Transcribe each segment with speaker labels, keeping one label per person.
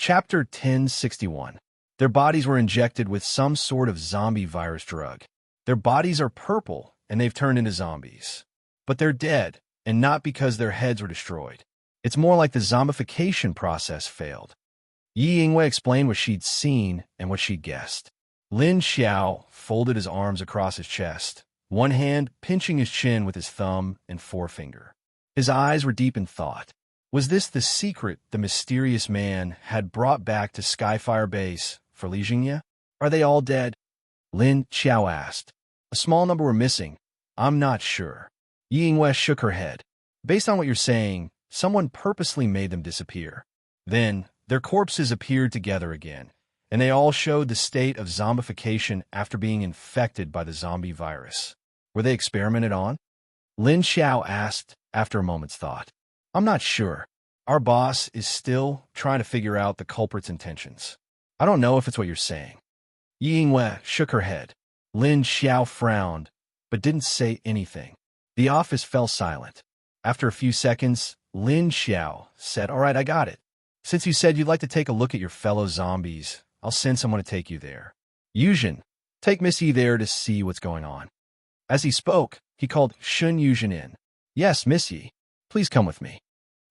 Speaker 1: Chapter 1061. Their bodies were injected with some sort of zombie virus drug. Their bodies are purple, and they've turned into zombies. But they're dead, and not because their heads were destroyed. It's more like the zombification process failed. Yi Yingwei explained what she'd seen and what she'd guessed. Lin Xiao folded his arms across his chest, one hand pinching his chin with his thumb and forefinger. His eyes were deep in thought. Was this the secret the mysterious man had brought back to Skyfire Base for Li Jingye? Are they all dead? Lin Xiao asked. A small number were missing. I'm not sure. Yi Yingwei shook her head. Based on what you're saying, someone purposely made them disappear. Then, their corpses appeared together again, and they all showed the state of zombification after being infected by the zombie virus. Were they experimented on? Lin Xiao asked after a moment's thought. I'm not sure. Our boss is still trying to figure out the culprit's intentions. I don't know if it's what you're saying. Yi Yingwei shook her head. Lin Xiao frowned, but didn't say anything. The office fell silent. After a few seconds, Lin Xiao said, All right, I got it. Since you said you'd like to take a look at your fellow zombies, I'll send someone to take you there. Yuzhen, take Miss Yi there to see what's going on. As he spoke, he called Shun Yuzhen in. Yes, Miss Yi. Please come with me.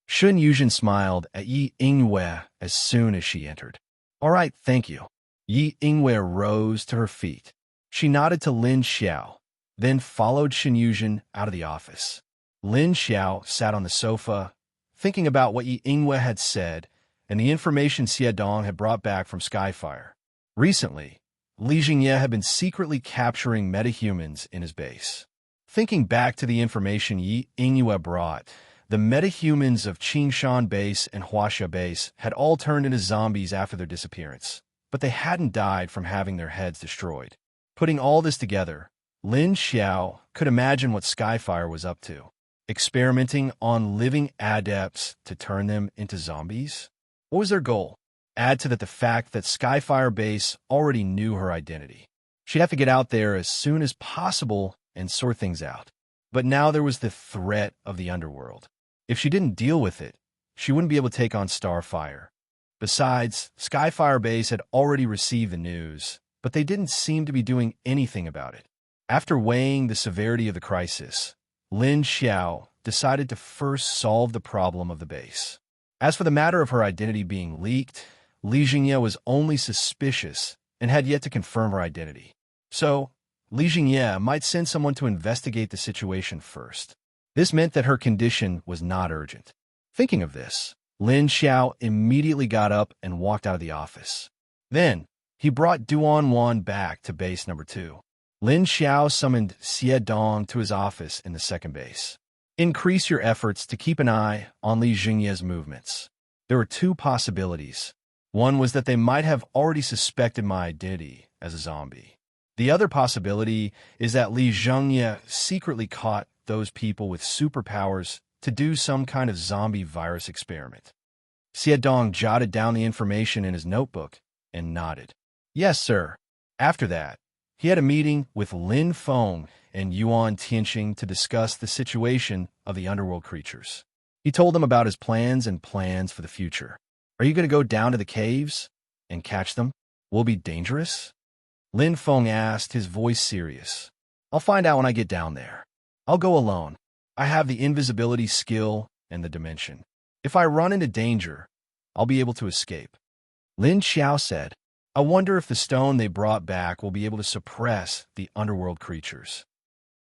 Speaker 1: Shun Yuzhen smiled at Yi Yingwei as soon as she entered. All right, thank you. Yi Yingwei rose to her feet. She nodded to Lin Xiao, then followed Shun Yuzhen out of the office. Lin Xiao sat on the sofa, thinking about what Yi Yingwei had said and the information Xie Dong had brought back from Skyfire. Recently, Li Jingye had been secretly capturing metahumans in his base. Thinking back to the information Yi Yingwei brought, the metahumans of Qingshan Base and Huaxia Base had all turned into zombies after their disappearance, but they hadn't died from having their heads destroyed. Putting all this together, Lin Xiao could imagine what Skyfire was up to, experimenting on living adepts to turn them into zombies. What was their goal? Add to that the fact that Skyfire Base already knew her identity. She'd have to get out there as soon as possible and sort things out. But now there was the threat of the underworld. If she didn't deal with it, she wouldn't be able to take on Starfire. Besides, Skyfire Base had already received the news, but they didn't seem to be doing anything about it. After weighing the severity of the crisis, Lin Xiao decided to first solve the problem of the base. As for the matter of her identity being leaked, Li Jingye was only suspicious and had yet to confirm her identity. So, Li Jingye might send someone to investigate the situation first. This meant that her condition was not urgent. Thinking of this, Lin Xiao immediately got up and walked out of the office. Then, he brought Duan Wan back to base number 2. Lin Xiao summoned Xie Dong to his office in the second base. Increase your efforts to keep an eye on Li Jingye's movements. There were two possibilities. One was that they might have already suspected my identity as a zombie. The other possibility is that Li Jingye secretly caught those people with superpowers to do some kind of zombie virus experiment. Xie Dong jotted down the information in his notebook and nodded. Yes, sir. After that, he had a meeting with Lin Feng and Yuan Tianxing to discuss the situation of the underworld creatures. He told them about his plans and plans for the future. Are you going to go down to the caves and catch them? Will it be dangerous? Lin Feng asked, his voice serious. I'll find out when I get down there. I'll go alone. I have the invisibility skill and the dimension. If I run into danger, I'll be able to escape. Lin Xiao said, I wonder if the stone they brought back will be able to suppress the underworld creatures.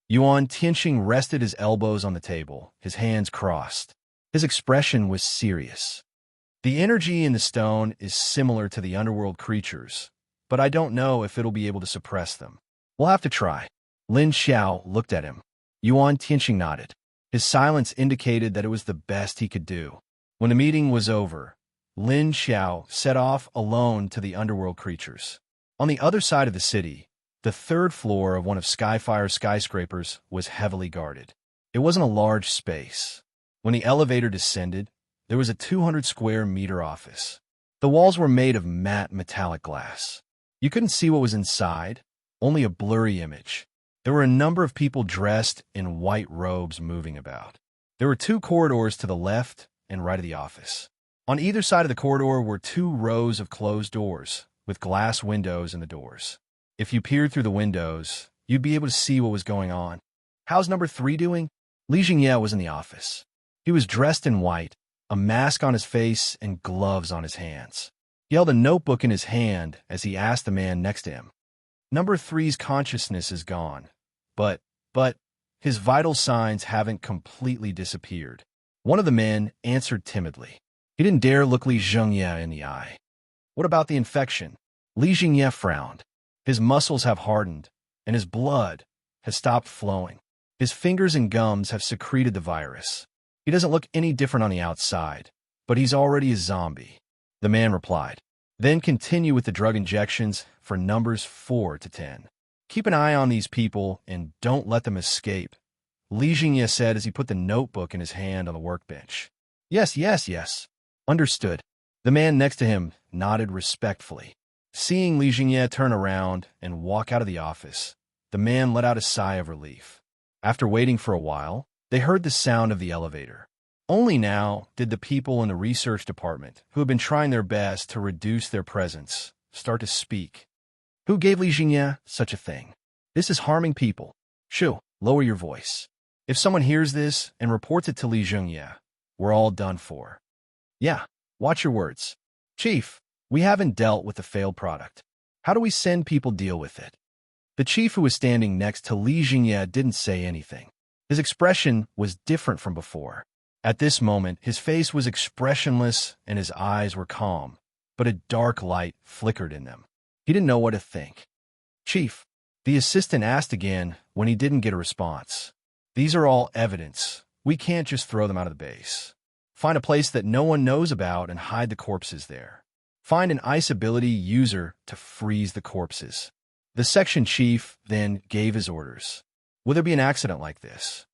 Speaker 1: Yuan Tianxing rested his elbows on the table, his hands crossed. His expression was serious. The energy in the stone is similar to the underworld creatures, but I don't know if it'll be able to suppress them. We'll have to try. Lin Xiao looked at him. Yuan Tianxing nodded. His silence indicated that it was the best he could do. When the meeting was over, Lin Xiao set off alone to the underworld creatures. On the other side of the city, the third floor of one of Skyfire's skyscrapers was heavily guarded. It wasn't a large space. When the elevator descended, there was a 200-square-meter office. The walls were made of matte metallic glass. You couldn't see what was inside, only a blurry image. There were a number of people dressed in white robes moving about. There were 2 corridors to the left and right of the office. On either side of the corridor were 2 rows of closed doors, with glass windows in the doors. If you peered through the windows, you'd be able to see what was going on. How's number 3 doing? Li Jingye was in the office. He was dressed in white, a mask on his face and gloves on his hands. He held a notebook in his hand as he asked the man next to him. Number 3's consciousness is gone, but his vital signs haven't completely disappeared. One of the men answered timidly. He didn't dare look Li Jingye in the eye. What about the infection? Li Jingye frowned. His muscles have hardened, and his blood has stopped flowing. His fingers and gums have secreted the virus. He doesn't look any different on the outside, but he's already a zombie. The man replied. Then continue with the drug injections for numbers 4 to 10. Keep an eye on these people and don't let them escape, Li Jingye said as he put the notebook in his hand on the workbench. Yes. Understood. The man next to him nodded respectfully. Seeing Li Jingye turn around and walk out of the office, the man let out a sigh of relief. After waiting for a while, they heard the sound of the elevator. Only now did the people in the research department, who had been trying their best to reduce their presence, start to speak. Who gave Li Jingye such a thing? This is harming people. Shoo, lower your voice. If someone hears this and reports it to Li Jingye, we're all done for. Yeah, watch your words. Chief, we haven't dealt with the failed product. How do we send people deal with it? The chief who was standing next to Li Jingye didn't say anything. His expression was different from before. At this moment, his face was expressionless and his eyes were calm, but a dark light flickered in them. He didn't know what to think. Chief, the assistant asked again when he didn't get a response. These are all evidence. We can't just throw them out of the base. Find a place that no one knows about and hide the corpses there. Find an ice ability user to freeze the corpses. The section chief then gave his orders. Will there be an accident like this?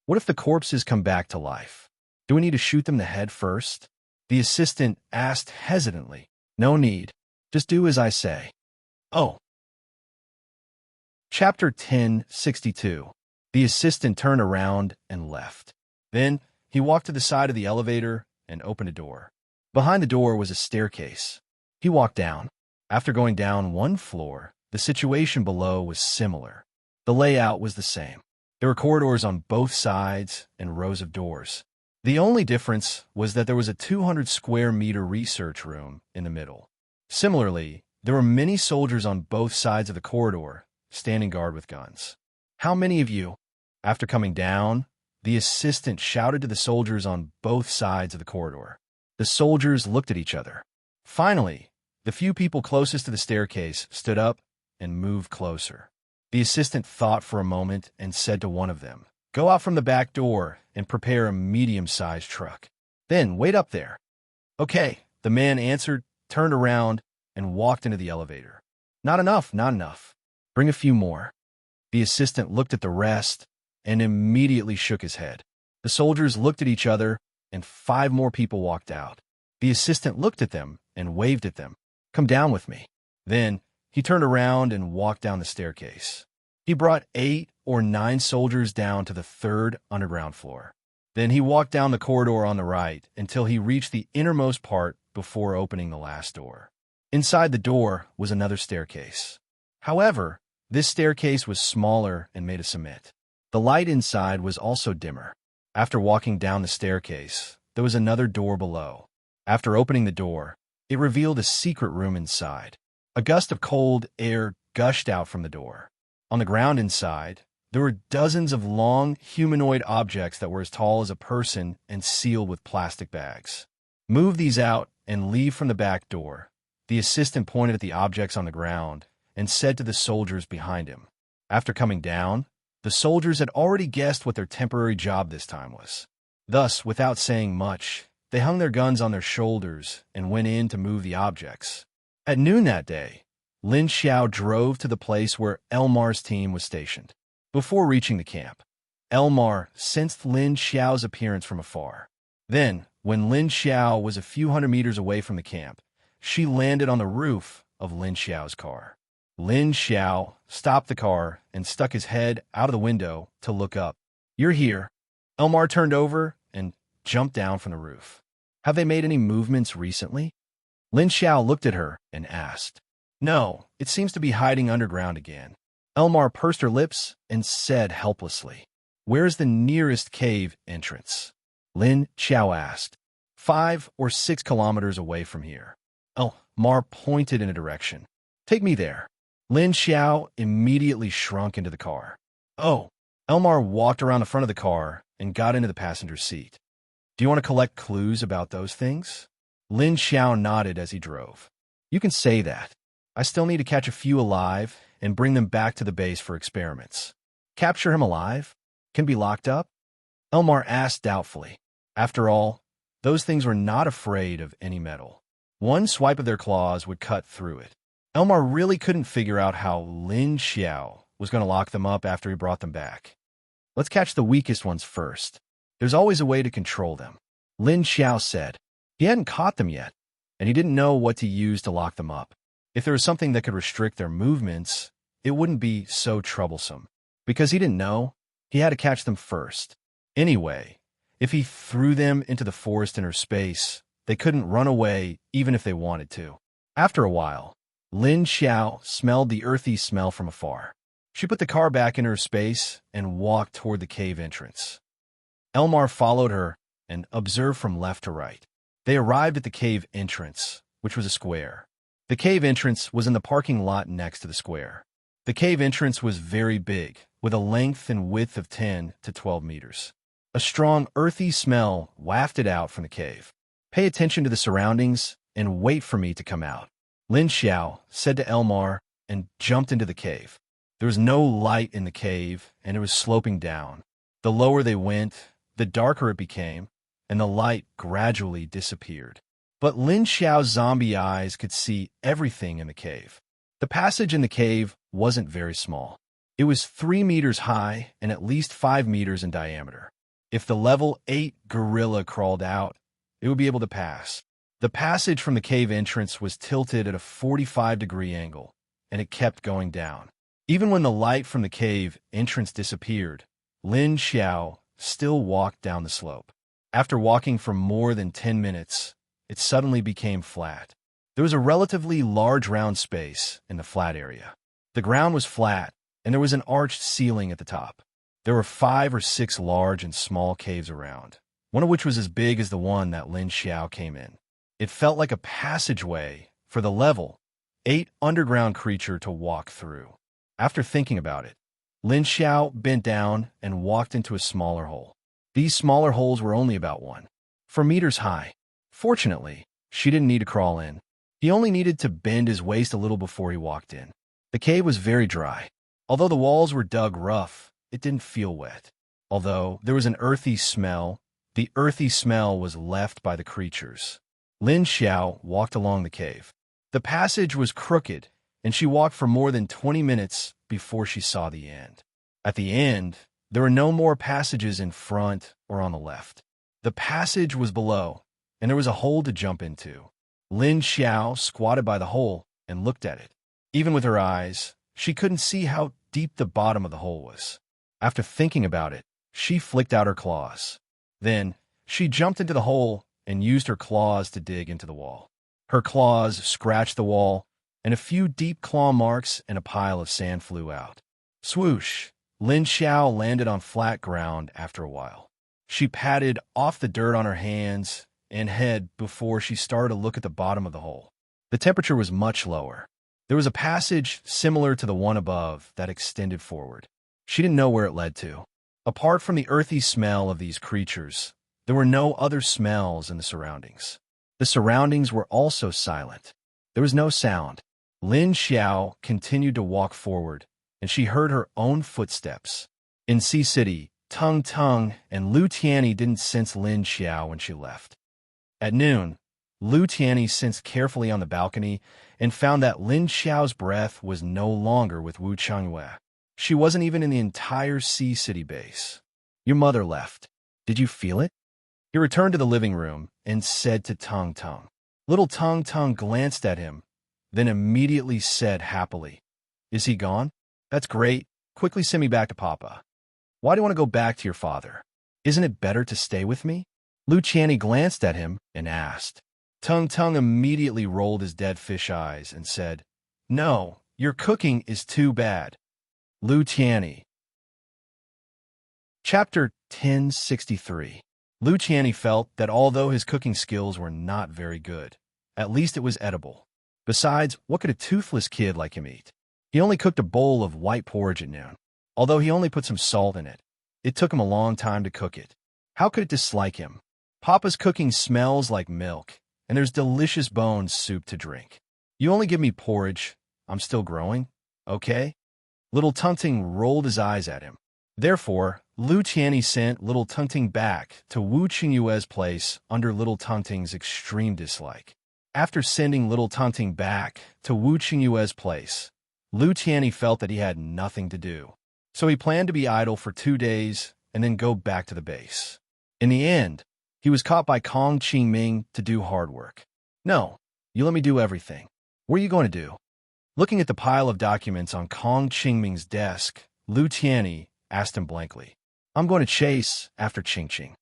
Speaker 1: What if the corpses come back to life? Do we need to shoot them in the head first? The assistant asked hesitantly. No need. Just do as I say. Oh. Chapter 1062. The assistant turned around and left. Then he walked to the side of the elevator and opened a door. Behind the door was a staircase. He walked down. After going down 1 floor, the situation below was similar. The layout was the same. There were corridors on both sides and rows of doors. The only difference was that there was a 200-square-meter research room in the middle. Similarly, there were many soldiers on both sides of the corridor, standing guard with guns. How many of you? After coming down, the assistant shouted to the soldiers on both sides of the corridor. The soldiers looked at each other. Finally, the few people closest to the staircase stood up and moved closer. The assistant thought for a moment and said to one of them, "Go out from the back door and prepare a medium-sized truck. Then wait up there." "Okay," the man answered, turned around, and walked into the elevator. Not enough. Bring a few more." The assistant looked at the rest and immediately shook his head. The soldiers looked at each other, and 5 more people walked out. The assistant looked at them and waved at them. "Come down with me." Then he turned around and walked down the staircase. He brought 8 or 9 soldiers down to the 3rd underground floor. Then he walked down the corridor on the right until he reached the innermost part before opening the last door. Inside the door was another staircase. However, this staircase was smaller and made of cement. The light inside was also dimmer. After walking down the staircase, there was another door below. After opening the door, it revealed a secret room inside. A gust of cold air gushed out from the door. On the ground inside, there were dozens of long, humanoid objects that were as tall as a person and sealed with plastic bags. "Move these out and leave from the back door." The assistant pointed at the objects on the ground and said to the soldiers behind him. After coming down, the soldiers had already guessed what their temporary job this time was. Thus, without saying much, they hung their guns on their shoulders and went in to move the objects. At noon that day, Lin Xiao drove to the place where Elmar's team was stationed. Before reaching the camp, Elmar sensed Lin Xiao's appearance from afar. Then, when Lin Xiao was a few hundred meters away from the camp, she landed on the roof of Lin Xiao's car. Lin Xiao stopped the car and stuck his head out of the window to look up. "You're here." Elmar turned over and jumped down from the roof. Have they made any movements recently? Lin Xiao looked at her and asked. No, it seems to be hiding underground again. Elmar pursed her lips and said helplessly, Where is the nearest cave entrance? Lin Xiao asked. 5 or 6 kilometers away from here. Elmar pointed in a direction. Take me there. Lin Xiao immediately shrunk into the car. Oh, Elmar walked around the front of the car and got into the passenger seat. Do you want to collect clues about those things? Lin Xiao nodded as he drove. You can say that. I still need to catch a few alive and bring them back to the base for experiments. Capture him alive? Can be locked up? Elmar asked doubtfully. After all, those things were not afraid of any metal. One swipe of their claws would cut through it. Elmar really couldn't figure out how Lin Xiao was going to lock them up after he brought them back. Let's catch the weakest ones first. There's always a way to control them. Lin Xiao said. He hadn't caught them yet, and he didn't know what to use to lock them up. If there was something that could restrict their movements, it wouldn't be so troublesome. Because he didn't know, he had to catch them first. Anyway, if he threw them into the forest inner space, they couldn't run away even if they wanted to. After a while, Lin Xiao smelled the earthy smell from afar. She put the car back in her space and walked toward the cave entrance. Elmar followed her and observed from left to right. They arrived at the cave entrance, which was a square. The cave entrance was in the parking lot next to the square. The cave entrance was very big, with a length and width of 10 to 12 meters. A strong, earthy smell wafted out from the cave. Pay attention to the surroundings and wait for me to come out, Lin Xiao said to Elmar and jumped into the cave. There was no light in the cave, and it was sloping down. The lower they went, the darker it became, and the light gradually disappeared. But Lin Xiao's zombie eyes could see everything in the cave. The passage in the cave wasn't very small. It was 3 meters high and at least 5 meters in diameter. If the level 8 gorilla crawled out, it would be able to pass. The passage from the cave entrance was tilted at a 45-degree angle, and it kept going down. Even when the light from the cave entrance disappeared, Lin Xiao still walked down the slope. After walking for more than 10 minutes, it suddenly became flat. There was a relatively large round space in the flat area. The ground was flat, and there was an arched ceiling at the top. There were 5 or 6 large and small caves around, one of which was as big as the one that Lin Xiao came in. It felt like a passageway for the level 8 underground creature to walk through. After thinking about it, Lin Xiao bent down and walked into a smaller hole. These smaller holes were only about 4 meters high. Fortunately, she didn't need to crawl in. He only needed to bend his waist a little before he walked in. The cave was very dry. Although the walls were dug rough, it didn't feel wet. Although there was an earthy smell, the earthy smell was left by the creatures. Lin Xiao walked along the cave. The passage was crooked, and she walked for more than 20 minutes before she saw the end. At the end, there were no more passages in front or on the left. The passage was below, and there was a hole to jump into. Lin Xiao squatted by the hole and looked at it. Even with her eyes, she couldn't see how deep the bottom of the hole was. After thinking about it, she flicked out her claws. Then, she jumped into the hole and used her claws to dig into the wall. Her claws scratched the wall, and a few deep claw marks and a pile of sand flew out. Swoosh! Lin Xiao landed on flat ground after a while. She patted off the dirt on her hands and head before she started to look at the bottom of the hole. The temperature was much lower. There was a passage similar to the one above that extended forward. She didn't know where it led to. Apart from the earthy smell of these creatures, there were no other smells in the surroundings. The surroundings were also silent. There was no sound. Lin Xiao continued to walk forward, and she heard her own footsteps. In Sea City, Tung Tung and Lu Tianyi didn't sense Lin Xiao when she left. At noon, Lu Tianyi sensed carefully on the balcony and found that Lin Xiao's breath was no longer with Wu Changyue. She wasn't even in the entire Sea City base. Your mother left. Did you feel it? He returned to the living room and said to Tung Tung. Little Tung Tung glanced at him, then immediately said happily, Is he gone? That's great. Quickly send me back to Papa. Why do you want to go back to your father? Isn't it better to stay with me? Lu Qianni glanced at him and asked. Tung Tung immediately rolled his dead fish eyes and said, "No, your cooking is too bad." Lu Qianni. Chapter 1063. Lu Qianni felt that although his cooking skills were not very good, at least it was edible. Besides, what could a toothless kid like him eat? He only cooked a bowl of white porridge at noon. Although he only put some salt in it, it took him a long time to cook it. How could it dislike him? Papa's cooking smells like milk, and there's delicious bones soup to drink. You only give me porridge. I'm still growing, okay? Little Tung rolled his eyes at him. Therefore, Lu Qianni sent Little Tung back to Wu Qingyue's place under Little Tung's extreme dislike. After sending Little Tung back to Wu Qingyue's place, Lu Qianni felt that he had nothing to do. So he planned to be idle for 2 days and then go back to the base. In the end, he was caught by Kong Qingming to do hard work. "No, you let me do everything. What are you going to do?" Looking at the pile of documents on Kong Qingming's desk, Lu Qianni asked him blankly. "I'm going to chase after Qingqing."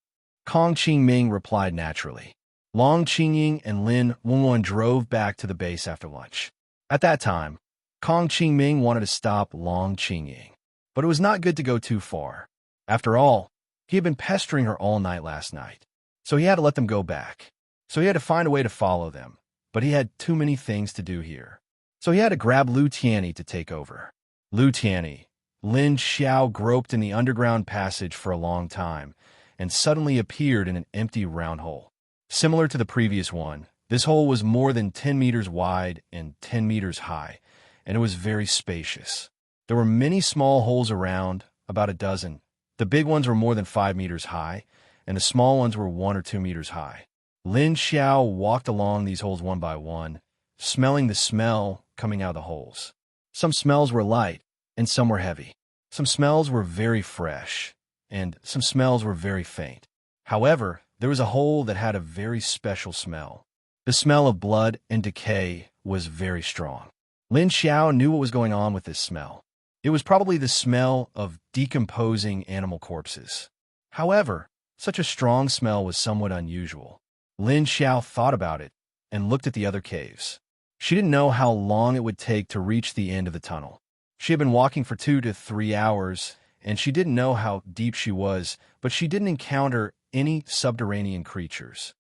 Speaker 1: Kong Qingming replied naturally. Long Qingying and Lin Wengwan drove back to the base after lunch. At that time, Kong Qingming wanted to stop Long Qingying, but it was not good to go too far. After all, he had been pestering her all night last night, so he had to let them go back. So he had to find a way to follow them, but he had too many things to do here. So he had to grab Lu Qianni to take over. Lu Qianni. Lin Xiao groped in the underground passage for a long time and suddenly appeared in an empty round hole. Similar to the previous one, this hole was more than 10 meters wide and 10 meters high, and it was very spacious. There were many small holes around, about a dozen. The big ones were more than 5 meters high, and the small ones were 1 or 2 meters high. Lin Xiao walked along these holes one by one, smelling the smell coming out of the holes. Some smells were light, and some were heavy. Some smells were very fresh, and some smells were very faint. However, there was a hole that had a very special smell. The smell of blood and decay was very strong. Lin Xiao knew what was going on with this smell. It was probably the smell of decomposing animal corpses. However, such a strong smell was somewhat unusual. Lin Xiao thought about it and looked at the other caves. She didn't know how long it would take to reach the end of the tunnel. She had been walking for 2 to 3 hours, and she didn't know how deep she was, but she didn't encounter any subterranean creatures.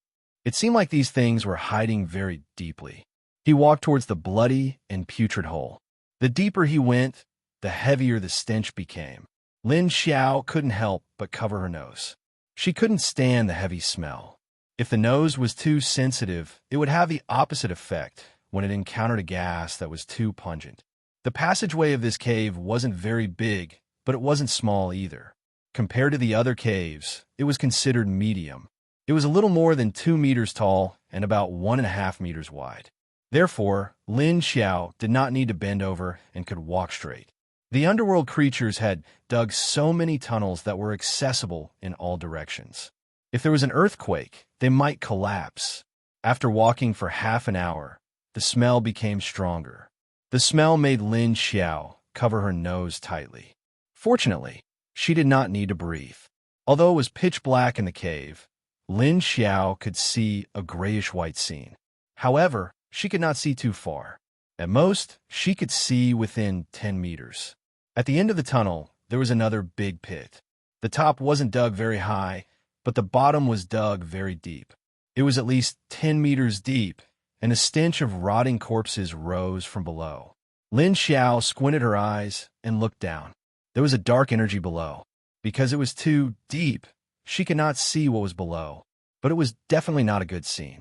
Speaker 1: It seemed like these things were hiding very deeply. He walked towards the bloody and putrid hole. The deeper he went, the heavier the stench became. Lin Xiao couldn't help but cover her nose. She couldn't stand the heavy smell. If the nose was too sensitive, it would have the opposite effect when it encountered a gas that was too pungent. The passageway of this cave wasn't very big, but it wasn't small either. Compared to the other caves, it was considered medium. It was a little more than 2 meters tall and about 1.5 meters wide. Therefore, Lin Xiao did not need to bend over and could walk straight. The underworld creatures had dug so many tunnels that were accessible in all directions. If there was an earthquake, they might collapse. After walking for half an hour, the smell became stronger. The smell made Lin Xiao cover her nose tightly. Fortunately, she did not need to breathe. Although it was pitch black in the cave, Lin Xiao could see a grayish-white scene. However, she could not see too far. At most, she could see within 10 meters. At the end of the tunnel, there was another big pit. The top wasn't dug very high, but the bottom was dug very deep. It was at least 10 meters deep, and a stench of rotting corpses rose from below. Lin Xiao squinted her eyes and looked down. There was a dark energy below. Because it was too deep, she could not see what was below, but it was definitely not a good scene.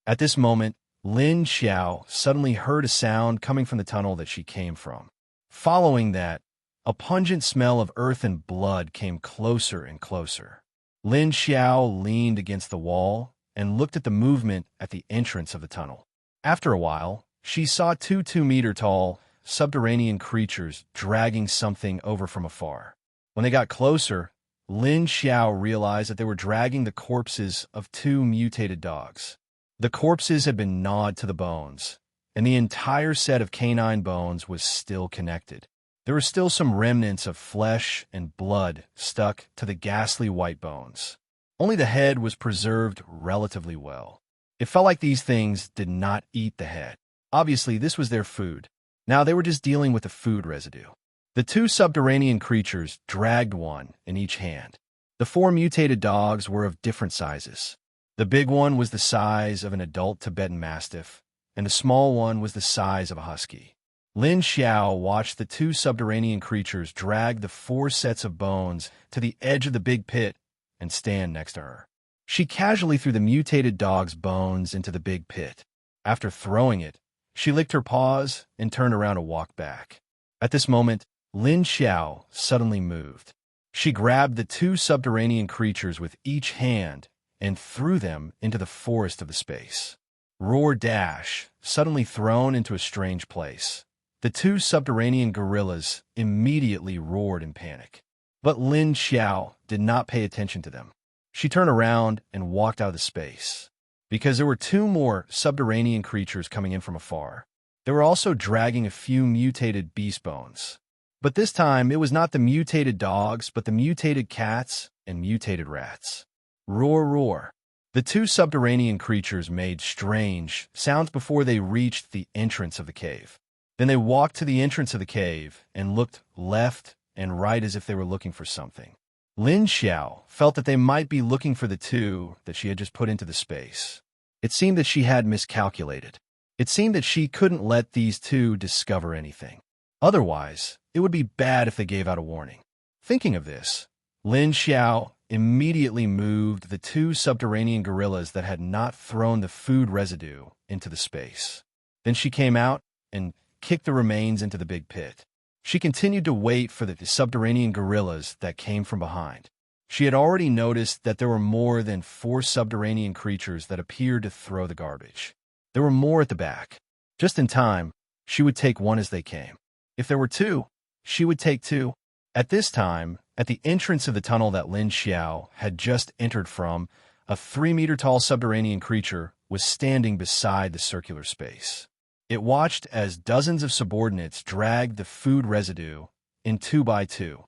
Speaker 1: At this moment, Lin Xiao suddenly heard a sound coming from the tunnel that she came from. Following that, a pungent smell of earth and blood came closer and closer. Lin Xiao leaned against the wall and looked at the movement at the entrance of the tunnel. After a while, she saw 2 2-meter-tall subterranean creatures dragging something over from afar. When they got closer, Lin Xiao realized that they were dragging the corpses of 2 mutated dogs. The corpses had been gnawed to the bones, and the entire set of canine bones was still connected. There were still some remnants of flesh and blood stuck to the ghastly white bones. Only the head was preserved relatively well. It felt like these things did not eat the head. Obviously, this was their food. Now they were just dealing with the food residue. The two subterranean creatures dragged one in each hand. The four mutated dogs were of different sizes. The big one was the size of an adult Tibetan Mastiff, and the small one was the size of a husky. Lin Xiao watched the two subterranean creatures drag the four sets of bones to the edge of the big pit and stand next to her. She casually threw the mutated dog's bones into the big pit. After throwing it, she licked her paws and turned around to walk back. At this moment, Lin Xiao suddenly moved. She grabbed the two subterranean creatures with each hand and threw them into the forest of the space. Roar dash, suddenly thrown into a strange place. The two subterranean gorillas immediately roared in panic. But Lin Xiao did not pay attention to them. She turned around and walked out of the space. Because there were two more subterranean creatures coming in from afar. They were also dragging a few mutated beast bones. But this time, it was not the mutated dogs, but the mutated cats and mutated rats. Roar, roar. The two subterranean creatures made strange sounds before they reached the entrance of the cave. Then they walked to the entrance of the cave and looked left and right as if they were looking for something. Lin Xiao felt that they might be looking for the two that she had just put into the space. It seemed that she had miscalculated. It seemed that she couldn't let these two discover anything. Otherwise, it would be bad if they gave out a warning. Thinking of this, Lin Xiao immediately moved the two subterranean gorillas that had not thrown the food residue into the space. Then she came out and kicked the remains into the big pit. She continued to wait for the subterranean gorillas that came from behind. She had already noticed that there were more than 4 subterranean creatures that appeared to throw the garbage. There were more at the back. Just in time, she would take one as they came. If there were 2, she would take 2. At this time, at the entrance of the tunnel that Lin Xiao had just entered from, a 3-meter-tall subterranean creature was standing beside the circular space. It watched as dozens of subordinates dragged the food residue in 2 by 2.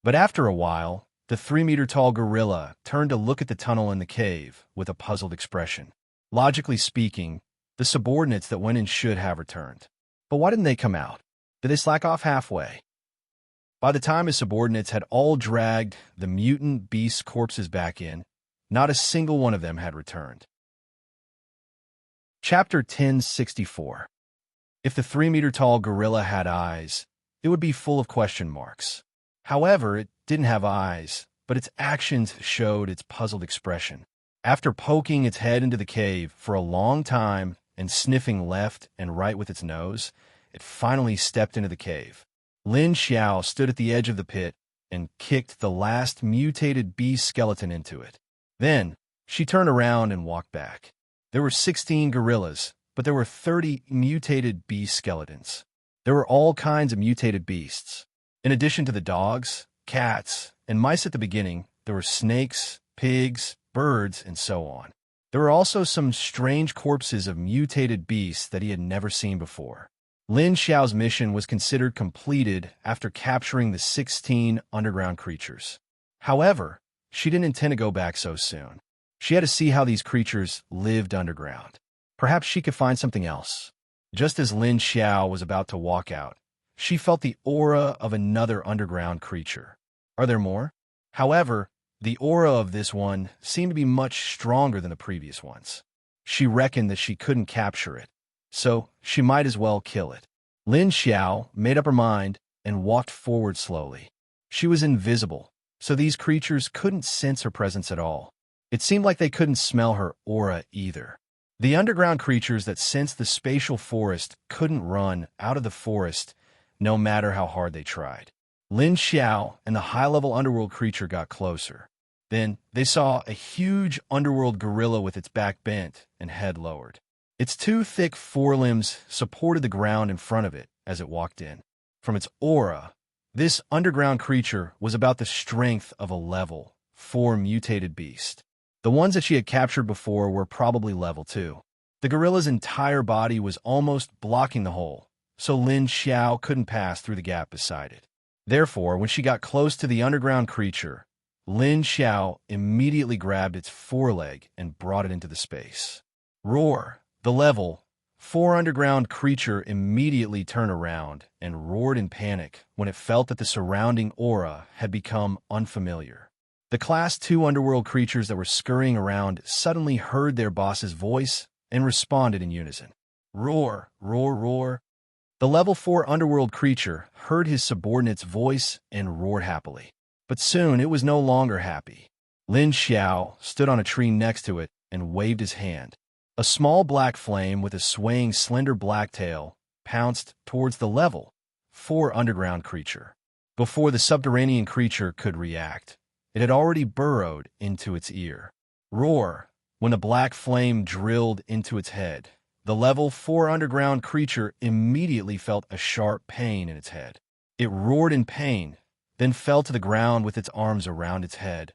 Speaker 1: But after a while, the 3-meter-tall gorilla turned to look at the tunnel in the cave with a puzzled expression. Logically speaking, the subordinates that went in should have returned. But why didn't they come out? Did they slack off halfway? By the time his subordinates had all dragged the mutant beast's corpses back in, not a single one of them had returned. Chapter 1064. If the 3-meter-tall gorilla had eyes, it would be full of question marks. However, it didn't have eyes, but its actions showed its puzzled expression. After poking its head into the cave for a long time and sniffing left and right with its nose, it finally stepped into the cave. Lin Xiao stood at the edge of the pit and kicked the last mutated beast skeleton into it. Then, she turned around and walked back. There were 16 gorillas, but there were 30 mutated beast skeletons. There were all kinds of mutated beasts. In addition to the dogs, cats, and mice at the beginning, there were snakes, pigs, birds, and so on. There were also some strange corpses of mutated beasts that he had never seen before. Lin Xiao's mission was considered completed after capturing the 16 underground creatures. However, she didn't intend to go back so soon. She had to see how these creatures lived underground. Perhaps she could find something else. Just as Lin Xiao was about to walk out, she felt the aura of another underground creature. Are there more? However, the aura of this one seemed to be much stronger than the previous ones. She reckoned that she couldn't capture it, so she might as well kill it. Lin Xiao made up her mind and walked forward slowly. She was invisible, so these creatures couldn't sense her presence at all. It seemed like they couldn't smell her aura either. The underground creatures that sensed the spatial forest couldn't run out of the forest no matter how hard they tried. Lin Xiao and the high-level underworld creature got closer. Then they saw a huge underworld gorilla with its back bent and head lowered. Its 2 thick forelimbs supported the ground in front of it as it walked in. From its aura, this underground creature was about the strength of a level 4 mutated beast. The ones that she had captured before were probably level 2. The gorilla's entire body was almost blocking the hole, so Lin Xiao couldn't pass through the gap beside it. Therefore, when she got close to the underground creature, Lin Xiao immediately grabbed its foreleg and brought it into the space. Roar! The level 4 underground creature immediately turned around and roared in panic when it felt that the surrounding aura had become unfamiliar. The Class 2 underworld creatures that were scurrying around suddenly heard their boss's voice and responded in unison. Roar, roar, roar. The level 4 underworld creature heard his subordinate's voice and roared happily. But soon it was no longer happy. Lin Xiao stood on a tree next to it and waved his hand. A small black flame with a swaying slender black tail pounced towards the level 4 underground creature. Before the subterranean creature could react, it had already burrowed into its ear. Roar! When the black flame drilled into its head, the level 4 underground creature immediately felt a sharp pain in its head. It roared in pain, then fell to the ground with its arms around its head,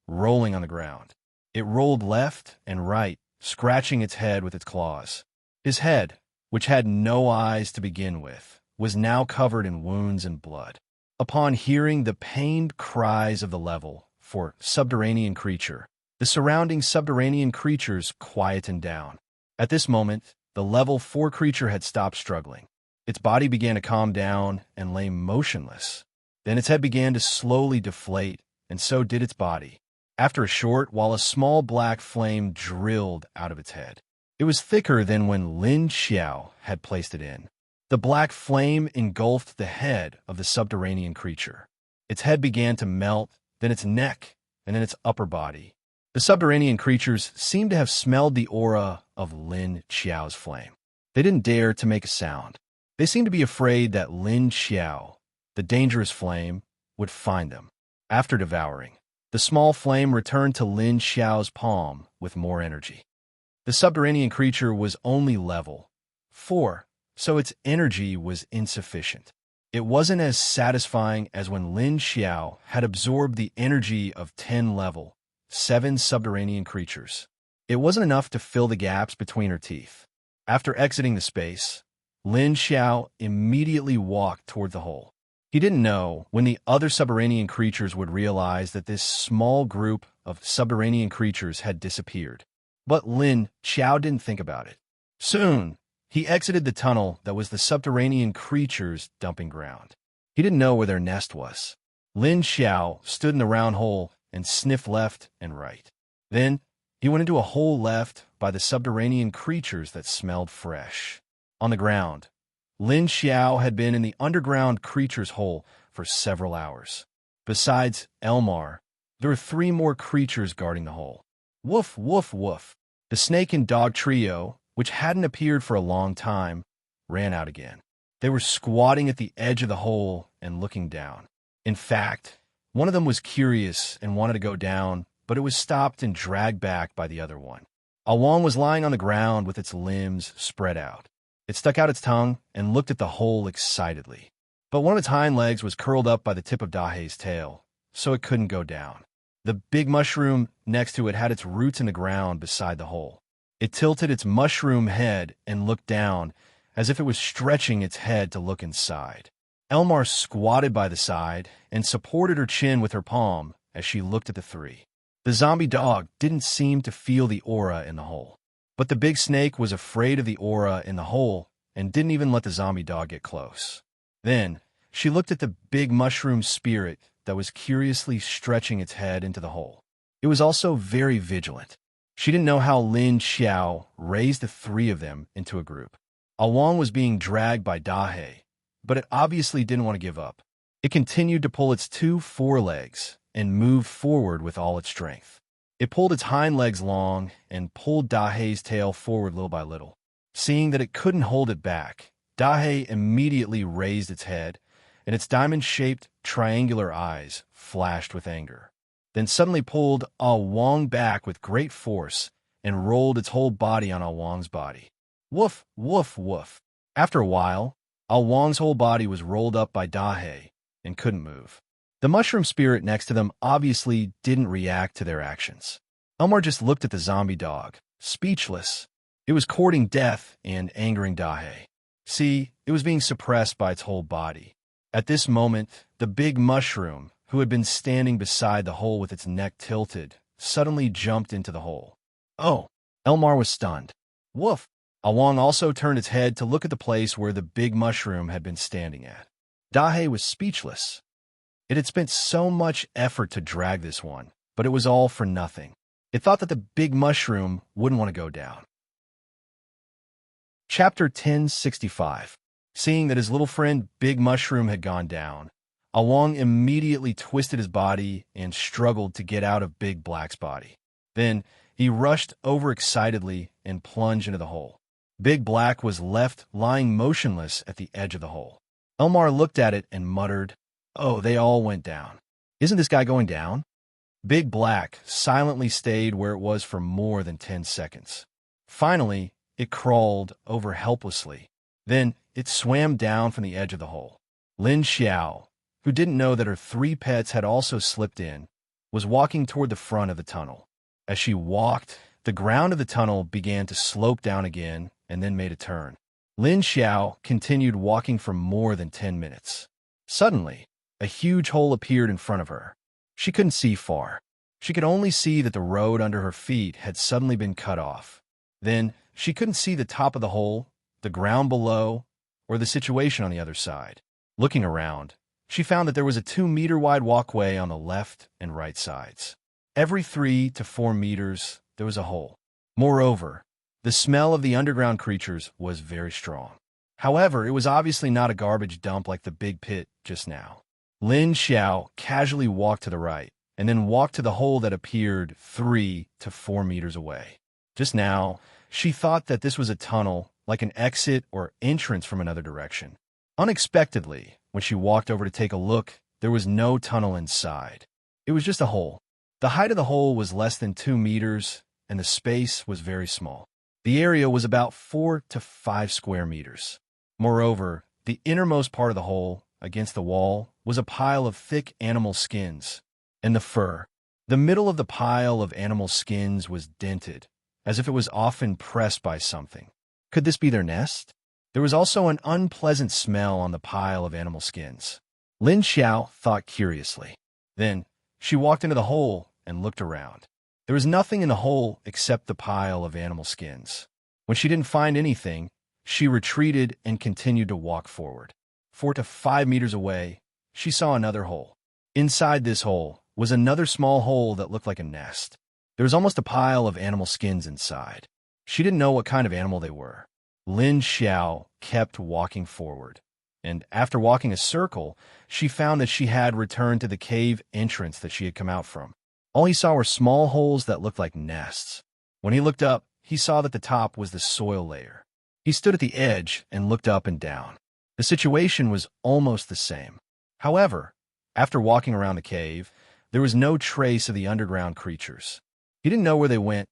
Speaker 1: rolling on the ground. It rolled left and right, scratching its head with its claws. His head, which had no eyes to begin with, was now covered in wounds and blood. Upon hearing the pained cries of the level 4 subterranean creature, the surrounding subterranean creatures quietened down. At this moment, the level 4 creature had stopped struggling. Its body began to calm down and lay motionless. Then its head began to slowly deflate, and so did its body. After a short while, a small black flame drilled out of its head. It was thicker than when Lin Xiao had placed it in. The black flame engulfed the head of the subterranean creature. Its head began to melt, then its neck, and then its upper body. The subterranean creatures seemed to have smelled the aura of Lin Xiao's flame. They didn't dare to make a sound. They seemed to be afraid that Lin Xiao, the dangerous flame, would find them. After devouring, the small flame returned to Lin Xiao's palm with more energy. The subterranean creature was only level 4, so its energy was insufficient. It wasn't as satisfying as when Lin Xiao had absorbed the energy of 10 level 7 subterranean creatures. It wasn't enough to fill the gaps between her teeth. After exiting the space, Lin Xiao immediately walked toward the hole. He didn't know when the other subterranean creatures would realize that this small group of subterranean creatures had disappeared. But Lin Xiao didn't think about it. Soon, he exited the tunnel that was the subterranean creatures' dumping ground. He didn't know where their nest was. Lin Xiao stood in the round hole and sniffed left and right. Then, he went into a hole left by the subterranean creatures that smelled fresh. On the ground, Lin Xiao had been in the underground creature's hole for several hours. Besides Elmar, there were 3 more creatures guarding the hole. Woof, woof, woof. The snake and dog trio, which hadn't appeared for a long time, ran out again. They were squatting at the edge of the hole and looking down. In fact, one of them was curious and wanted to go down, but it was stopped and dragged back by the other one. Awang was lying on the ground with its limbs spread out. It stuck out its tongue and looked at the hole excitedly. But one of its hind legs was curled up by the tip of Dahei's tail, so it couldn't go down. The big mushroom next to it had its roots in the ground beside the hole. It tilted its mushroom head and looked down, as if it was stretching its head to look inside. Elmar squatted by the side and supported her chin with her palm as she looked at the 3. The zombie dog didn't seem to feel the aura in the hole. But the big snake was afraid of the aura in the hole and didn't even let the zombie dog get close. Then, she looked at the big mushroom spirit that was curiously stretching its head into the hole. It was also very vigilant. She didn't know how Lin Xiao raised the 3 of them into a group. Awang was being dragged by Dahei, but it obviously didn't want to give up. It continued to pull its 2 forelegs and move forward with all its strength. It pulled its hind legs long and pulled Dahei's tail forward little by little. Seeing that it couldn't hold it back, Dahei immediately raised its head, and its diamond-shaped triangular eyes flashed with anger. Then suddenly pulled Awang back with great force and rolled its whole body on Awang's body. Woof, woof, woof. After a while, Awang's whole body was rolled up by Dahei and couldn't move. The mushroom spirit next to them obviously didn't react to their actions. Elmar just looked at the zombie dog, speechless. It was courting death and angering Dahei. See, it was being suppressed by its whole body. At this moment, the big mushroom who had been standing beside the hole with its neck tilted, suddenly jumped into the hole. Oh! Elmar was stunned. Woof! Awang also turned its head to look at the place where the big mushroom had been standing at. Dahe was speechless. It had spent so much effort to drag this one, but it was all for nothing. It thought that the big mushroom wouldn't want to go down. Chapter 1065. Seeing that his little friend Big Mushroom had gone down, Awang immediately twisted his body and struggled to get out of Big Black's body. Then he rushed overexcitedly and plunged into the hole. Big Black was left lying motionless at the edge of the hole. Elmar looked at it and muttered, "Oh, they all went down. Isn't this guy going down?" Big Black silently stayed where it was for more than 10 seconds. Finally, it crawled over helplessly. Then it swam down from the edge of the hole. Lin Xiao, who didn't know that her 3 pets had also slipped in, was walking toward the front of the tunnel. As she walked, the ground of the tunnel began to slope down again and then made a turn. Lin Xiao continued walking for more than 10 minutes. Suddenly, a huge hole appeared in front of her. She couldn't see far. She could only see that the road under her feet had suddenly been cut off. Then, she couldn't see the top of the hole, the ground below, or the situation on the other side. Looking around, she found that there was a 2-meter-wide walkway on the left and right sides. Every 3 to 4 meters, there was a hole. Moreover, the smell of the underground creatures was very strong. However, it was obviously not a garbage dump like the big pit just now. Lin Xiao casually walked to the right, and then walked to the hole that appeared 3 to 4 meters away. Just now, she thought that this was a tunnel, like an exit or entrance from another direction. Unexpectedly, when she walked over to take a look, there was no tunnel inside. It was just a hole. The height of the hole was less than 2 meters, and the space was very small. The area was about 4 to 5 square meters. Moreover, the innermost part of the hole, against the wall, was a pile of thick animal skins and the fur. The middle of the pile of animal skins was dented, as if it was often pressed by something. Could this be their nest? There was also an unpleasant smell on the pile of animal skins. Lin Xiao thought curiously. Then, she walked into the hole and looked around. There was nothing in the hole except the pile of animal skins. When she didn't find anything, she retreated and continued to walk forward. 4 to 5 meters away, she saw another hole. Inside this hole was another small hole that looked like a nest. There was almost a pile of animal skins inside. She didn't know what kind of animal they were. Lin Xiao kept walking forward, and after walking a circle, she found that she had returned to the cave entrance that she had come out from. All he saw were small holes that looked like nests. When he looked up, he saw that the top was the soil layer. He stood at the edge and looked up and down. The situation was almost the same. However, after walking around the cave, there was no trace of the underground creatures. He didn't know where they went.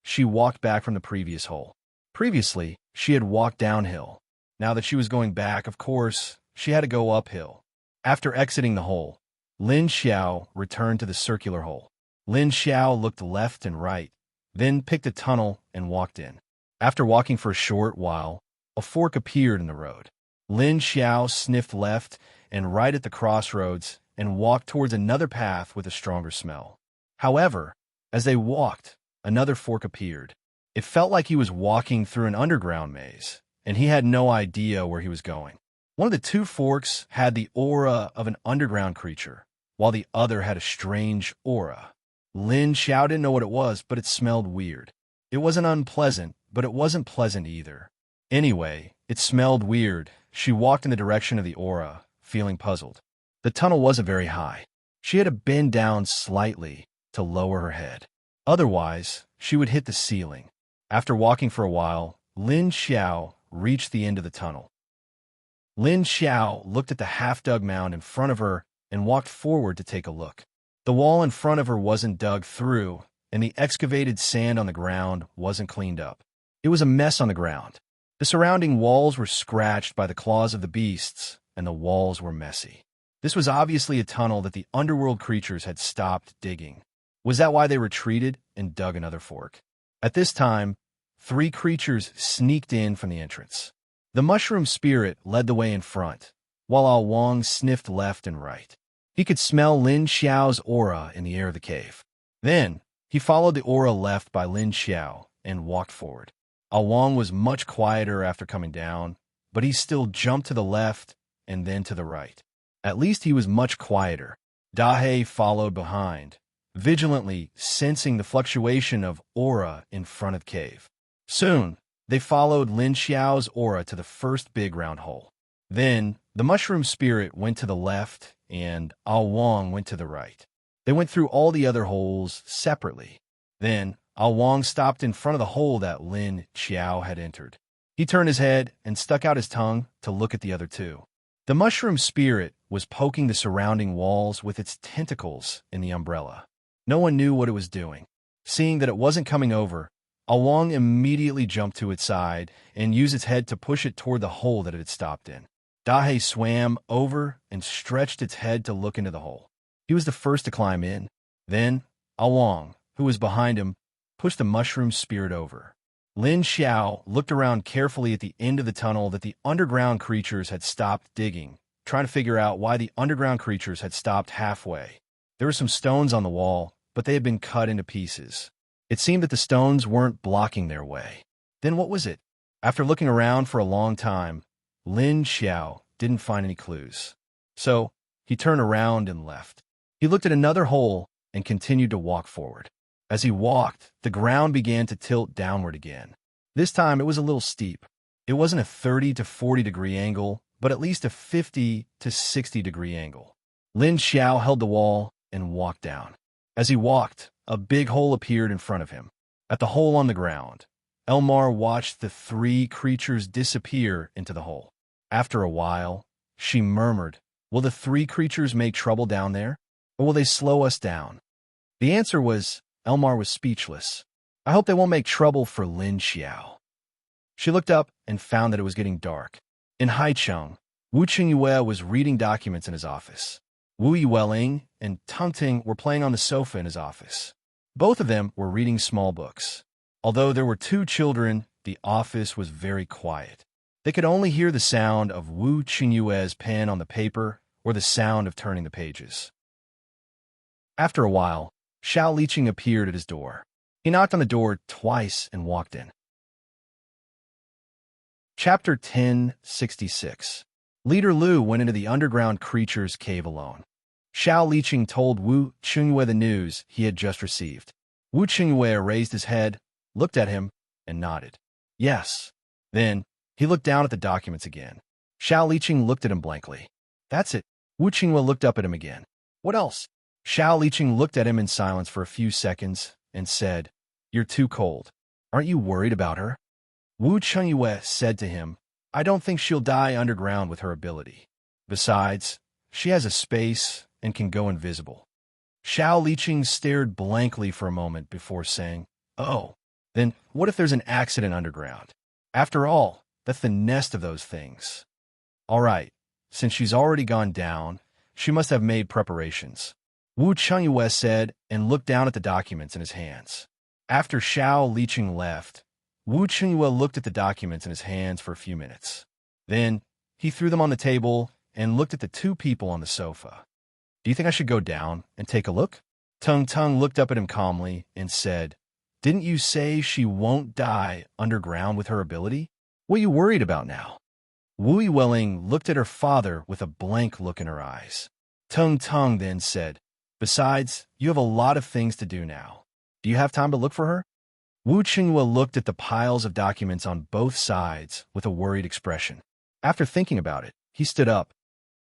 Speaker 1: She walked back from the previous hole. Previously, she had walked downhill. Now that she was going back, of course, she had to go uphill. After exiting the hole, Lin Xiao returned to the circular hole. Lin Xiao looked left and right, then picked a tunnel and walked in. After walking for a short while, a fork appeared in the road. Lin Xiao sniffed left and right at the crossroads and walked towards another path with a stronger smell. However, as they walked, another fork appeared. It felt like he was walking through an underground maze, and he had no idea where he was going. One of the 2 forks had the aura of an underground creature, while the other had a strange aura. Lin Xiao didn't know what it was, but it smelled weird. It wasn't unpleasant, but it wasn't pleasant either. Anyway, it smelled weird. She walked in the direction of the aura, feeling puzzled. The tunnel wasn't very high. She had to bend down slightly to lower her head. Otherwise, she would hit the ceiling. After walking for a while, Lin Xiao reached the end of the tunnel. Lin Xiao looked at the half-dug mound in front of her and walked forward to take a look. The wall in front of her wasn't dug through, and the excavated sand on the ground wasn't cleaned up. It was a mess on the ground. The surrounding walls were scratched by the claws of the beasts, and the walls were messy. This was obviously a tunnel that the underworld creatures had stopped digging. Was that why they retreated and dug another fork? At this time, 3 creatures sneaked in from the entrance. The mushroom spirit led the way in front, while Ao Wang sniffed left and right. He could smell Lin Xiao's aura in the air of the cave. Then, he followed the aura left by Lin Xiao and walked forward. Ao Wang was much quieter after coming down, but he still jumped to the left and then to the right. At least he was much quieter. Dahe followed behind, vigilantly sensing the fluctuation of aura in front of the cave. Soon, they followed Lin Xiao's aura to the first big round hole. Then, the mushroom spirit went to the left, and Ao Wang went to the right. They went through all the other holes separately. Then, Ao Wang stopped in front of the hole that Lin Xiao had entered. He turned his head and stuck out his tongue to look at the other two. The mushroom spirit was poking the surrounding walls with its tentacles in the umbrella. No one knew what it was doing. Seeing that it wasn't coming over, Ao Wang immediately jumped to its side and used its head to push it toward the hole that it had stopped in. Dahe swam over and stretched its head to look into the hole. He was the first to climb in. Then, Ao Wang, who was behind him, pushed the mushroom spirit over. Lin Xiao looked around carefully at the end of the tunnel that the underground creatures had stopped digging, trying to figure out why the underground creatures had stopped halfway. There were some stones on the wall, but they had been cut into pieces. It seemed that the stones weren't blocking their way. Then what was it? After looking around for a long time, Lin Xiao didn't find any clues. So, he turned around and left. He looked at another hole and continued to walk forward. As he walked, the ground began to tilt downward again. This time it was a little steep. It wasn't a 30 to 40 degree angle, but at least a 50 to 60 degree angle. Lin Xiao held the wall and walked down. As he walked, a big hole appeared in front of him. At the hole on the ground, Elmar watched the three creatures disappear into the hole. After a while, she murmured, "Will the three creatures make trouble down there, or will they slow us down?" The answer was, Elmar was speechless. "I hope they won't make trouble for Lin Xiao." She looked up and found that it was getting dark. In Haicheng, Wu Qingyue was reading documents in his office. Wu Yueling and Teng Ting were playing on the sofa in his office. Both of them were reading small books. Although there were two children, the office was very quiet. They could only hear the sound of Wu Qingyue's pen on the paper or the sound of turning the pages. After a while, Xiao Liqing appeared at his door. He knocked on the door twice and walked in. Chapter 1066. Leader Lu went into the underground creature's cave alone. Xiao Liqing told Wu Qingyue the news he had just received. Wu Qingyue raised his head, looked at him, and nodded. Yes. Then, he looked down at the documents again. Xiao Liqing looked at him blankly. That's it. Wu Qingyue looked up at him again. What else? Xiao Liqing looked at him in silence for a few seconds and said, You're too cold. Aren't you worried about her? Wu Qingyue said to him, I don't think she'll die underground with her ability. Besides, she has a space and can go invisible. Xiao Liqing stared blankly for a moment before saying, Oh, then what if there's an accident underground? After all, that's the nest of those things. All right, since she's already gone down, she must have made preparations. Wu Qingyue said and looked down at the documents in his hands. After Xiao Liqing left, Wu Qingyue looked at the documents in his hands for a few minutes. Then, he threw them on the table and looked at the two people on the sofa. Do you think I should go down and take a look? Teng Teng looked up at him calmly and said, Didn't you say she won't die underground with her ability? What are you worried about now? Wu Yueling looked at her father with a blank look in her eyes. Teng Teng then said, Besides, you have a lot of things to do now. Do you have time to look for her? Wu Qingyue looked at the piles of documents on both sides with a worried expression. After thinking about it, he stood up.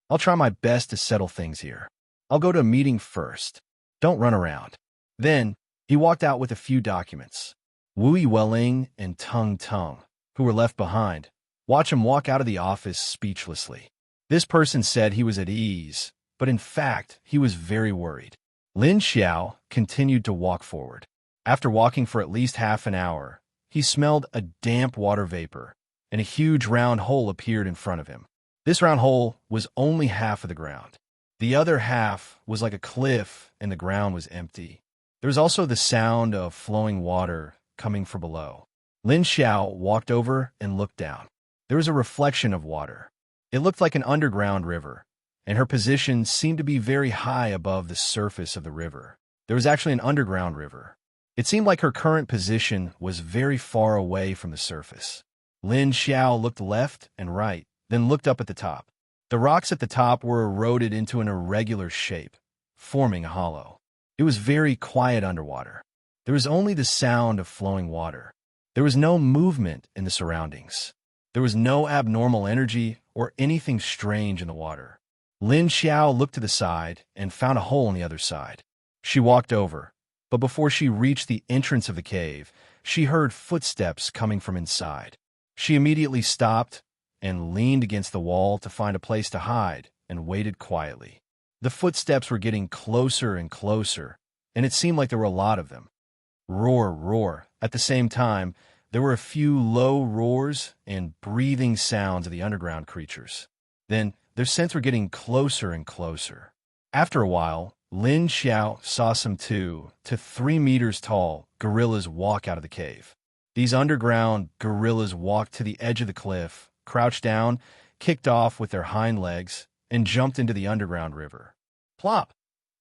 Speaker 1: I'll try my best to settle things here. I'll go to a meeting first. Don't run around. Then, he walked out with a few documents. Wu Yueling and Teng Teng, who were left behind, watched him walk out of the office speechlessly. This person said he was at ease, but in fact, he was very worried. Lin Xiao continued to walk forward. After walking for at least half an hour, he smelled a damp water vapor, and a huge round hole appeared in front of him. This round hole was only half of the ground. The other half was like a cliff, and the ground was empty. There was also the sound of flowing water coming from below. Lin Xiao walked over and looked down. There was a reflection of water. It looked like an underground river, and her position seemed to be very high above the surface of the river. There was actually an underground river. It seemed like her current position was very far away from the surface. Lin Xiao looked left and right, then looked up at the top. The rocks at the top were eroded into an irregular shape, forming a hollow. It was very quiet underwater. There was only the sound of flowing water. There was no movement in the surroundings. There was no abnormal energy or anything strange in the water. Lin Xiao looked to the side and found a hole on the other side. She walked over, but before she reached the entrance of the cave, she heard footsteps coming from inside. She immediately stopped and leaned against the wall to find a place to hide and waited quietly. The footsteps were getting closer and closer, and it seemed like there were a lot of them. Roar, roar. At the same time, there were a few low roars and breathing sounds of the underground creatures. Then, their scents were getting closer and closer. After a while, Lin Xiao saw some 2 to 3 meters tall gorillas walk out of the cave. These underground gorillas walked to the edge of the cliff, crouched down, kicked off with their hind legs, and jumped into the underground river. Plop,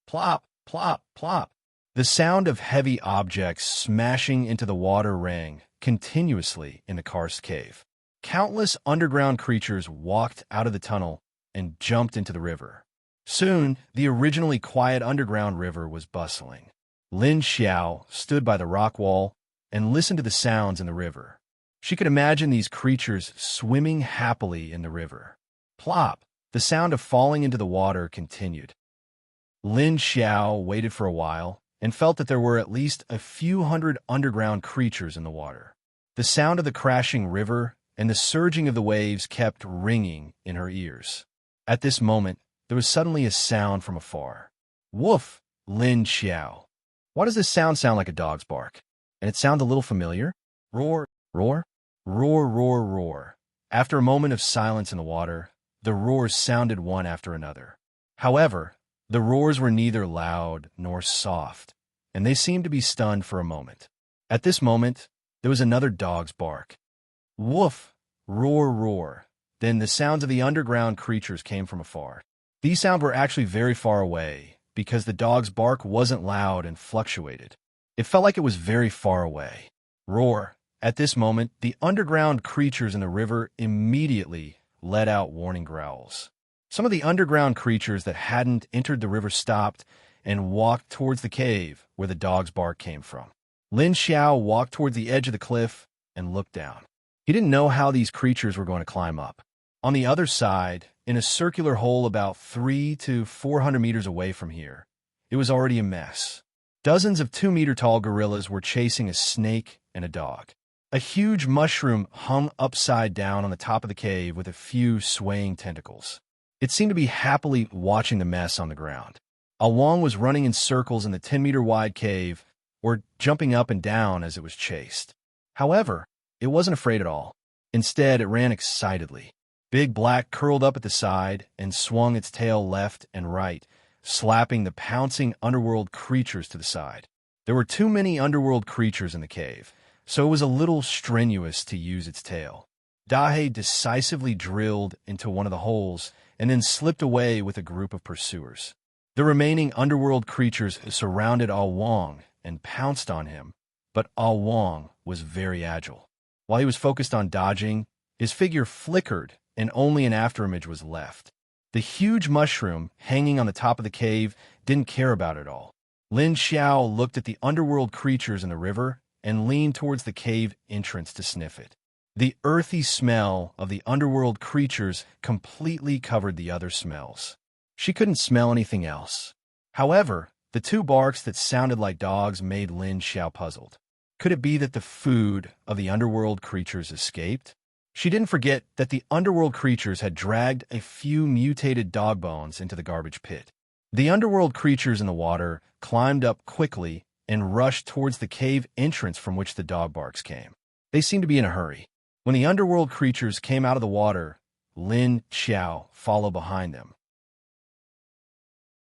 Speaker 1: plop, plop, plop. The sound of heavy objects smashing into the water rang continuously in the karst cave. Countless underground creatures walked out of the tunnel and jumped into the river. Soon, the originally quiet underground river was bustling. Lin Xiao stood by the rock wall and listened to the sounds in the river. She could imagine these creatures swimming happily in the river. Plop! The sound of falling into the water continued. Lin Xiao waited for a while and felt that there were at least a few hundred underground creatures in the water. The sound of the crashing river and the surging of the waves kept ringing in her ears. At this moment, there was suddenly a sound from afar. Woof! Lin Xiao. Why does this sound like a dog's bark? And it sounds a little familiar? Roar, roar, roar, roar, roar. After a moment of silence in the water, the roars sounded one after another. However, the roars were neither loud nor soft, and they seemed to be stunned for a moment. At this moment, there was another dog's bark. Woof! Roar, roar. Then the sounds of the underground creatures came from afar. These sounds were actually very far away, because the dog's bark wasn't loud and fluctuated. It felt like it was very far away. Roar! At this moment, the underground creatures in the river immediately let out warning growls. Some of the underground creatures that hadn't entered the river stopped and walked towards the cave where the dog's bark came from. Lin Xiao walked towards the edge of the cliff and looked down. He didn't know how these creatures were going to climb up. On the other side, in a circular hole about 300 to 400 meters away from here, it was already a mess. Dozens of 2-meter-tall gorillas were chasing a snake and a dog. A huge mushroom hung upside down on the top of the cave with a few swaying tentacles. It seemed to be happily watching the mess on the ground. Along was running in circles in the 10-meter-wide cave, or jumping up and down as it was chased. However, it wasn't afraid at all. Instead, it ran excitedly. Big Black curled up at the side and swung its tail left and right, slapping the pouncing underworld creatures to the side. There were too many underworld creatures in the cave, so it was a little strenuous to use its tail. Dahe decisively drilled into one of the holes and then slipped away with a group of pursuers. The remaining underworld creatures surrounded Ah Wong and pounced on him, but Ah Wong was very agile. While he was focused on dodging, his figure flickered and only an afterimage was left. The huge mushroom hanging on the top of the cave didn't care about it all. Lin Xiao looked at the underworld creatures in the river and leaned towards the cave entrance to sniff it. The earthy smell of the underworld creatures completely covered the other smells. She couldn't smell anything else. However, the 2 barks that sounded like dogs made Lin Xiao puzzled. Could it be that the food of the underworld creatures escaped? She didn't forget that the underworld creatures had dragged a few mutated dog bones into the garbage pit. The underworld creatures in the water climbed up quickly and rushed towards the cave entrance from which the dog barks came. They seemed to be in a hurry. When the underworld creatures came out of the water, Lin Xiao followed behind them.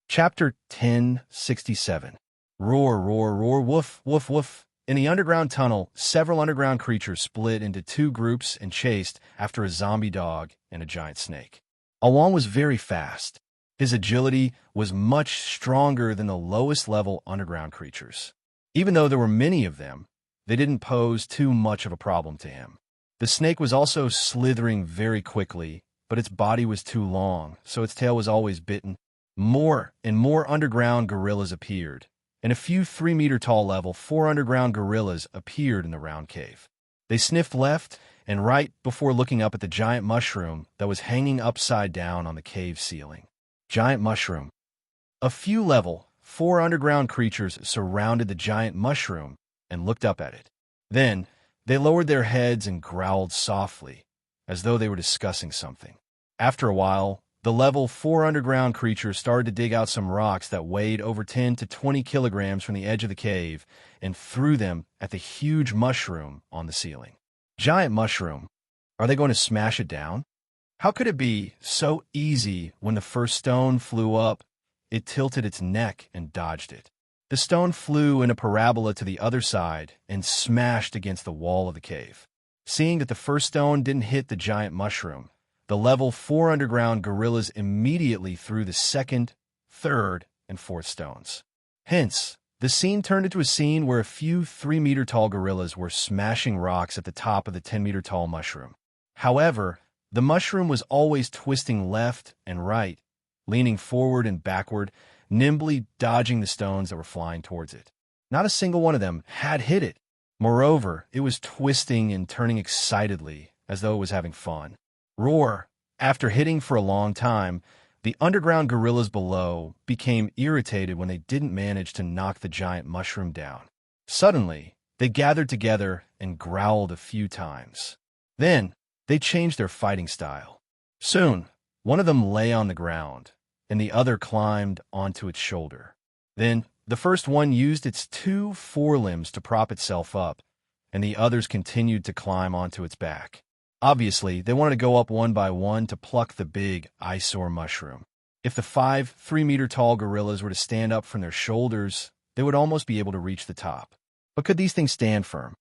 Speaker 1: Chapter 1067. Roar, roar, roar, woof, woof, woof. In the underground tunnel, several underground creatures split into 2 groups and chased after a zombie dog and a giant snake. Ah Wong was very fast. His agility was much stronger than the lowest level underground creatures. Even though there were many of them, they didn't pose too much of a problem to him. The snake was also slithering very quickly, but its body was too long, so its tail was always bitten. More and more underground gorillas appeared, and a few 3-meter-tall level 4 underground gorillas appeared in the round cave. They sniffed left and right before looking up at the giant mushroom that was hanging upside down on the cave ceiling. Giant mushroom. A few level 4 underground creatures surrounded the giant mushroom and looked up at it. Then, they lowered their heads and growled softly, as though they were discussing something. After a while, the level 4 underground creatures started to dig out some rocks that weighed over 10 to 20 kilograms from the edge of the cave and threw them at the huge mushroom on the ceiling. Giant mushroom. Are they going to smash it down? How could it be so easy when the first stone flew up? It tilted its neck and dodged it. The stone flew in a parabola to the other side and smashed against the wall of the cave. Seeing that the first stone didn't hit the giant mushroom, the level 4 underground gorillas immediately threw the second, third, and fourth stones. Hence, the scene turned into a scene where a few 3-meter-tall gorillas were smashing rocks at the top of the 10-meter-tall mushroom. However, the mushroom was always twisting left and right, leaning forward and backward, nimbly dodging the stones that were flying towards it. Not a single one of them had hit it. Moreover, it was twisting and turning excitedly, as though it was having fun. Roar! After hitting for a long time, the underground gorillas below became irritated when they didn't manage to knock the giant mushroom down. Suddenly, they gathered together and growled a few times. Then, they changed their fighting style. Soon, one of them lay on the ground, and the other climbed onto its shoulder. Then, the first one used its 2 forelimbs to prop itself up, and the others continued to climb onto its back. Obviously, they wanted to go up one by one to pluck the big eyesore mushroom. If the 5 3-meter-tall gorillas were to stand up from their shoulders, they would almost be able to reach the top. But could these things stand firm?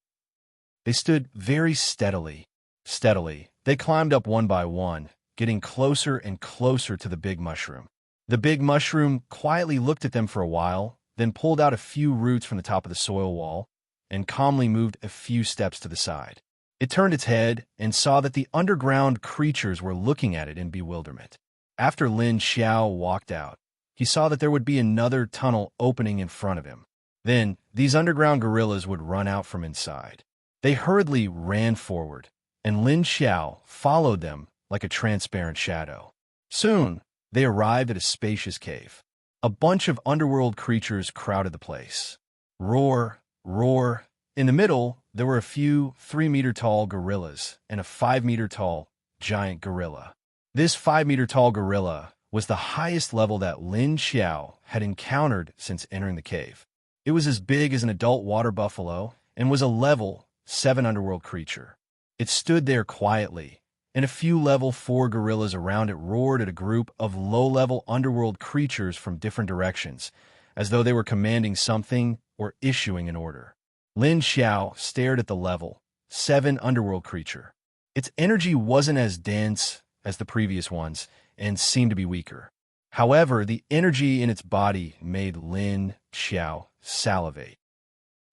Speaker 1: They stood very steadily. Steadily, they climbed up one by one, getting closer and closer to the big mushroom. The big mushroom quietly looked at them for a while, then pulled out a few roots from the top of the soil wall, and calmly moved a few steps to the side. It turned its head and saw that the underground creatures were looking at it in bewilderment. After Lin Xiao walked out, he saw that there would be another tunnel opening in front of him. Then, these underground gorillas would run out from inside. They hurriedly ran forward, and Lin Xiao followed them like a transparent shadow. Soon, they arrived at a spacious cave. A bunch of underworld creatures crowded the place. Roar, roar. In the middle, there were a few 3-meter-tall gorillas and a 5-meter-tall giant gorilla. This 5-meter-tall gorilla was the highest level that Lin Xiao had encountered since entering the cave. It was as big as an adult water buffalo and was a level 7 underworld creature. It stood there quietly, and a few level 4 gorillas around it roared at a group of low-level underworld creatures from different directions, as though they were commanding something or issuing an order. Lin Xiao stared at the level 7 underworld creature. Its energy wasn't as dense as the previous ones and seemed to be weaker. However, the energy in its body made Lin Xiao salivate.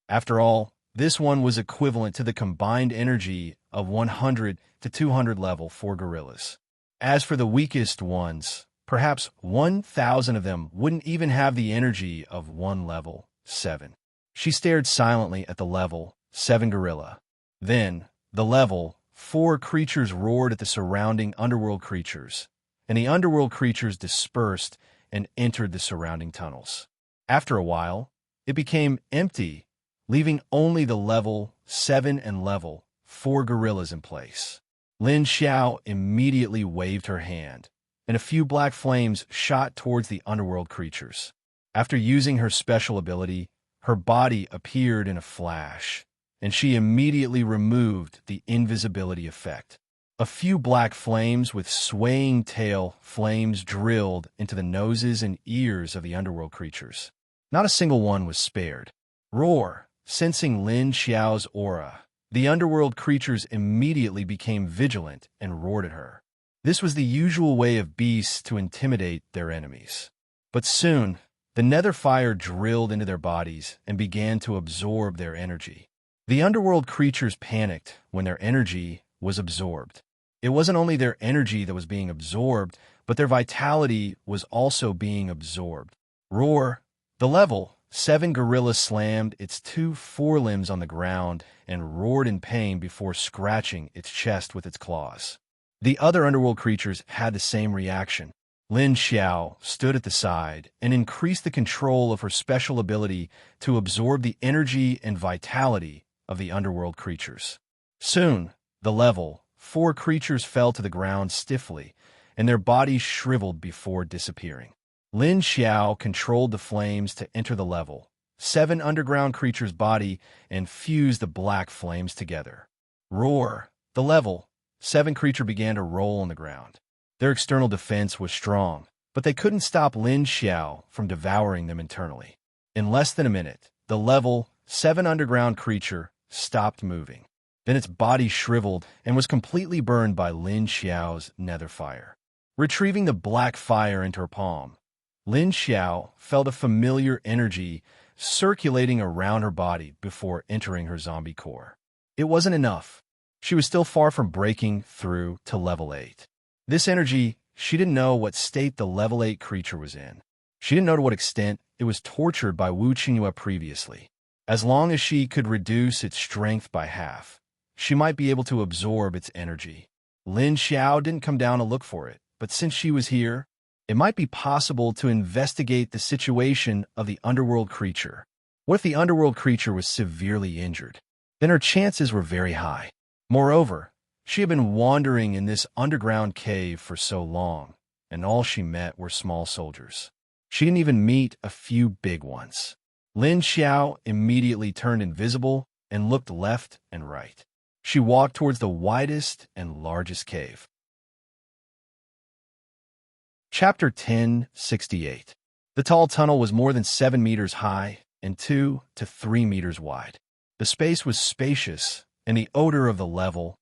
Speaker 1: After all, this one was equivalent to the combined energy of 100 to 200 level 4 gorillas. As for the weakest ones, perhaps 1,000 of them wouldn't even have the energy of 1 level 7. She stared silently at the level 7 gorilla. Then, the level 4 creatures roared at the surrounding underworld creatures, and the underworld creatures dispersed and entered the surrounding tunnels. After a while, it became empty, leaving only the level 7 and level 4 gorillas in place. Lin Xiao immediately waved her hand, and a few black flames shot towards the underworld creatures. After using her special ability, her body appeared in a flash, and she immediately removed the invisibility effect. A few black flames with swaying tail flames drilled into the noses and ears of the underworld creatures. Not a single one was spared. Roar! Sensing Lin Xiao's aura, the underworld creatures immediately became vigilant and roared at her. This was the usual way of beasts to intimidate their enemies. But soon, the nether fire drilled into their bodies and began to absorb their energy. The underworld creatures panicked when their energy was absorbed. It wasn't only their energy that was being absorbed, but their vitality was also being absorbed. Roar! The level 7 gorilla slammed its 2 forelimbs on the ground and roared in pain before scratching its chest with its claws. The other underworld creatures had the same reaction. Lin Xiao stood at the side and increased the control of her special ability to absorb the energy and vitality of the underworld creatures. Soon, the level 4 creatures fell to the ground stiffly, and their bodies shriveled before disappearing. Lin Xiao controlled the flames to enter the level 7 underground creature's body and fuse the black flames together. Roar! The level 7 creature began to roll on the ground. Their external defense was strong, but they couldn't stop Lin Xiao from devouring them internally. In less than a minute, the level 7 underground creature stopped moving. Then its body shriveled and was completely burned by Lin Xiao's nether fire. Retrieving the black fire into her palm, Lin Xiao felt a familiar energy circulating around her body before entering her zombie core. It wasn't enough. She was still far from breaking through to level 8. This energy, she didn't know what state the level 8 creature was in. She didn't know to what extent it was tortured by Wu Qingyue previously. As long as she could reduce its strength by half, she might be able to absorb its energy. Lin Xiao didn't come down to look for it, but since she was here, it might be possible to investigate the situation of the underworld creature. What if the underworld creature was severely injured? Then her chances were very high. Moreover, she had been wandering in this underground cave for so long, and all she met were small soldiers. She didn't even meet a few big ones. Lin Xiao immediately turned invisible and looked left and right. She walked towards the widest and largest cave. Chapter 1068. The tall tunnel was more than 7 meters high and 2 to 3 meters wide. The space was spacious, and the odor of the level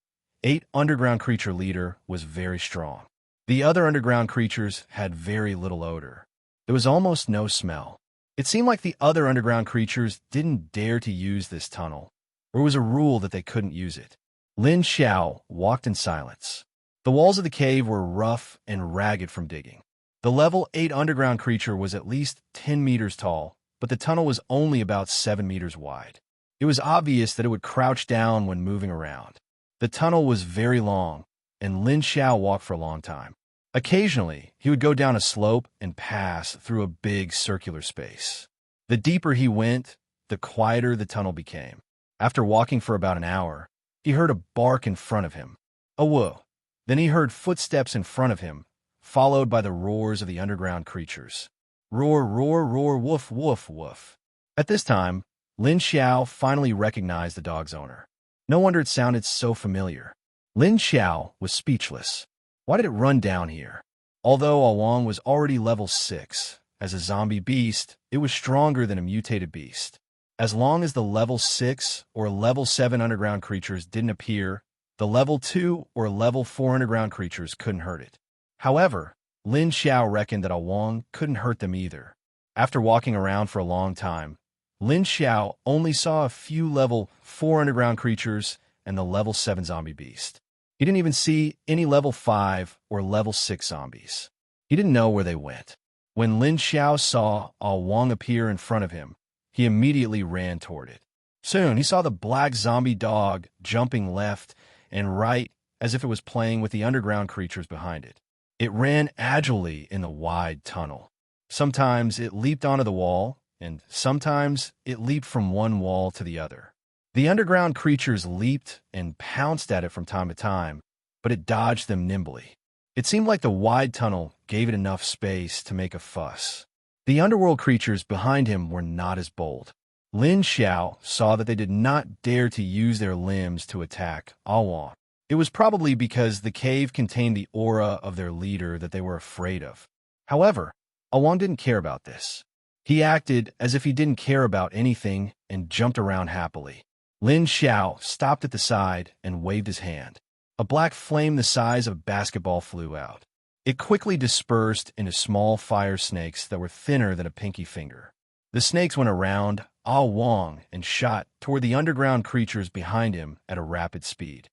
Speaker 1: 8 underground creature leader was very strong. The other underground creatures had very little odor. There was almost no smell. It seemed like the other underground creatures didn't dare to use this tunnel, or it was a rule that they couldn't use it. Lin Xiao walked in silence. The walls of the cave were rough and ragged from digging. The level 8 underground creature was at least 10 meters tall, but the tunnel was only about 7 meters wide. It was obvious that it would crouch down when moving around. The tunnel was very long, and Lin Xiao walked for a long time. Occasionally, he would go down a slope and pass through a big circular space. The deeper he went, the quieter the tunnel became. After walking for about an hour, he heard a bark in front of him. A whoa. Then he heard footsteps in front of him, followed by the roars of the underground creatures. Roar, roar, roar, woof, woof, woof. At this time, Lin Xiao finally recognized the dog's owner. No wonder it sounded so familiar. Lin Xiao was speechless. Why did it run down here? Although Awang was already level 6, as a zombie beast, it was stronger than a mutated beast. As long as the level 6 or level 7 underground creatures didn't appear, the level 2 or level 4 underground creatures couldn't hurt it. However, Lin Xiao reckoned that Awang couldn't hurt them either. After walking around for a long time, Lin Xiao only saw a few level 4 underground creatures and the level 7 zombie beast. He didn't even see any level 5 or level 6 zombies. He didn't know where they went. When Lin Xiao saw Awang appear in front of him, he immediately ran toward it. Soon, he saw the black zombie dog jumping left and right as if it was playing with the underground creatures behind it. It ran agilely in the wide tunnel. Sometimes it leaped onto the wall, and sometimes it leaped from one wall to the other. The underground creatures leaped and pounced at it from time to time, but it dodged them nimbly. It seemed like the wide tunnel gave it enough space to make a fuss. The underworld creatures behind him were not as bold. Lin Xiao saw that they did not dare to use their limbs to attack Awang. It was probably because the cave contained the aura of their leader that they were afraid of. However, Awang didn't care about this. He acted as if he didn't care about anything and jumped around happily. Lin Xiao stopped at the side and waved his hand. A black flame the size of a basketball flew out. It quickly dispersed into small fire snakes that were thinner than a pinky finger. The snakes went around Ah Wong and shot toward the underground creatures behind him at a rapid speed.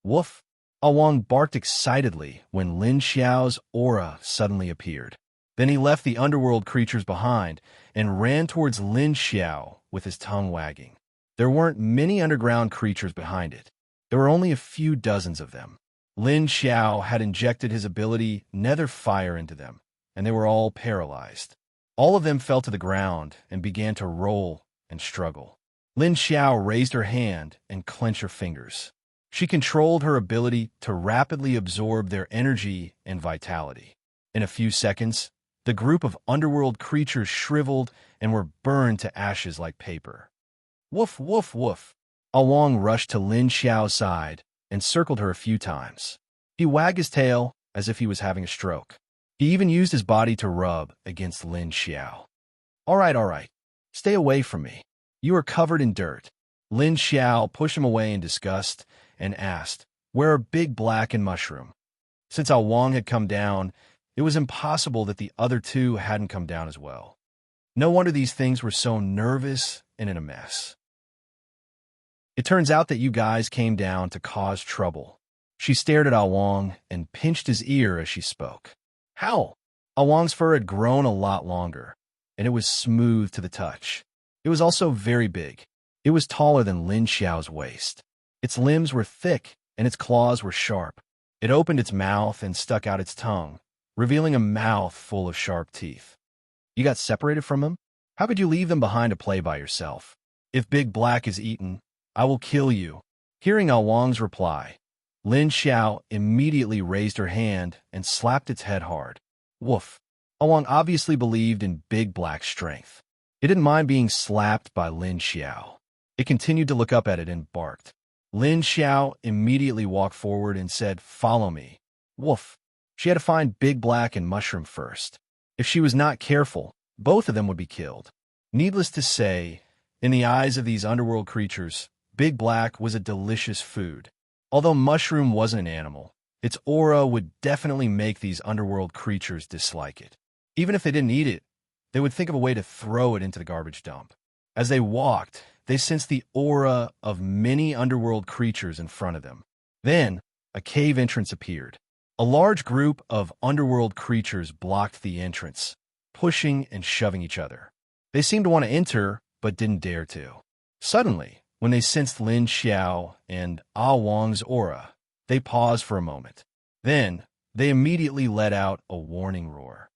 Speaker 1: Woof! Ah Wong barked excitedly when Lin Xiao's aura suddenly appeared. Then he left the underworld creatures behind and ran towards Lin Xiao with his tongue wagging. There weren't many underground creatures behind it. There were only a few dozens of them. Lin Xiao had injected his ability Nether Fire into them, and they were all paralyzed. All of them fell to the ground and began to roll and struggle. Lin Xiao raised her hand and clenched her fingers. She controlled her ability to rapidly absorb their energy and vitality. In a few seconds, the group of underworld creatures shriveled and were burned to ashes like paper. Woof, woof, woof. Ah Wong rushed to Lin Xiao's side and circled her a few times. He wagged his tail as if he was having a stroke. He even used his body to rub against Lin Xiao. All right. Stay away from me. You are covered in dirt. Lin Xiao pushed him away in disgust and asked, "Where are Big Black and Mushroom?" Since Ah Wong had come down, it was impossible that the other two hadn't come down as well. No wonder these things were so nervous and in a mess. It turns out that you guys came down to cause trouble. She stared at Ah Wong and pinched his ear as she spoke. How? Ah Wong's fur had grown a lot longer, and it was smooth to the touch. It was also very big. It was taller than Lin Xiao's waist. Its limbs were thick, and its claws were sharp. It opened its mouth and stuck out its tongue, revealing a mouth full of sharp teeth. You got separated from him? How could you leave them behind to play by yourself? If Big Black is eaten, I will kill you. Hearing Ah Wong's reply, Lin Xiao immediately raised her hand and slapped its head hard. Woof! Ah Wong obviously believed in Big Black's strength. It didn't mind being slapped by Lin Xiao. It continued to look up at it and barked. Lin Xiao immediately walked forward and said, "Follow me." Woof! She had to find Big Black and Mushroom first. If she was not careful, both of them would be killed. Needless to say, in the eyes of these underworld creatures, Big Black was a delicious food. Although Mushroom wasn't an animal, its aura would definitely make these underworld creatures dislike it. Even if they didn't eat it, they would think of a way to throw it into the garbage dump. As they walked, they sensed the aura of many underworld creatures in front of them. Then, a cave entrance appeared. A large group of underworld creatures blocked the entrance, pushing and shoving each other. They seemed to want to enter, but didn't dare to. Suddenly, when they sensed Lin Xiao and Ah Wong's aura, they paused for a moment. Then, they immediately let out a warning roar.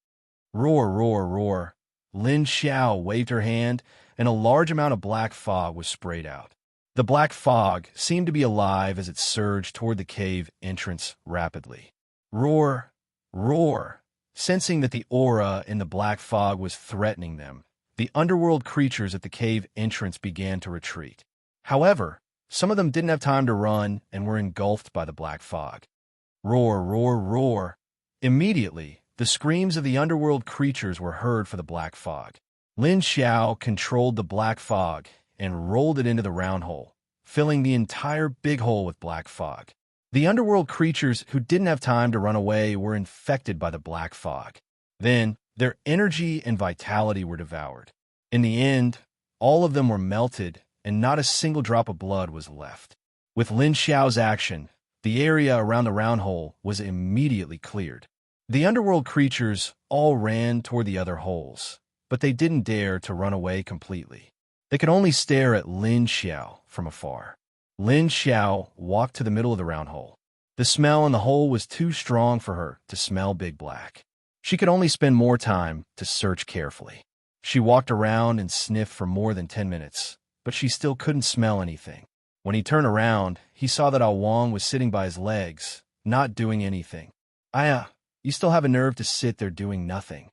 Speaker 1: Roar, roar, roar. Lin Xiao waved her hand, and a large amount of black fog was sprayed out. The black fog seemed to be alive as it surged toward the cave entrance rapidly. Roar, roar. Sensing that the aura in the black fog was threatening them, the underworld creatures at the cave entrance began to retreat. However, some of them didn't have time to run and were engulfed by the black fog. Roar, roar, roar. Immediately, the screams of the underworld creatures were heard for the black fog. Lin Xiao controlled the black fog and rolled it into the round hole, filling the entire big hole with black fog. The underworld creatures who didn't have time to run away were infected by the black fog. Then, their energy and vitality were devoured. In the end, all of them were melted, and not a single drop of blood was left. With Lin Xiao's action, the area around the round hole was immediately cleared. The underworld creatures all ran toward the other holes, but they didn't dare to run away completely. They could only stare at Lin Xiao from afar. Lin Xiao walked to the middle of the round hole. The smell in the hole was too strong for her to smell Big Black. She could only spend more time to search carefully. She walked around and sniffed for more than 10 minutes, but she still couldn't smell anything. When he turned around, he saw that Ah Wong was sitting by his legs, not doing anything. You still have a nerve to sit there doing nothing.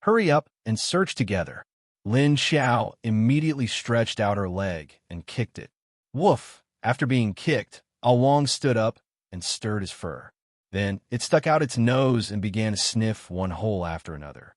Speaker 1: Hurry up and search together. Lin Xiao immediately stretched out her leg and kicked it. Woof! After being kicked, Ah Wong stood up and stirred his fur. Then it stuck out its nose and began to sniff one hole after another.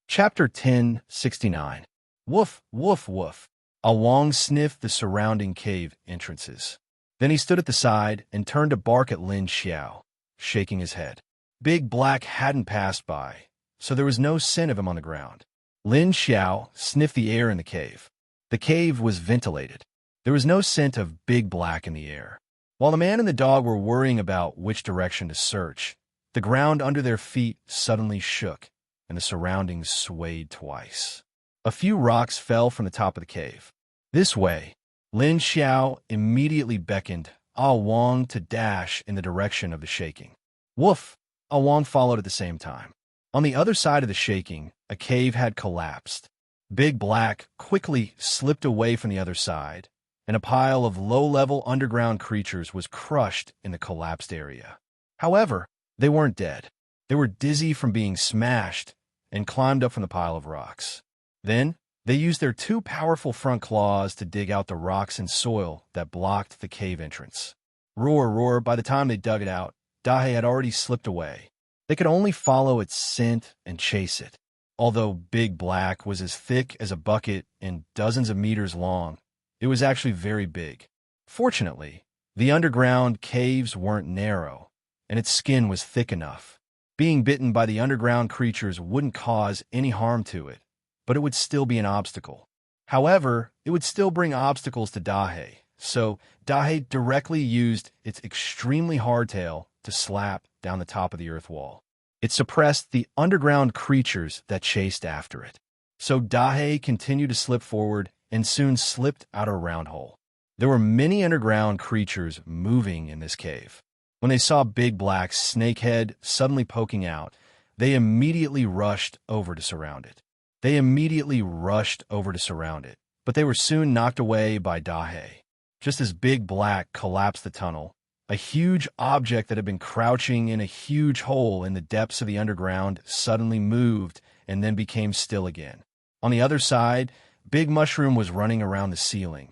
Speaker 1: Chapter 1069. Woof, woof, woof. Ah Wong sniffed the surrounding cave entrances. Then he stood at the side and turned to bark at Lin Xiao, shaking his head. Big Black hadn't passed by, so there was no scent of him on the ground. Lin Xiao sniffed the air in the cave. The cave was ventilated. There was no scent of Big Black in the air. While the man and the dog were worrying about which direction to search, the ground under their feet suddenly shook, and the surroundings swayed twice. A few rocks fell from the top of the cave. This way, Lin Xiao immediately beckoned Ah Wang to dash in the direction of the shaking. Woof! Ah Wang followed at the same time. On the other side of the shaking, a cave had collapsed. Big Black quickly slipped away from the other side, and a pile of low-level underground creatures was crushed in the collapsed area. However, they weren't dead. They were dizzy from being smashed and climbed up from the pile of rocks. Then, they used their two powerful front claws to dig out the rocks and soil that blocked the cave entrance. Roar, roar, by the time they dug it out, Dahe had already slipped away. They could only follow its scent and chase it. Although Big Black was as thick as a bucket and dozens of meters long, it was actually very big. Fortunately, the underground caves weren't narrow, and its skin was thick enough. Being bitten by the underground creatures wouldn't cause any harm to it, but it would still be an obstacle. However, it would still bring obstacles to Dahe, so Dahe directly used its extremely hardtail to slap down the top of the earth wall. It suppressed the underground creatures that chased after it. So Dahe continued to slip forward and soon slipped out of a round hole. There were many underground creatures moving in this cave. When they saw Big Black's snake head suddenly poking out, they immediately rushed over to surround it. But they were soon knocked away by Dahe. Just as Big Black collapsed the tunnel, a huge object that had been crouching in a huge hole in the depths of the underground suddenly moved and then became still again. On the other side, Big Mushroom was running around the ceiling.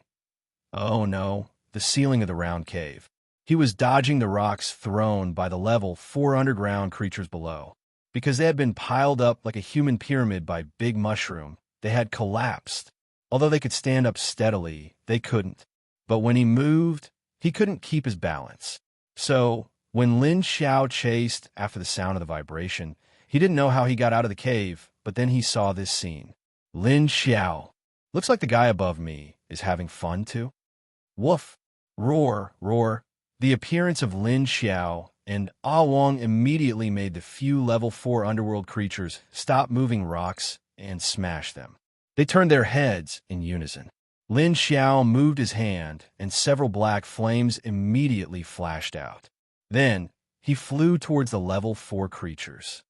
Speaker 1: Oh no, the ceiling of the round cave. He was dodging the rocks thrown by the level 4 underground creatures below. Because they had been piled up like a human pyramid by Big Mushroom, they had collapsed. Although they could stand up steadily, they couldn't. But when he moved, he couldn't keep his balance. So, when Lin Xiao chased after the sound of the vibration, he didn't know how he got out of the cave, but then he saw this scene. Lin Xiao. Looks like the guy above me is having fun too. Woof! Roar, roar. The appearance of Lin Xiao and Ah Wang immediately made the few level 4 underworld creatures stop moving rocks and smash them. They turned their heads in unison. Lin Xiao moved his hand, and several black flames immediately flashed out. Then, he flew towards the level 4 creatures.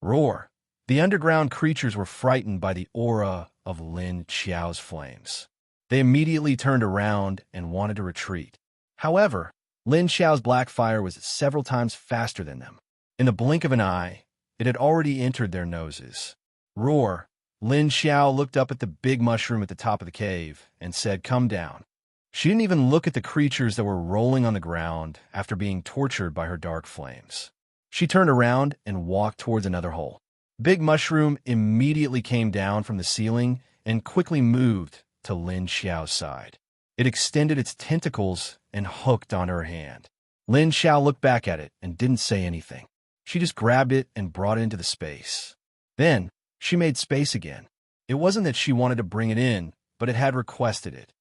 Speaker 1: Roar! The underground creatures were frightened by the aura of Lin Xiao's flames. They immediately turned around and wanted to retreat. However, Lin Xiao's black fire was several times faster than them. In the blink of an eye, it had already entered their noses. Roar! Lin Xiao looked up at the big mushroom at the top of the cave and said, "Come down." She didn't even look at the creatures that were rolling on the ground after being tortured by her dark flames. She turned around and walked towards another hole. Big Mushroom immediately came down from the ceiling and quickly moved to Lin Xiao's side. It extended its tentacles and hooked onto her hand. Lin Xiao looked back at it and didn't say anything. She just grabbed it and brought it into the space. Then, she made space again. It wasn't that she wanted to bring it in, but it had requested it.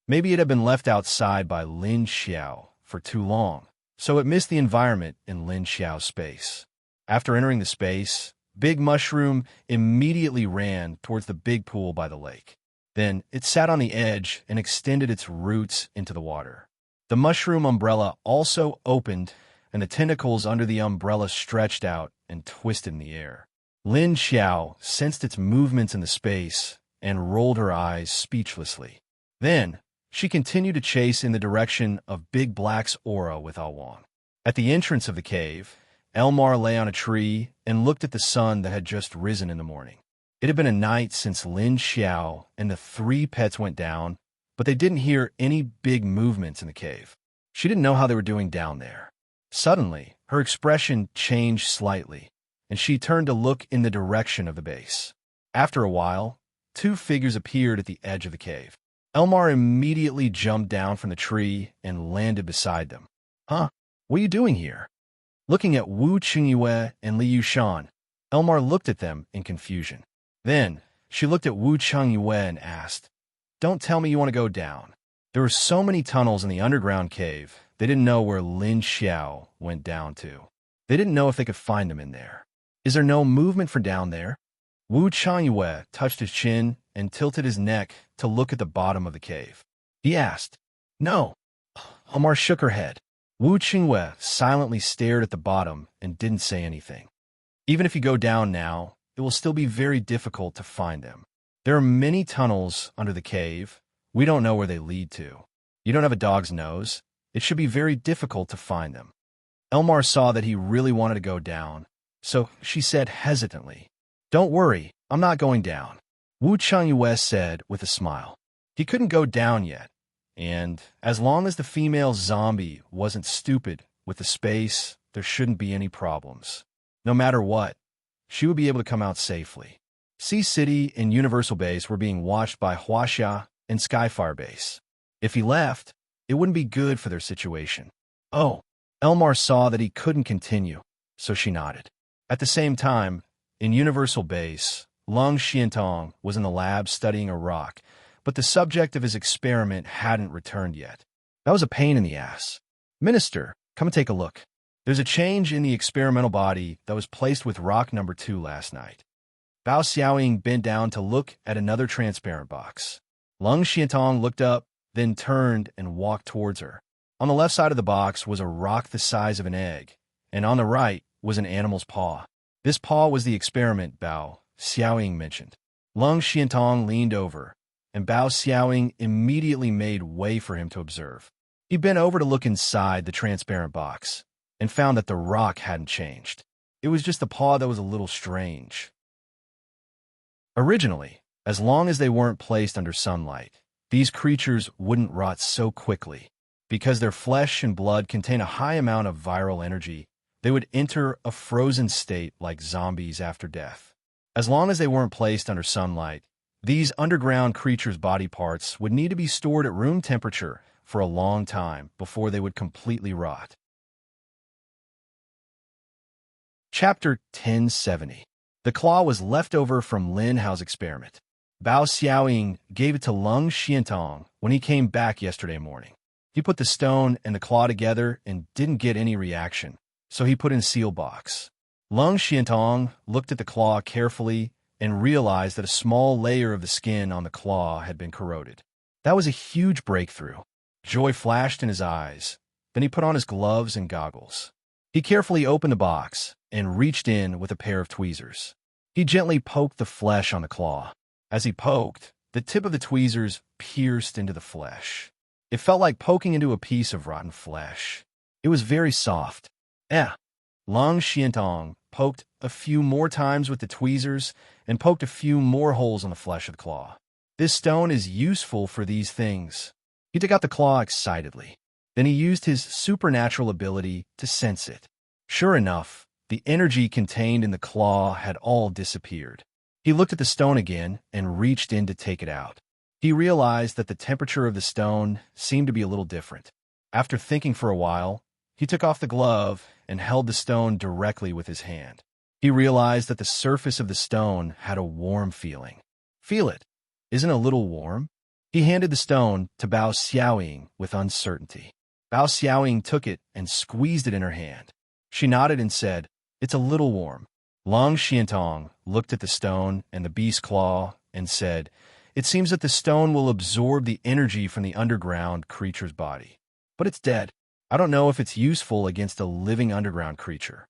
Speaker 1: Maybe it had been left outside by Lin Xiao for too long, so it missed the environment in Lin Xiao's space. After entering the space, Big Mushroom immediately ran towards the big pool by the lake. Then it sat on the edge and extended its roots into the water. The mushroom umbrella also opened, and the tentacles under the umbrella stretched out and twisted in the air. Lin Xiao sensed its movements in the space and rolled her eyes speechlessly. Then, she continued to chase in the direction of Big Black's aura with Ah Wang. At the entrance of the cave, Elmar lay on a tree and looked at the sun that had just risen in the morning. It had been a night since Lin Xiao and the 3 pets went down, but they didn't hear any big movements in the cave. She didn't know how they were doing down there. Suddenly, her expression changed slightly, and she turned to look in the direction of the base. After a while, 2 figures appeared at the edge of the cave. Elmar immediately jumped down from the tree and landed beside them. Huh? What are you doing here? Looking at Wu Qingyue and Li Yushan, Elmar looked at them in confusion. Then, she looked at Wu Qingyue and asked, "Don't tell me you want to go down." There were so many tunnels in the underground cave, they didn't know where Lin Xiao went down to. They didn't know if they could find him in there. Is there no movement for down there? Wu Qiangyue touched his chin and tilted his neck to look at the bottom of the cave. He asked, "No." Elmar shook her head. Wu Qingyue silently stared at the bottom and didn't say anything. Even if you go down now, it will still be very difficult to find them. There are many tunnels under the cave. We don't know where they lead to. You don't have a dog's nose. It should be very difficult to find them. Elmar saw that he really wanted to go down, so she said hesitantly, "Don't worry, I'm not going down." Wu Qiangyue said with a smile. He couldn't go down yet, and as long as the female zombie wasn't stupid with the space, there shouldn't be any problems. No matter what, she would be able to come out safely. Sea City and Universal Base were being watched by Huaxia and Skyfire Base. If he left, it wouldn't be good for their situation. Oh, Elmar saw that he couldn't continue, so she nodded. At the same time, in Universal Base, Lung Xiantong was in the lab studying a rock, but the subject of his experiment hadn't returned yet. That was a pain in the ass. "Minister, come and take a look. There's a change in the experimental body that was placed with rock number 2 last night." Bao Xiaoying bent down to look at another transparent box. Lung Xiantong looked up, then turned and walked towards her. On the left side of the box was a rock the size of an egg, and on the right was an animal's paw. This paw was the experiment Bao Xiaoying mentioned. Lung Xiantong leaned over, and Bao Xiaoying immediately made way for him to observe. He bent over to look inside the transparent box, and found that the rock hadn't changed. It was just the paw that was a little strange. Originally, as long as they weren't placed under sunlight, these creatures wouldn't rot so quickly. Because their flesh and blood contain a high amount of viral energy, they would enter a frozen state like zombies after death. As long as they weren't placed under sunlight, these underground creatures' body parts would need to be stored at room temperature for a long time before they would completely rot. Chapter 1070. The claw was left over from Lin Hao's experiment. Bao Xiaoying gave it to Lung Xiantong when he came back yesterday morning. He put the stone and the claw together and didn't get any reaction, so he put in seal box. Lung Xiantong looked at the claw carefully and realized that a small layer of the skin on the claw had been corroded. That was a huge breakthrough. Joy flashed in his eyes. Then he put on his gloves and goggles. He carefully opened the box and reached in with a pair of tweezers. He gently poked the flesh on the claw. As he poked, the tip of the tweezers pierced into the flesh. It felt like poking into a piece of rotten flesh. It was very soft. Lung Xiantong poked a few more times with the tweezers and poked a few more holes on the flesh of the claw. This stone is useful for these things. He took out the claw excitedly. Then he used his supernatural ability to sense it. Sure enough, the energy contained in the claw had all disappeared. He looked at the stone again and reached in to take it out. He realized that the temperature of the stone seemed to be a little different. After thinking for a while, he took off the glove and held the stone directly with his hand. He realized that the surface of the stone had a warm feeling. "Feel it. Isn't it a little warm?" He handed the stone to Bao Xiaoying with uncertainty. Bao Xiaoying took it and squeezed it in her hand. She nodded and said, "It's a little warm." Lung Xiantong looked at the stone and the beast's claw and said, "It seems that the stone will absorb the energy from the underground creature's body. But it's dead. I don't know if it's useful against a living underground creature."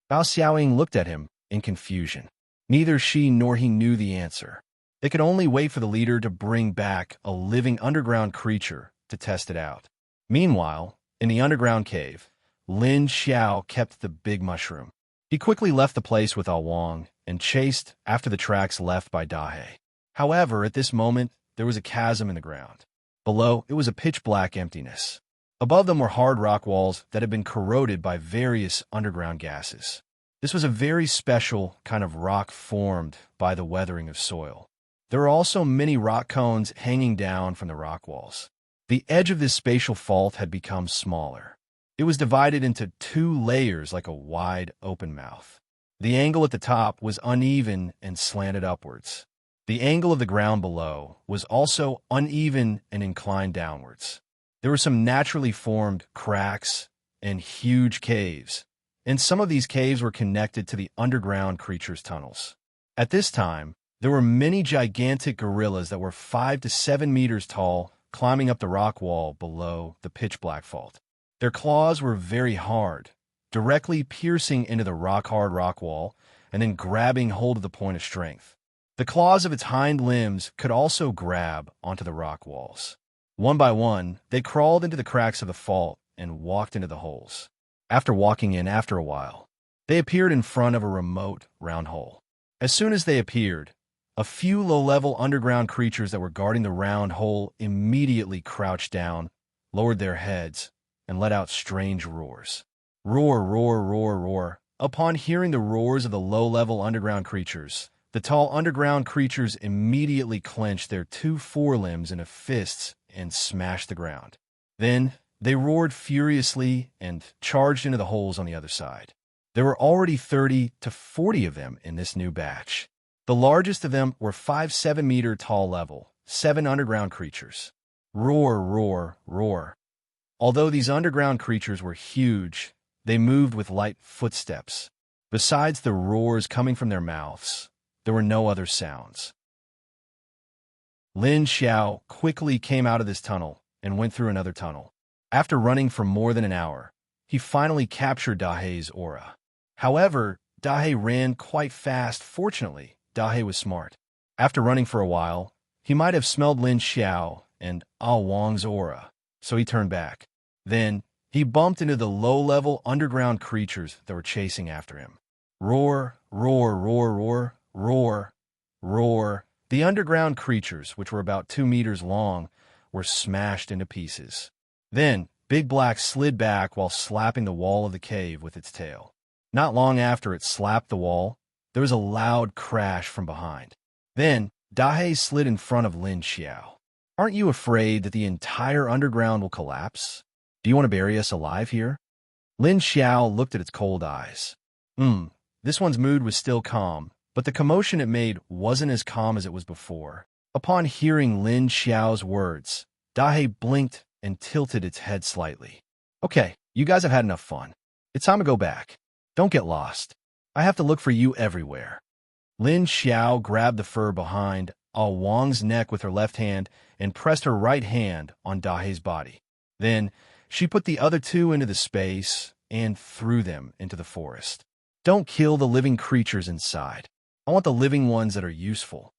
Speaker 1: Bao Xiaoying looked at him in confusion. Neither she nor he knew the answer. They could only wait for the leader to bring back a living underground creature to test it out. Meanwhile, in the underground cave, Lin Xiao kept the big mushroom. He quickly left the place with Wang and chased after the tracks left by Dahe. However, at this moment, there was a chasm in the ground. Below, it was a pitch-black emptiness. Above them were hard rock walls that had been corroded by various underground gases. This was a very special kind of rock formed by the weathering of soil. There were also many rock cones hanging down from the rock walls. The edge of this spatial fault had become smaller. It was divided into two layers like a wide open mouth. The angle at the top was uneven and slanted upwards. The angle of the ground below was also uneven and inclined downwards. There were some naturally formed cracks and huge caves, and some of these caves were connected to the underground creatures' tunnels. At this time, there were many gigantic gorillas that were 5 to 7 meters tall climbing up the rock wall below the pitch-black fault. Their claws were very hard, directly piercing into the rock-hard rock wall and then grabbing hold of the point of strength. The claws of its hind limbs could also grab onto the rock walls. One by one, they crawled into the cracks of the fault and walked into the holes. After walking in after a while, they appeared in front of a remote round hole. As soon as they appeared, a few low-level underground creatures that were guarding the round hole immediately crouched down, lowered their heads, and let out strange roars. Roar, roar, roar, roar. Upon hearing the roars of the low-level underground creatures, the tall underground creatures immediately clenched their two forelimbs into fists and smashed the ground. Then, they roared furiously and charged into the holes on the other side. There were already 30 to 40 of them in this new batch. The largest of them were 5-7 meter tall level, 7 underground creatures. Roar, roar, roar. Although these underground creatures were huge, they moved with light footsteps. Besides the roars coming from their mouths, there were no other sounds. Lin Xiao quickly came out of this tunnel and went through another tunnel. After running for more than an hour, he finally captured Dahei's aura. However, Dahei ran quite fast. Fortunately, Dahei was smart. After running for a while, he might have smelled Lin Xiao and Ah Wang's aura, so he turned back. Then, he bumped into the low-level underground creatures that were chasing after him. Roar, roar, roar, roar, roar, roar. The underground creatures, which were about 2 meters long, were smashed into pieces. Then, Big Black slid back while slapping the wall of the cave with its tail. Not long after it slapped the wall, there was a loud crash from behind. Then, Dahei slid in front of Lin Xiao. Aren't you afraid that the entire underground will collapse? Do you want to bury us alive here? Lin Xiao looked at its cold eyes. This one's mood was still calm, but the commotion it made wasn't as calm as it was before. Upon hearing Lin Xiao's words, Dahei blinked and tilted its head slightly. Okay, you guys have had enough fun. It's time to go back. Don't get lost. I have to look for you everywhere. Lin Xiao grabbed the fur behind Ah Wang's neck with her left hand and pressed her right hand on Dahei's body. Then, she put the other two into the space and threw them into the forest. Don't kill the living creatures inside. I want the living ones that are useful.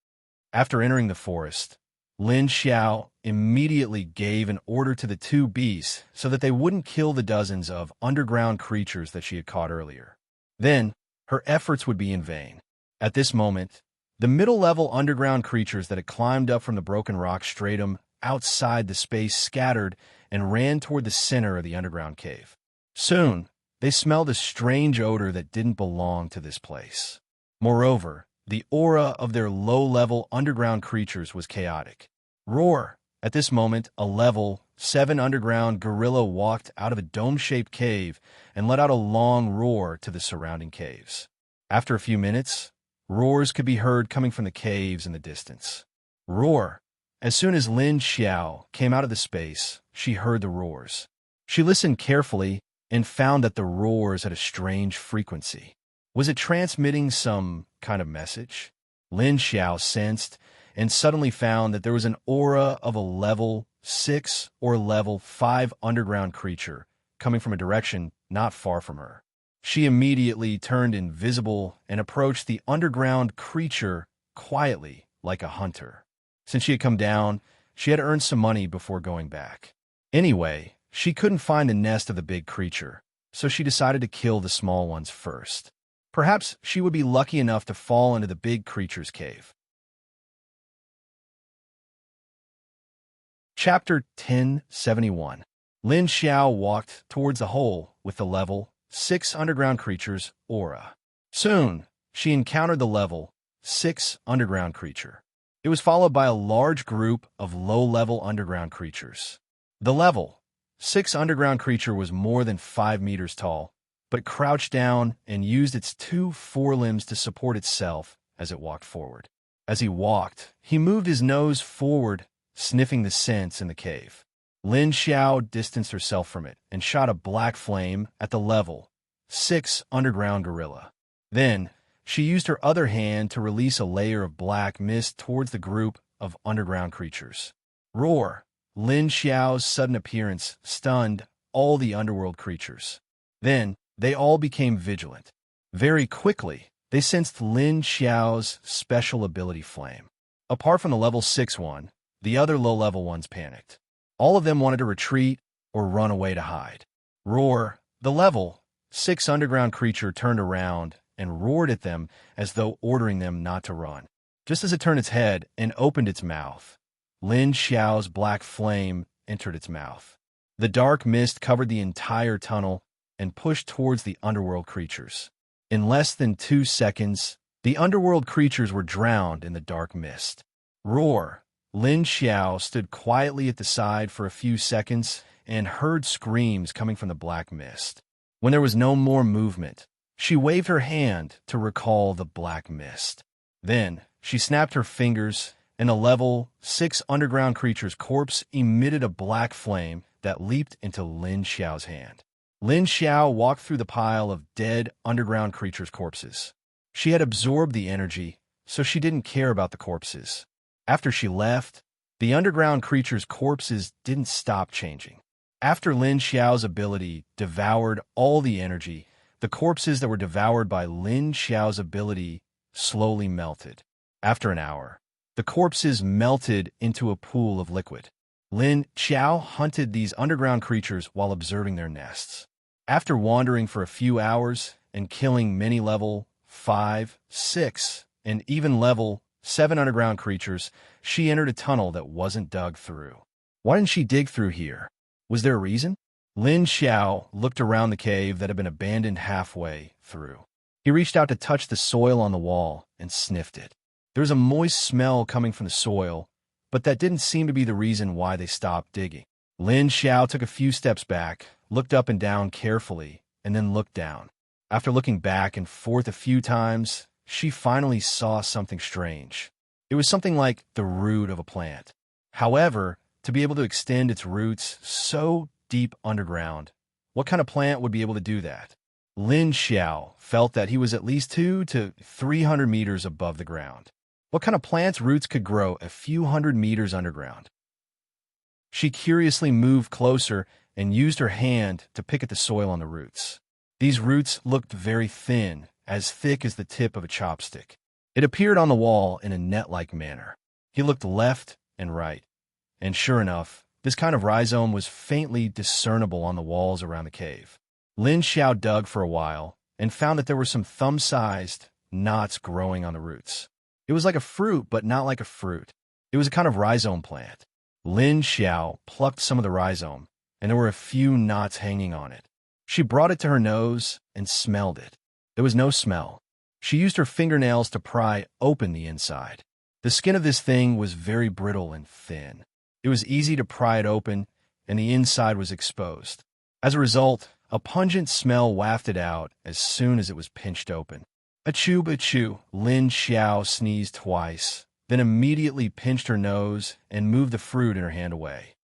Speaker 1: After entering the forest, Lin Xiao immediately gave an order to the two beasts so that they wouldn't kill the dozens of underground creatures that she had caught earlier. Then, her efforts would be in vain. At this moment, the middle-level underground creatures that had climbed up from the broken rock stratum outside the space scattered and ran toward the center of the underground cave. Soon, they smelled a strange odor that didn't belong to this place. Moreover, the aura of their low-level underground creatures was chaotic. Roar! At this moment, a level 7 underground gorilla walked out of a dome-shaped cave and let out a long roar to the surrounding caves. After a few minutes, roars could be heard coming from the caves in the distance. Roar! As soon as Lin Xiao came out of the space, she heard the roars. She listened carefully and found that the roars had a strange frequency. Was it transmitting some kind of message? Lin Xiao sensed and suddenly found that there was an aura of a level 6 or level 5 underground creature coming from a direction not far from her. She immediately turned invisible and approached the underground creature quietly like a hunter. Since she had come down, she had earned some money before going back. Anyway, she couldn't find the nest of the big creature, so she decided to kill the small ones first. Perhaps she would be lucky enough to fall into the big creature's cave. Chapter 1071. Lin Xiao walked towards the hole with the level 6 underground creature's aura. Soon, she encountered the level 6 underground creature. It It was followed by a large group of low-level underground creatures. The level 6 underground creature was more than 5 meters tall, but crouched down and used its 2 forelimbs to support itself as it walked forward. As he walked, he moved his nose forward, sniffing the scents in the cave. Lin Xiao distanced herself from it and shot a black flame at the level 6 underground gorilla. Then, she used her other hand to release a layer of black mist towards the group of underground creatures. Roar! Lin Xiao's sudden appearance stunned all the underworld creatures. Then, they all became vigilant. Very quickly, they sensed Lin Xiao's special ability flame. Apart from the level 6 one, the other low-level ones panicked. All of them wanted to retreat or run away to hide. Roar! The level 6 underground creature turned around and roared at them as though ordering them not to run. Just as it turned its head and opened its mouth, Lin Xiao's black flame entered its mouth. The dark mist covered the entire tunnel and pushed towards the underworld creatures. In less than 2 seconds, the underworld creatures were drowned in the dark mist. Roar! Lin Xiao stood quietly at the side for a few seconds and heard screams coming from the black mist. When there was no more movement, she waved her hand to recall the black mist. Then, she snapped her fingers, and a level 6 underground creature's corpse emitted a black flame that leaped into Lin Xiao's hand. Lin Xiao walked through the pile of dead underground creatures' corpses. She had absorbed the energy, so she didn't care about the corpses. After she left, the underground creatures' corpses didn't stop changing. After Lin Xiao's ability devoured all the energy, the corpses that were devoured by Lin Xiao's ability slowly melted. After an hour, the corpses melted into a pool of liquid. Lin Xiao hunted these underground creatures while observing their nests. After wandering for a few hours and killing many level 5, 6, and even level 7 underground creatures, she entered a tunnel that wasn't dug through. Why didn't she dig through here? Was there a reason? Lin Xiao looked around the cave that had been abandoned halfway through. He reached out to touch the soil on the wall and sniffed it. There was a moist smell coming from the soil, but that didn't seem to be the reason why they stopped digging. Lin Xiao took a few steps back, looked up and down carefully, and then looked down. After looking back and forth a few times, she finally saw something strange. It was something like the root of a plant. However, to be able to extend its roots so deep underground, what kind of plant would be able to do that? Lin Xiao felt that he was at least 200 to 300 meters above the ground. What kind of plant's roots could grow a few hundred meters underground? She curiously moved closer and used her hand to pick at the soil on the roots. These roots looked very thin, as thick as the tip of a chopstick. It appeared on the wall in a net-like manner. He looked left and right, and sure enough, this kind of rhizome was faintly discernible on the walls around the cave. Lin Xiao dug for a while and found that there were some thumb-sized knots growing on the roots. It was like a fruit, but not like a fruit. It was a kind of rhizome plant. Lin Xiao plucked some of the rhizome, and there were a few knots hanging on it. She brought it to her nose and smelled it. There was no smell. She used her fingernails to pry open the inside. The skin of this thing was very brittle and thin. It was easy to pry it open, and the inside was exposed. As a result, a pungent smell wafted out as soon as it was pinched open. Achoo, achoo! Lin Xiao sneezed twice, then immediately pinched her nose and moved the fruit in her hand away.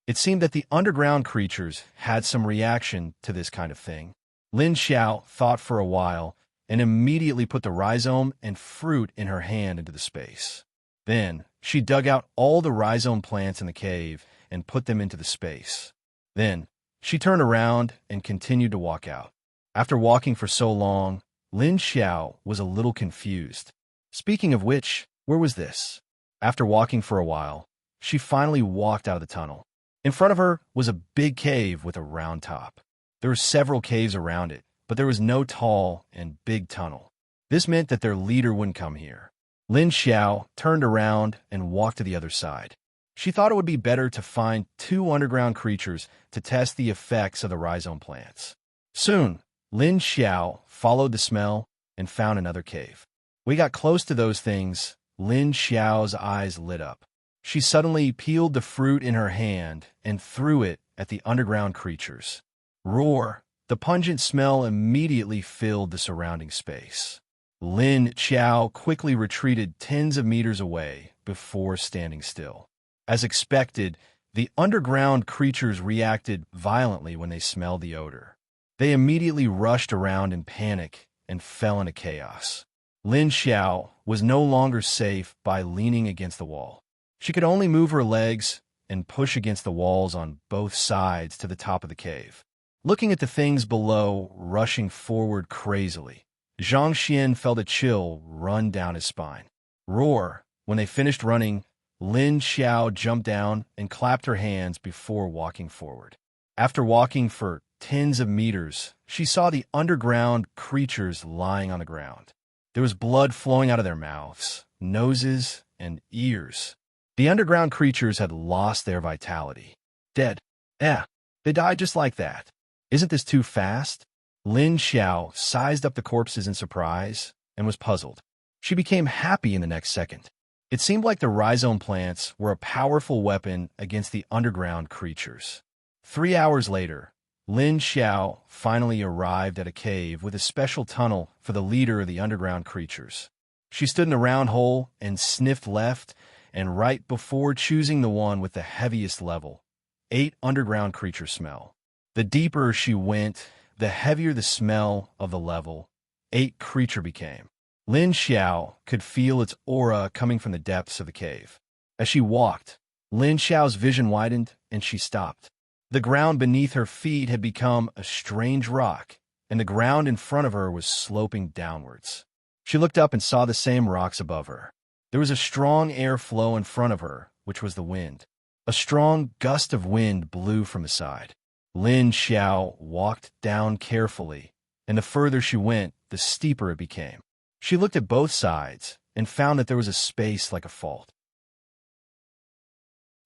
Speaker 1: It seemed that the underground creatures had some reaction to this kind of thing. Lin Xiao thought for a while and immediately put the rhizome and fruit in her hand into the space. Then, she dug out all the rhizome plants in the cave and put them into the space. Then, she turned around and continued to walk out. After walking for so long, Lin Xiao was a little confused. Speaking of which, where was this? After walking for a while, she finally walked out of the tunnel. In front of her was a big cave with a round top. There were several caves around it, but there was no tall and big tunnel. This meant that their leader wouldn't come here. Lin Xiao turned around and walked to the other side. She thought it would be better to find 2 underground creatures to test the effects of the rhizome plants. Soon, Lin Xiao followed the smell and found another cave. We got close to those things, Lin Xiao's eyes lit up. She suddenly peeled the fruit in her hand and threw it at the underground creatures. Roar! The pungent smell immediately filled the surrounding space. Lin Xiao quickly retreated tens of meters away before standing still. As expected, the underground creatures reacted violently when they smelled the odor. They immediately rushed around in panic and fell into chaos. Lin Xiao was no longer safe by leaning against the wall. She could only move her legs and push against the walls on both sides to the top of the cave. Looking at the things below rushing forward crazily, Zhang Xian felt a chill run down his spine. Roar! When they finished running, Lin Xiao jumped down and clapped her hands before walking forward. After walking for tens of meters, she saw the underground creatures lying on the ground. There was blood flowing out of their mouths, noses, and ears. The underground creatures had lost their vitality. Dead. They died just like that. Isn't this too fast? Lin Xiao sized up the corpses in surprise and was puzzled. She became happy in the next second. It seemed like the rhizome plants were a powerful weapon against the underground creatures. 3 hours later, Lin Xiao finally arrived at a cave with a special tunnel for the leader of the underground creatures. She stood in a round hole and sniffed left and right before choosing the one with the heaviest level. 8 underground creature smell. The deeper she went, the heavier the smell of the level 8 creature became. Lin Xiao could feel its aura coming from the depths of the cave. As she walked, Lin Xiao's vision widened and she stopped. The ground beneath her feet had become a strange rock, and the ground in front of her was sloping downwards. She looked up and saw the same rocks above her. There was a strong air flow in front of her, which was the wind. A strong gust of wind blew from the side. Lin Xiao walked down carefully, and the further she went, the steeper it became. She looked at both sides and found that there was a space like a fault.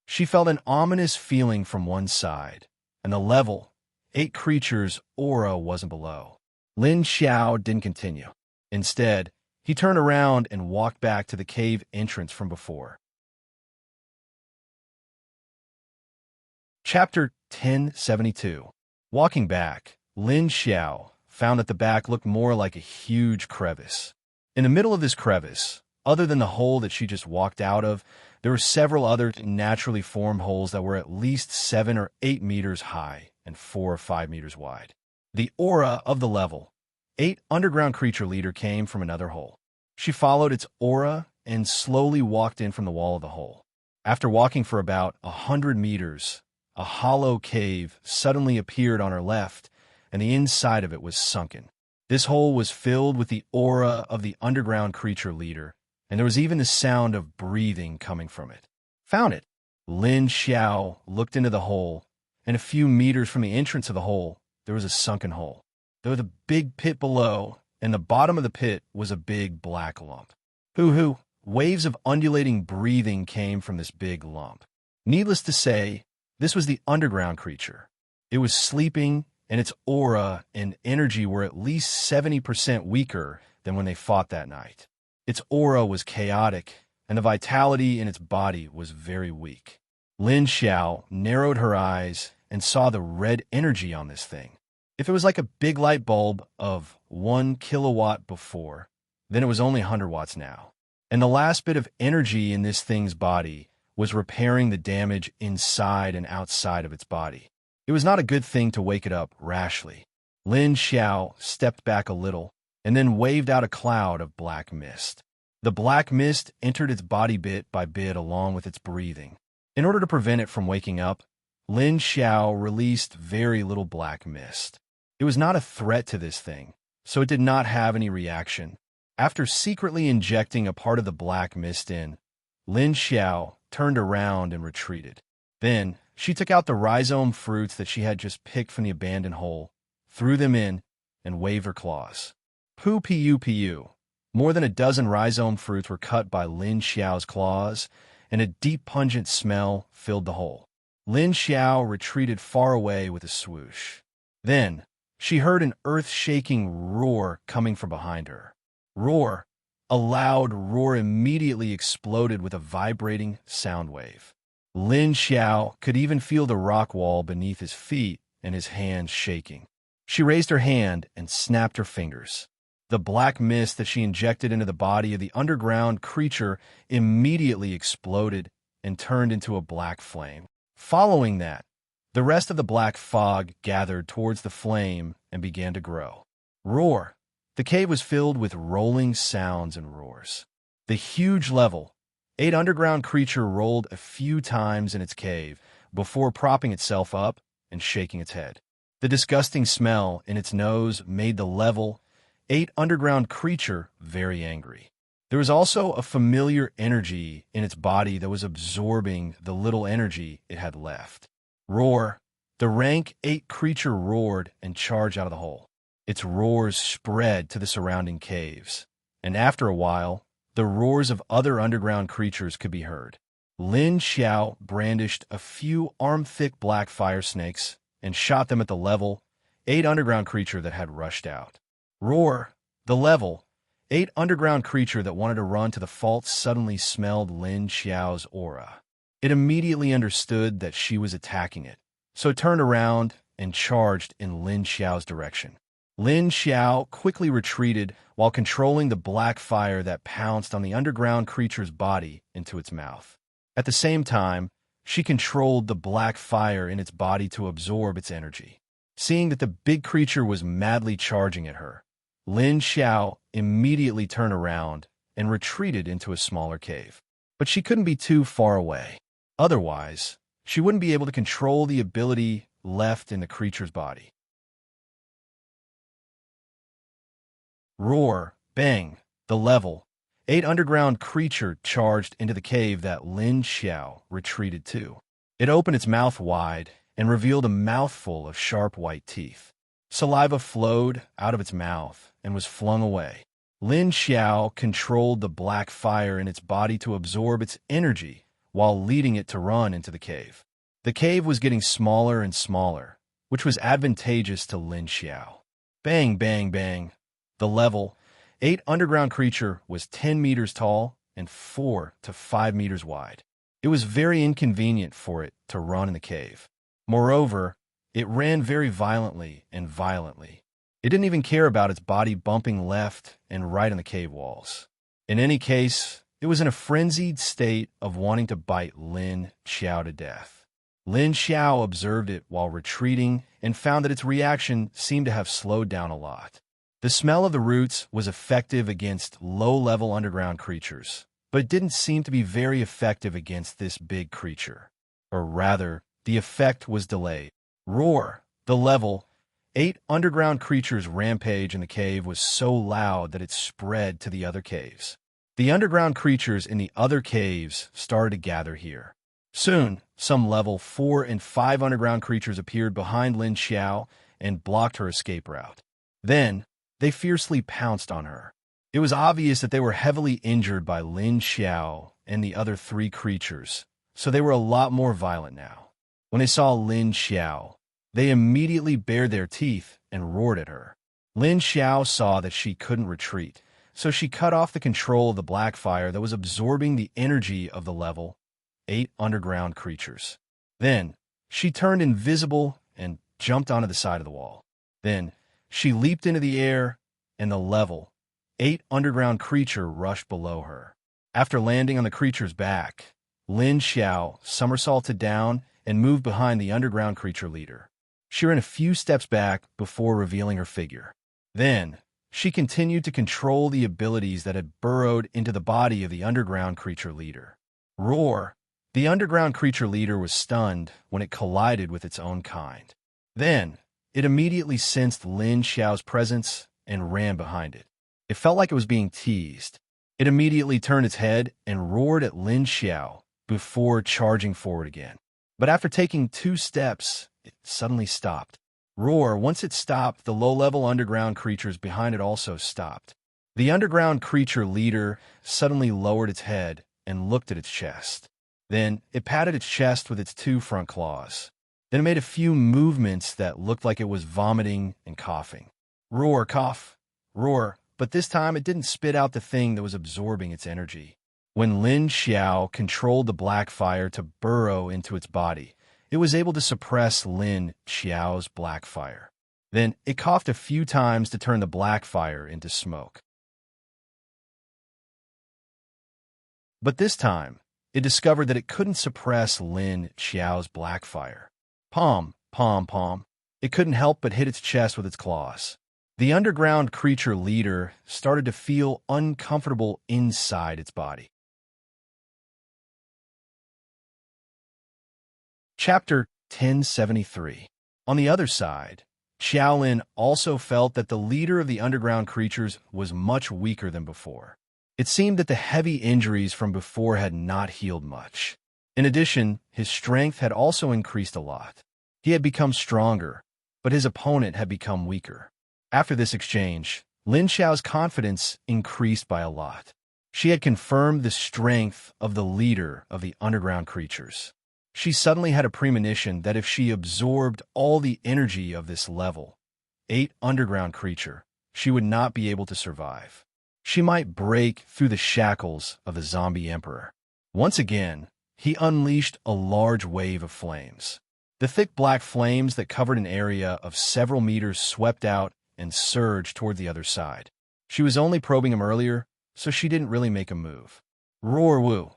Speaker 1: She felt an ominous feeling from one side, and the level 8 creatures' aura wasn't below. Lin Xiao didn't continue. Instead, he turned around and walked back to the cave entrance from before. Chapter 1072. Walking back, Lin Xiao found that the back looked more like a huge crevice. In the middle of this crevice, other than the hole that she just walked out of, there were several other naturally formed holes that were at least 7 or 8 meters high and 4 or 5 meters wide. The aura of the level 8 underground creature leader came from another hole. She followed its aura and slowly walked in from the wall of the hole. After walking for about 100 meters, a hollow cave suddenly appeared on her left, and the inside of it was sunken. This hole was filled with the aura of the underground creature leader, and there was even the sound of breathing coming from it. Found it. Lin Xiao looked into the hole, and a few meters from the entrance of the hole, there was a sunken hole. There was a big pit below, and the bottom of the pit was a big black lump. Hoo-hoo! Waves of undulating breathing came from this big lump. Needless to say, this was the underground creature. It was sleeping, and its aura and energy were at least 70% weaker than when they fought that night. Its aura was chaotic, and the vitality in its body was very weak. Lin Xiao narrowed her eyes and saw the red energy on this thing. If it was like a big light bulb of 1 kilowatt before, then it was only 100 watts now. And the last bit of energy in this thing's body was repairing the damage inside and outside of its body. It was not a good thing to wake it up rashly. Lin Xiao stepped back a little and then waved out a cloud of black mist. The black mist entered its body bit by bit along with its breathing. In order to prevent it from waking up, Lin Xiao released very little black mist. It was not a threat to this thing, so it did not have any reaction. After secretly injecting a part of the black mist in, Lin Xiao turned around and retreated. Then, she took out the rhizome fruits that she had just picked from the abandoned hole, threw them in, and waved her claws. Pu-pu-pu. More than a dozen rhizome fruits were cut by Lin Xiao's claws, and a deep pungent smell filled the hole. Lin Xiao retreated far away with a swoosh. Then, she heard an earth-shaking roar coming from behind her. Roar! A loud roar immediately exploded with a vibrating sound wave. Lin Xiao could even feel the rock wall beneath his feet and his hands shaking. She raised her hand and snapped her fingers. The black mist that she injected into the body of the underground creature immediately exploded and turned into a black flame. Following that, the rest of the black fog gathered towards the flame and began to grow. Roar! The cave was filled with rolling sounds and roars. The huge level 8 underground creature rolled a few times in its cave before propping itself up and shaking its head. The disgusting smell in its nose made the level 8 underground creature very angry. There was also a familiar energy in its body that was absorbing the little energy it had left. Roar! The rank 8 creature roared and charged out of the hole. Its roars spread to the surrounding caves, and after a while, the roars of other underground creatures could be heard. Lin Xiao brandished a few arm-thick black fire snakes and shot them at the level 8 underground creature that had rushed out. Roar! The level 8 underground creature that wanted to run to the fault suddenly smelled Lin Xiao's aura. It immediately understood that she was attacking it, so it turned around and charged in Lin Xiao's direction. Lin Xiao quickly retreated while controlling the black fire that pounced on the underground creature's body into its mouth. At the same time, she controlled the black fire in its body to absorb its energy. Seeing that the big creature was madly charging at her, Lin Xiao immediately turned around and retreated into a smaller cave. But she couldn't be too far away. Otherwise, she wouldn't be able to control the ability left in the creature's body. Roar! Bang! The level 8 underground creature charged into the cave that Lin Xiao retreated to. It opened its mouth wide and revealed a mouthful of sharp white teeth. Saliva flowed out of its mouth and was flung away. Lin Xiao controlled the black fire in its body to absorb its energy while leading it to run into the cave. The cave was getting smaller and smaller, which was advantageous to Lin Xiao. Bang, bang, bang! The level 8 underground creature was 10 meters tall and 4 to 5 meters wide. It was very inconvenient for it to run in the cave. Moreover, it ran very violently and violently. It didn't even care about its body bumping left and right on the cave walls. In any case, it was in a frenzied state of wanting to bite Lin Xiao to death. Lin Xiao observed it while retreating and found that its reaction seemed to have slowed down a lot. The smell of the roots was effective against low-level underground creatures, but it didn't seem to be very effective against this big creature. Or rather, the effect was delayed. Roar! The level 8 underground creature's rampage in the cave was so loud that it spread to the other caves. The underground creatures in the other caves started to gather here. Soon, some level 4 and 5 underground creatures appeared behind Lin Xiao and blocked her escape route. Then, they fiercely pounced on her. It was obvious that they were heavily injured by Lin Xiao and the other 3 creatures, so they were a lot more violent now. When they saw Lin Xiao, they immediately bared their teeth and roared at her. Lin Xiao saw that she couldn't retreat, so she cut off the control of the black fire that was absorbing the energy of the level 8 underground creatures. Then, she turned invisible and jumped onto the side of the wall. Then, she leaped into the air, and the level 8 underground creature rushed below her. After landing on the creature's back, Lin Xiao somersaulted down and moved behind the underground creature leader. She ran a few steps back before revealing her figure. Then, she continued to control the abilities that had burrowed into the body of the underground creature leader. Roar! The underground creature leader was stunned when it collided with its own kind. Then, it immediately sensed Lin Xiao's presence and ran behind it. It felt like it was being teased. It immediately turned its head and roared at Lin Xiao before charging forward again. But after taking 2 steps, it suddenly stopped. Roar! Once it stopped, the low-level underground creatures behind it also stopped. The underground creature leader suddenly lowered its head and looked at its chest. Then, it patted its chest with its 2 front claws. Then it made a few movements that looked like it was vomiting and coughing. Roar! Cough! Roar! but this time it didn't spit out the thing that was absorbing its energy. When Lin Xiao controlled the black fire to burrow into its body, it was able to suppress Lin Xiao's black fire. Then it coughed a few times to turn the black fire into smoke. But this time, it discovered that it couldn't suppress Lin Xiao's black fire. Pom, pom, pom. It couldn't help but hit its chest with its claws. The underground creature leader started to feel uncomfortable inside its body. Chapter 1073. On the other side, Xiaolin also felt that the leader of the underground creatures was much weaker than before. It seemed that the heavy injuries from before had not healed much. In addition, his strength had also increased a lot. He had become stronger, but his opponent had become weaker. After this exchange, Lin Xiao's confidence increased by a lot. She had confirmed the strength of the leader of the underground creatures. She suddenly had a premonition that if she absorbed all the energy of this level 8 underground creature, she would not be able to survive. She might break through the shackles of the zombie emperor. Once again, he unleashed a large wave of flames. The thick black flames that covered an area of several meters swept out and surged toward the other side. She was only probing him earlier, so she didn't really make a move. Roar woo!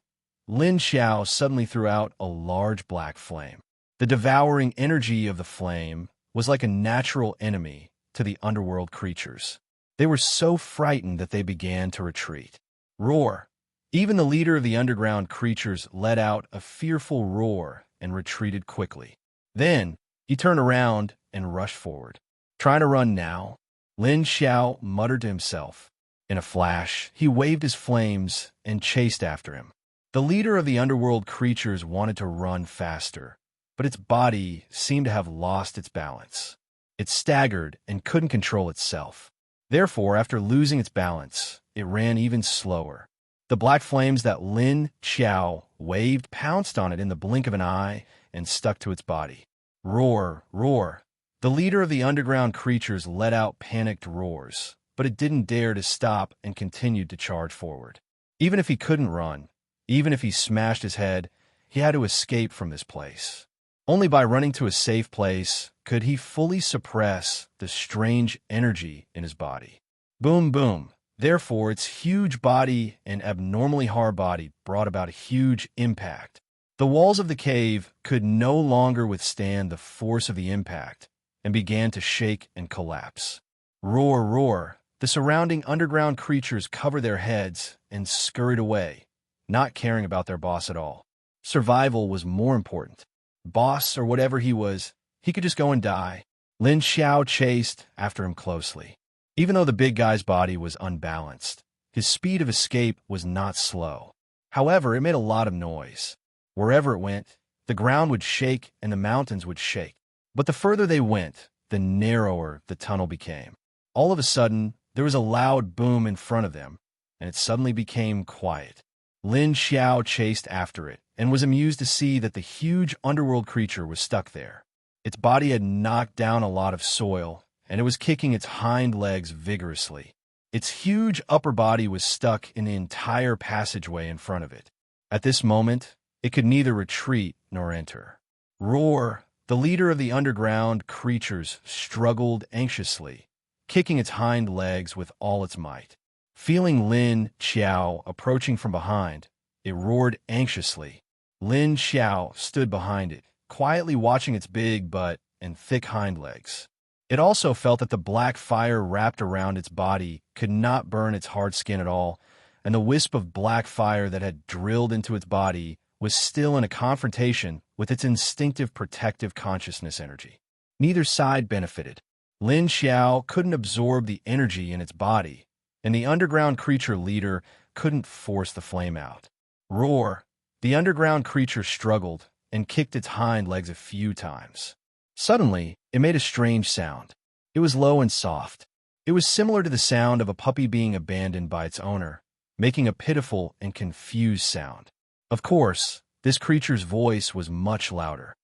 Speaker 1: Lin Xiao suddenly threw out a large black flame. The devouring energy of the flame was like a natural enemy to the underworld creatures. They were so frightened that they began to retreat. Roar! Even the leader of the underground creatures let out a fearful roar and retreated quickly. Then, he turned around and rushed forward. Trying to run now? Lin Xiao muttered to himself. In a flash, he waved his flames and chased after him. The leader of the underworld creatures wanted to run faster, but its body seemed to have lost its balance. It staggered and couldn't control itself. Therefore, after losing its balance, it ran even slower. The black flames that Lin Xiao waved pounced on it in the blink of an eye and stuck to its body. Roar, roar. The leader of the underground creatures let out panicked roars, but it didn't dare to stop and continued to charge forward. Even if he couldn't run, even if he smashed his head, he had to escape from this place. Only by running to a safe place could he fully suppress the strange energy in his body. Boom, boom. Therefore, its huge body and abnormally hard body brought about a huge impact. The walls of the cave could no longer withstand the force of the impact and began to shake and collapse. Roar, roar. The surrounding underground creatures covered their heads and scurried away, not caring about their boss at all. Survival was more important. Boss or whatever he was, he could just go and die. Lin Xiao chased after him closely. Even though the big guy's body was unbalanced, his speed of escape was not slow. However, it made a lot of noise. Wherever it went, the ground would shake and the mountains would shake. But the further they went, the narrower the tunnel became. All of a sudden, there was a loud boom in front of them, and it suddenly became quiet. Lin Xiao chased after it and was amused to see that the huge underworld creature was stuck there. Its body had knocked down a lot of soil, and it was kicking its hind legs vigorously. Its huge upper body was stuck in the entire passageway in front of it. At this moment, it could neither retreat nor enter. Roar! The leader of the underground creatures struggled anxiously, kicking its hind legs with all its might. Feeling Lin Xiao approaching from behind, it roared anxiously. Lin Xiao stood behind it, quietly watching its big butt and thick hind legs. It also felt that the black fire wrapped around its body could not burn its hard skin at all, and the wisp of black fire that had drilled into its body was still in a confrontation with its instinctive protective consciousness energy. Neither side benefited. Lin Xiao couldn't absorb the energy in its body, and the underground creature leader couldn't force the flame out. Roar! The underground creature struggled and kicked its hind legs a few times. Suddenly, it made a strange sound. It was low and soft. It was similar to the sound of a puppy being abandoned by its owner, making a pitiful and confused sound. Of course, this creature's voice was much louder.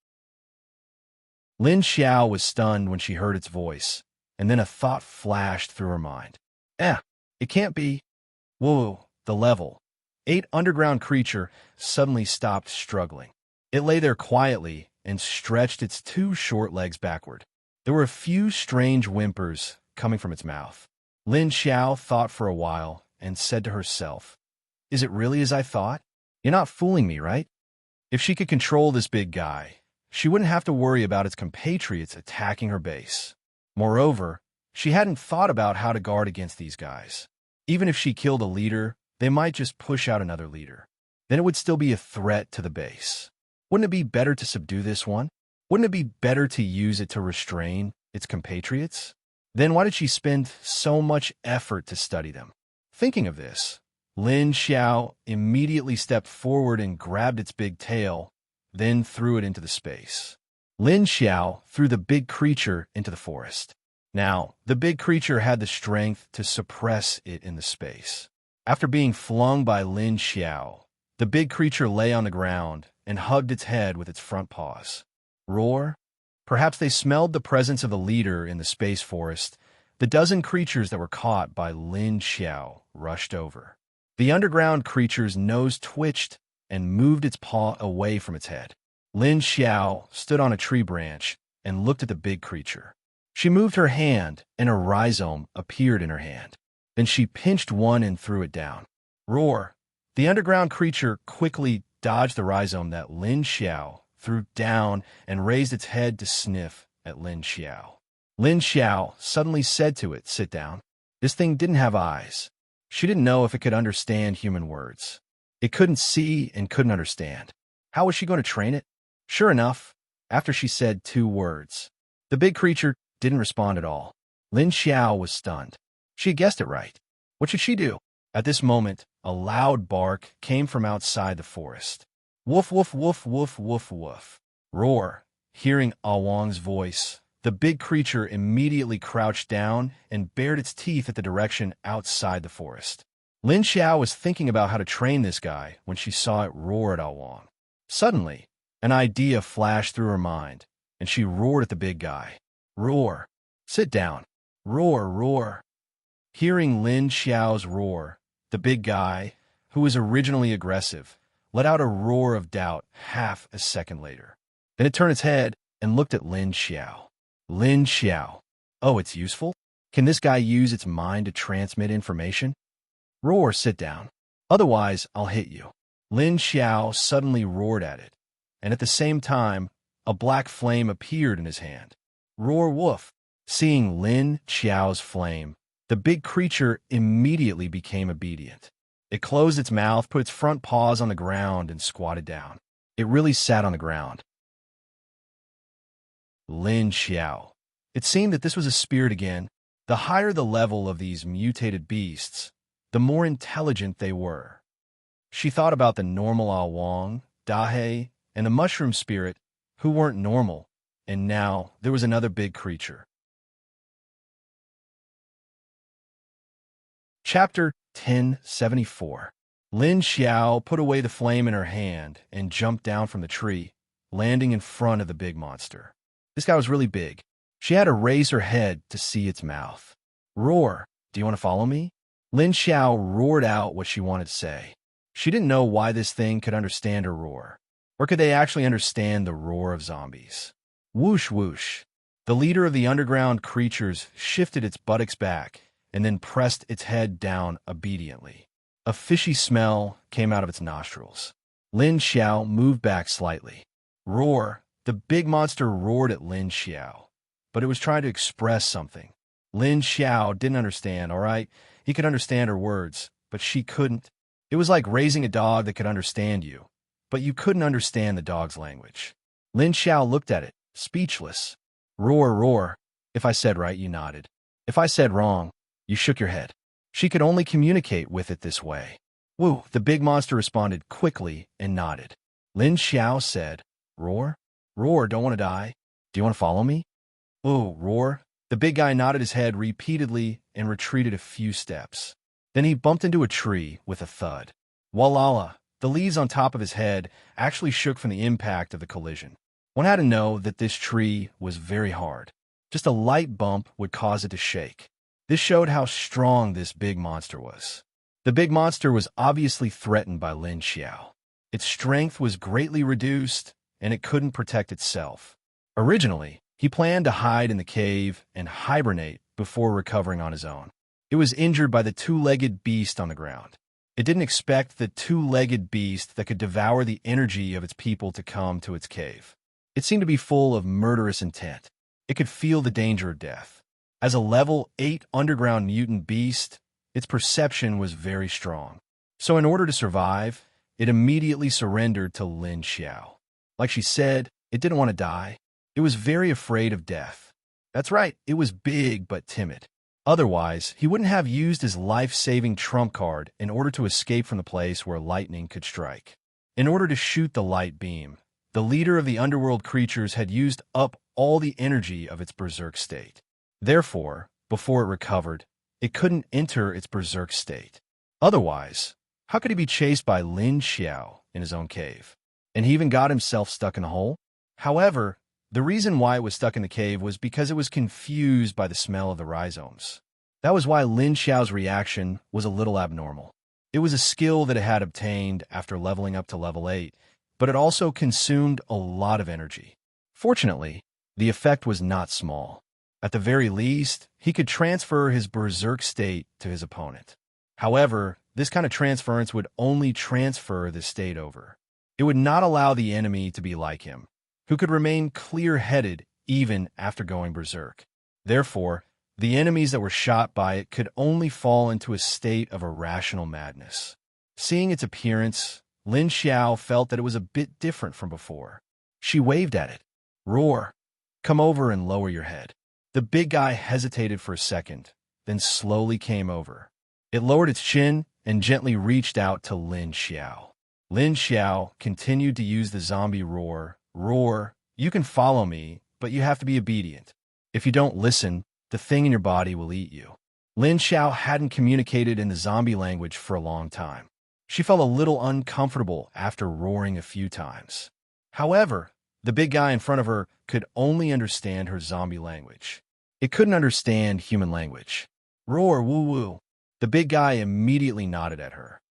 Speaker 1: Lin Xiao was stunned when she heard its voice, and then a thought flashed through her mind. It can't be. Whoa, the level. 8 underground creature suddenly stopped struggling. It lay there quietly and stretched its 2 short legs backward. There were a few strange whimpers coming from its mouth. Lin Xiao thought for a while and said to herself, "Is it really as I thought? You're not fooling me, right?" If she could control this big guy, she wouldn't have to worry about its compatriots attacking her base. Moreover, she hadn't thought about how to guard against these guys. Even if she killed a leader, they might just push out another leader. Then it would still be a threat to the base. Wouldn't it be better to subdue this one? Wouldn't it be better to use it to restrain its compatriots? Then why did she spend so much effort to study them? Thinking of this, Lin Xiao immediately stepped forward and grabbed its big tail, then threw it into the space. Lin Xiao threw the big creature into the forest. Now, the big creature had the strength to suppress it in the space. After being flung by Lin Xiao, the big creature lay on the ground and hugged its head with its front paws. Roar? Perhaps they smelled the presence of the leader in the space forest. The dozen creatures that were caught by Lin Xiao rushed over. The underground creature's nose twitched and moved its paw away from its head. Lin Xiao stood on a tree branch and looked at the big creature. She moved her hand, and a rhizome appeared in her hand. Then she pinched one and threw it down. Roar! The underground creature quickly dodged the rhizome that Lin Xiao threw down and raised its head to sniff at Lin Xiao. Lin Xiao suddenly said to it, "Sit down." This thing didn't have eyes. She didn't know if it could understand human words. It couldn't see and couldn't understand. How was she going to train it? Sure enough, after she said 2 words, the big creature didn't respond at all. Lin Xiao was stunned. She had guessed it right. What should she do? At this moment, a loud bark came from outside the forest. Woof, woof, woof, woof, woof, woof. Roar! Hearing Ah Wang's voice, the big creature immediately crouched down and bared its teeth at the direction outside the forest. Lin Xiao was thinking about how to train this guy when she saw it roar at Ah Wang. Suddenly, an idea flashed through her mind, and she roared at the big guy. Roar! Sit down! Roar, roar! Hearing Lin Xiao's roar, the big guy, who was originally aggressive, let out a roar of doubt half a second later. Then it turned its head and looked at Lin Xiao. Lin Xiao. Oh, it's useful? Can this guy use its mind to transmit information? Roar, sit down. Otherwise, I'll hit you. Lin Xiao suddenly roared at it, and at the same time, a black flame appeared in his hand. Roar, woof. Seeing Lin Xiao's flame, the big creature immediately became obedient. It closed its mouth, put its front paws on the ground, and squatted down. It really sat on the ground. Lin Xiao. It seemed that this was a spirit again. The higher the level of these mutated beasts, the more intelligent they were. She thought about the normal Ah Wang, Dahe, and the mushroom spirit, who weren't normal, and now there was another big creature. Chapter 1074. Lin Xiao put away the flame in her hand and jumped down from the tree, landing in front of the big monster. This guy was really big. She had to raise her head to see its mouth. Roar! Do you want to follow me? Lin Xiao roared out what she wanted to say. She didn't know why this thing could understand her roar. Or could they actually understand the roar of zombies? Whoosh, whoosh. The leader of the underground creatures shifted its buttocks back and then pressed its head down obediently. A fishy smell came out of its nostrils. Lin Xiao moved back slightly. Roar! The big monster roared at Lin Xiao, but it was trying to express something. Lin Xiao didn't understand, all right? He could understand her words, but she couldn't. It was like raising a dog that could understand you, but you couldn't understand the dog's language. Lin Xiao looked at it, speechless. Roar, roar. If I said right, you nodded. If I said wrong, you shook your head. She could only communicate with it this way. Woo! The big monster responded quickly and nodded. Lin Xiao said, Roar? Roar, don't want to die. Do you want to follow me? Oh, roar. The big guy nodded his head repeatedly and retreated a few steps. Then he bumped into a tree with a thud. Walala! The leaves on top of his head actually shook from the impact of the collision. One had to know that this tree was very hard. Just a light bump would cause it to shake. This showed how strong this big monster was. The big monster was obviously threatened by Lin Xiao. Its strength was greatly reduced, and it couldn't protect itself. Originally, he planned to hide in the cave and hibernate before recovering on his own. It was injured by the two-legged beast on the ground. It didn't expect the two-legged beast that could devour the energy of its people to come to its cave. It seemed to be full of murderous intent. It could feel the danger of death. As a level 8 underground mutant beast, its perception was very strong. So in order to survive, it immediately surrendered to Lin Xiao. Like she said, it didn't want to die. It was very afraid of death. That's right, it was big but timid. Otherwise, he wouldn't have used his life-saving trump card in order to escape from the place where lightning could strike. In order to shoot the light beam, the leader of the underworld creatures had used up all the energy of its berserk state. Therefore, before it recovered, it couldn't enter its berserk state. Otherwise, how could he be chased by Lin Xiao in his own cave? And he even got himself stuck in a hole? However, the reason why it was stuck in the cave was because it was confused by the smell of the rhizomes. That was why Lin Xiao's reaction was a little abnormal. It was a skill that it had obtained after leveling up to level 8, but it also consumed a lot of energy. Fortunately, the effect was not small. At the very least, he could transfer his berserk state to his opponent. However, this kind of transference would only transfer the state over. It would not allow the enemy to be like him, who could remain clear-headed even after going berserk. Therefore, the enemies that were shot by it could only fall into a state of irrational madness. Seeing its appearance, Lin Xiao felt that it was a bit different from before. She waved at it. "Roar! Come over and lower your head." The big guy hesitated for a second, then slowly came over. It lowered its chin and gently reached out to Lin Xiao. Lin Xiao continued to use the zombie roar. "Roar, you can follow me, but you have to be obedient. If you don't listen, the thing in your body will eat you." Lin Xiao hadn't communicated in the zombie language for a long time. She felt a little uncomfortable after roaring a few times. However, the big guy in front of her could only understand her zombie language. It couldn't understand human language. "Roar, woo-woo." The big guy immediately nodded at her.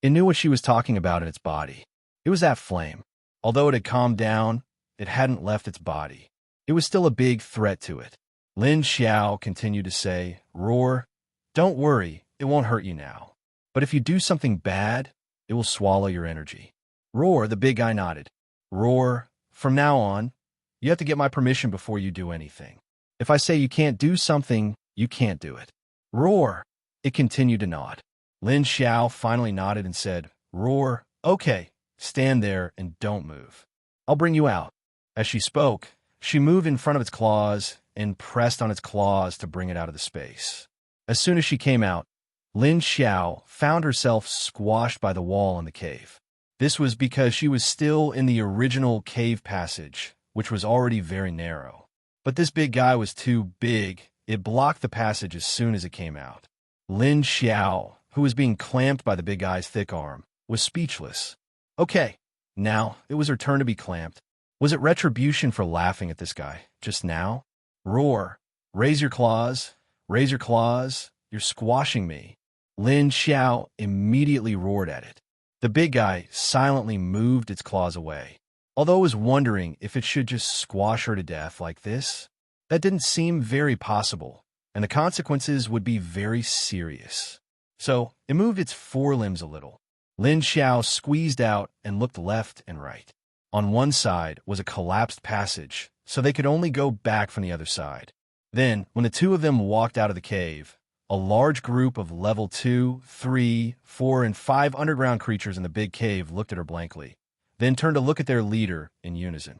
Speaker 1: It knew what she was talking about in its body. It was that flame. Although it had calmed down, it hadn't left its body. It was still a big threat to it. Lin Xiao continued to say, "Roar, don't worry, it won't hurt you now. But if you do something bad, it will swallow your energy." "Roar," the big guy nodded. "Roar, from now on, you have to get my permission before you do anything. If I say you can't do something, you can't do it." "Roar," it continued to nod. Lin Xiao finally nodded and said, "Roar, okay, stand there and don't move. I'll bring you out." As she spoke, she moved in front of its claws and pressed on its claws to bring it out of the space. As soon as she came out, Lin Xiao found herself squashed by the wall in the cave. This was because she was still in the original cave passage, which was already very narrow. But this big guy was too big. It blocked the passage as soon as it came out. Lin Xiao, who was being clamped by the big guy's thick arm, was speechless. Okay, now it was her turn to be clamped. Was it retribution for laughing at this guy just now? "Roar, raise your claws, raise your claws, you're squashing me." Lin Xiao immediately roared at it. The big guy silently moved its claws away. Although it was wondering if it should just squash her to death like this, that didn't seem very possible, and the consequences would be very serious. So it moved its forelimbs a little. Lin Xiao squeezed out and looked left and right. On one side was a collapsed passage, so they could only go back from the other side. Then, when the two of them walked out of the cave, a large group of level 2, 3, 4, and 5 underground creatures in the big cave looked at her blankly, then turned to look at their leader in unison.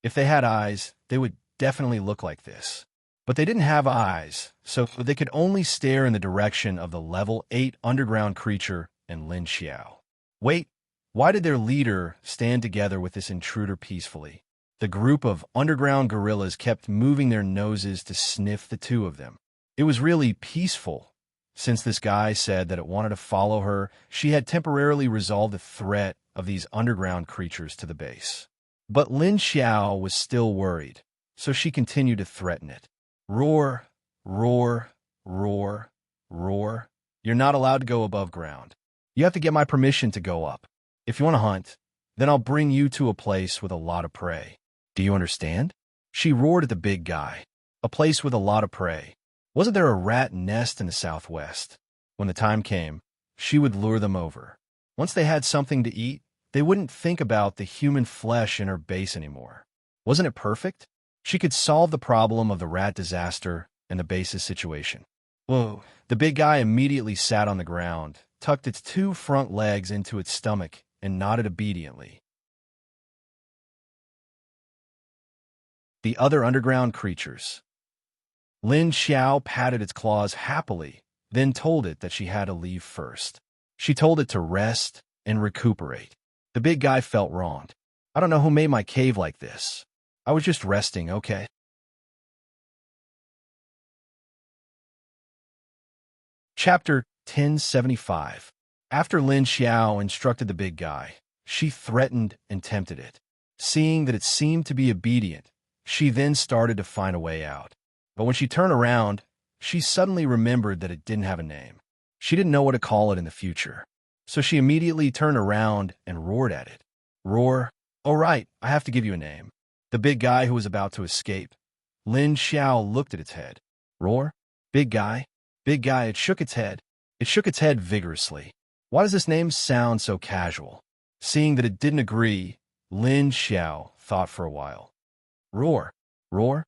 Speaker 1: If they had eyes, they would definitely look like this. But they didn't have eyes, so they could only stare in the direction of the level 8 underground creature and Lin Xiao. Wait, why did their leader stand together with this intruder peacefully? The group of underground gorillas kept moving their noses to sniff the two of them. It was really peaceful. Since this guy said that it wanted to follow her, she had temporarily resolved the threat of these underground creatures to the base. But Lin Xiao was still worried, so she continued to threaten it. Roar, roar, roar, roar. You're not allowed to go above ground. You have to get my permission to go up. If you want to hunt, then I'll bring you to a place with a lot of prey. Do you understand? She roared at the big guy. A place with a lot of prey. Wasn't there a rat nest in the southwest? When the time came, she would lure them over. Once they had something to eat, they wouldn't think about the human flesh in her base anymore. Wasn't it perfect? She could solve the problem of the rat disaster and the base's situation. Whoa. The big guy immediately sat on the ground, tucked its two front legs into its stomach, and nodded obediently. The other underground creatures. Lin Xiao patted its claws happily, then told it that she had to leave first. She told it to rest and recuperate. The big guy felt wronged. I don't know who made my cave like this. I was just resting, okay? Chapter 1075. After Lin Xiao instructed the big guy, she threatened and tempted it. Seeing that it seemed to be obedient, she then started to find a way out. But when she turned around, she suddenly remembered that it didn't have a name. She didn't know what to call it in the future. So she immediately turned around and roared at it. Roar. Oh, right, I have to give you a name. The big guy who was about to escape. Lin Xiao looked at its head. Roar? Big guy? Big guy, it shook its head. It shook its head vigorously. Why does this name sound so casual? Seeing that it didn't agree, Lin Xiao thought for a while. Roar. Roar?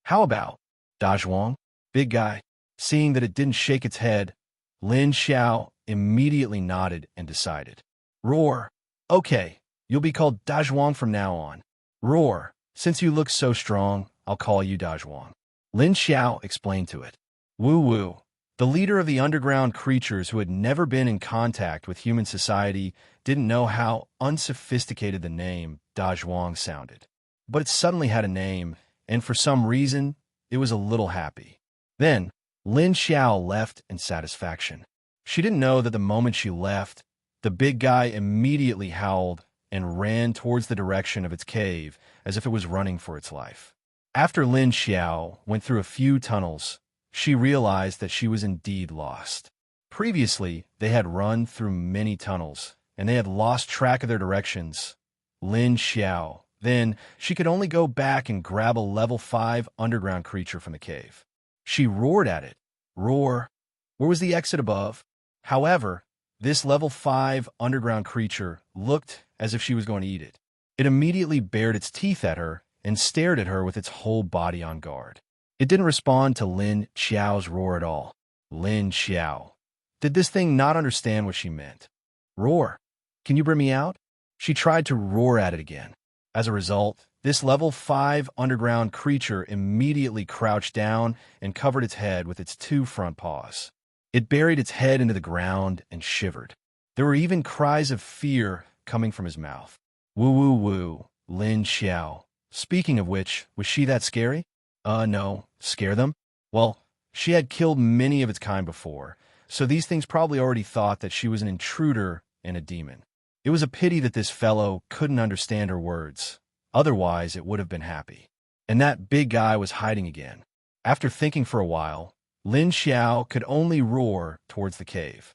Speaker 1: How about Dazhuang? Big guy. Seeing that it didn't shake its head, Lin Xiao immediately nodded and decided. Roar. Okay, you'll be called Dazhuang from now on. Roar. Since you look so strong, I'll call you Dazhuang. Lin Xiao explained to it. Woo woo. The leader of the underground creatures who had never been in contact with human society didn't know how unsophisticated the name Dazhuang sounded. But it suddenly had a name, and for some reason, it was a little happy. Then, Lin Xiao left in satisfaction. She didn't know that the moment she left, the big guy immediately howled and ran towards the direction of its cave as if it was running for its life. After Lin Xiao went through a few tunnels, she realized that she was indeed lost. Previously, they had run through many tunnels, and they had lost track of their directions. Lin Xiao. Then, she could only go back and grab a level 5 underground creature from the cave. She roared at it. Roar. Where was the exit above? However, this level 5 underground creature looked as if she was going to eat it. It immediately bared its teeth at her and stared at her with its whole body on guard. It didn't respond to Lin Xiao's roar at all. Lin Xiao. Did this thing not understand what she meant? Roar. Can you bring me out? She tried to roar at it again. As a result, this level 5 underground creature immediately crouched down and covered its head with its two front paws. It buried its head into the ground and shivered. There were even cries of fear coming from his mouth. Woo woo woo, Lin Xiao. Speaking of which, was she that scary? No. Scare them? Well, she had killed many of its kind before, so these things probably already thought that she was an intruder and a demon. It was a pity that this fellow couldn't understand her words. Otherwise, it would have been happy. And that big guy was hiding again. After thinking for a while, Lin Xiao could only roar towards the cave.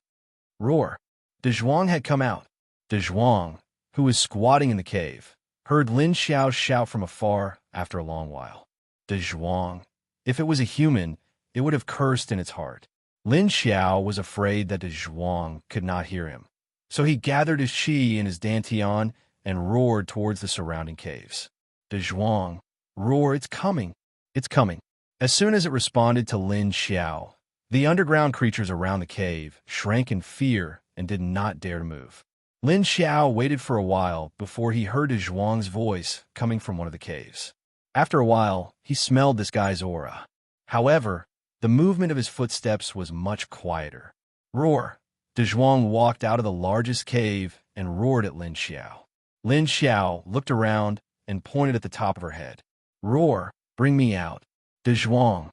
Speaker 1: Roar. Dazhuang had come out. Dazhuang, who was squatting in the cave, heard Lin Xiao shout from afar after a long while. Dazhuang. If it was a human, it would have cursed in its heart. Lin Xiao was afraid that Dazhuang could not hear him. So he gathered his chi and his dantian and roared towards the surrounding caves. Dazhuang. Roar, it's coming. It's coming. As soon as it responded to Lin Xiao, the underground creatures around the cave shrank in fear and did not dare to move. Lin Xiao waited for a while before he heard Dazhuang's voice coming from one of the caves. After a while, he smelled this guy's aura. However, the movement of his footsteps was much quieter. Roar. Dazhuang walked out of the largest cave and roared at Lin Xiao. Lin Xiao looked around and pointed at the top of her head. Roar, bring me out. Dazhuang.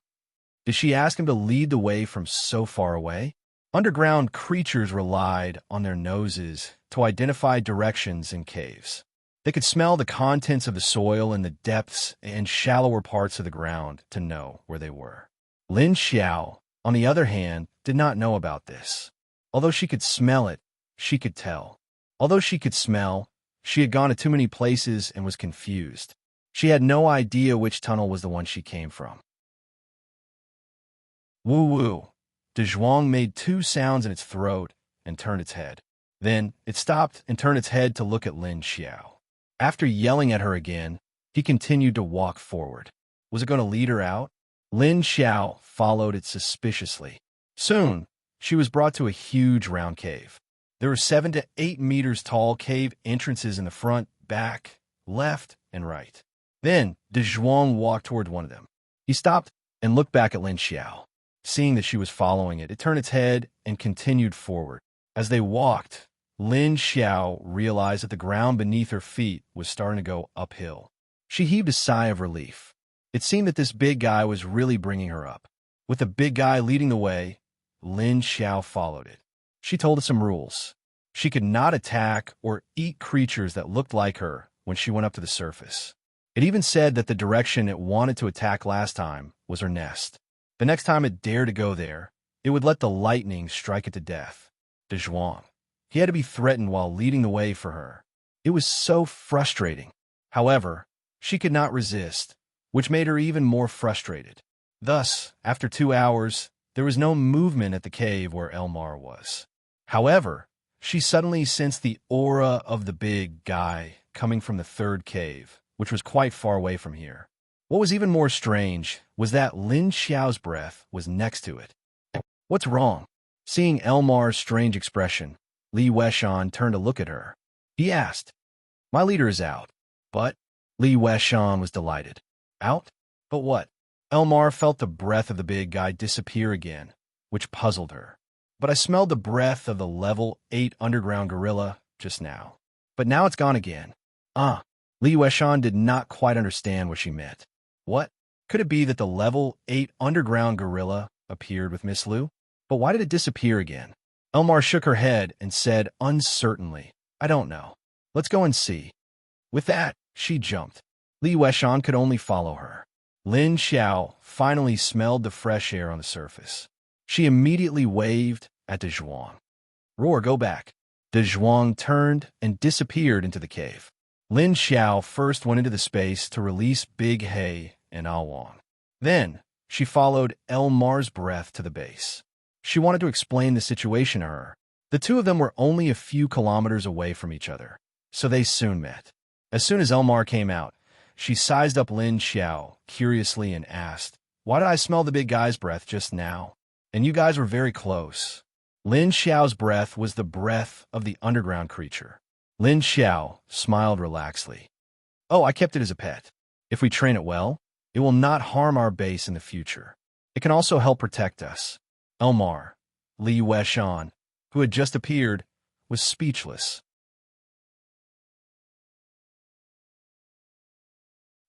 Speaker 1: Did she ask him to lead the way from so far away? Underground creatures relied on their noses to identify directions in caves. They could smell the contents of the soil in the depths and shallower parts of the ground to know where they were. Lin Xiao, on the other hand, did not know about this. Although she could smell it, she could tell. Although she could smell, she had gone to too many places and was confused. She had no idea which tunnel was the one she came from. Woo-woo. De Zhuang made two sounds in its throat and turned its head. Then it stopped and turned its head to look at Lin Xiao. After yelling at her again, he continued to walk forward. Was it going to lead her out? Lin Xiao followed it suspiciously. Soon, she was brought to a huge round cave. There were 7 to 8 meters tall cave entrances in the front, back, left, and right. Then, De Zhuang walked toward one of them. He stopped and looked back at Lin Xiao. Seeing that she was following it, it turned its head and continued forward. As they walked, Lin Xiao realized that the ground beneath her feet was starting to go uphill. She heaved a sigh of relief. It seemed that this big guy was really bringing her up. With the big guy leading the way, Lin Xiao followed it. She told us some rules. She could not attack or eat creatures that looked like her when she went up to the surface. It even said that the direction it wanted to attack last time was her nest. The next time it dared to go there, it would let the lightning strike it to death. De Zhuang. He had to be threatened while leading the way for her. It was so frustrating. However, she could not resist, which made her even more frustrated. Thus, after 2 hours, there was no movement at the cave where Elmar was. However, she suddenly sensed the aura of the big guy coming from the third cave, which was quite far away from here. What was even more strange was that Lin Xiao's breath was next to it. What's wrong? Seeing Elmar's strange expression, Li Weishan turned to look at her. He asked, "My leader is out." But Li Weishan was delighted. Out? But what? Elmar felt the breath of the big guy disappear again, which puzzled her. But I smelled the breath of the level 8 underground gorilla just now. But now it's gone again. Li Weishan did not quite understand what she meant. What? Could it be that the level 8 underground gorilla appeared with Miss Lu? But why did it disappear again? Elmar shook her head and said uncertainly, "I don't know. Let's go and see." With that, she jumped. Li Weishan could only follow her. Lin Xiao finally smelled the fresh air on the surface. She immediately waved at De Zhuang. "Roar, go back." De Zhuang turned and disappeared into the cave. Lin Xiao first went into the space to release Big He and Awang. Then, she followed Elmar's breath to the base. She wanted to explain the situation to her. The two of them were only a few kilometers away from each other, so they soon met. As soon as Elmar came out, she sized up Lin Xiao curiously and asked, "Why did I smell the big guy's breath just now? And you guys were very close." Lin Xiao's breath was the breath of the underground creature. Lin Xiao smiled relaxedly. "Oh, I kept it as a pet. If we train it well, it will not harm our base in the future. It can also help protect us." Elmar, Li Weishan, who had just appeared, was speechless.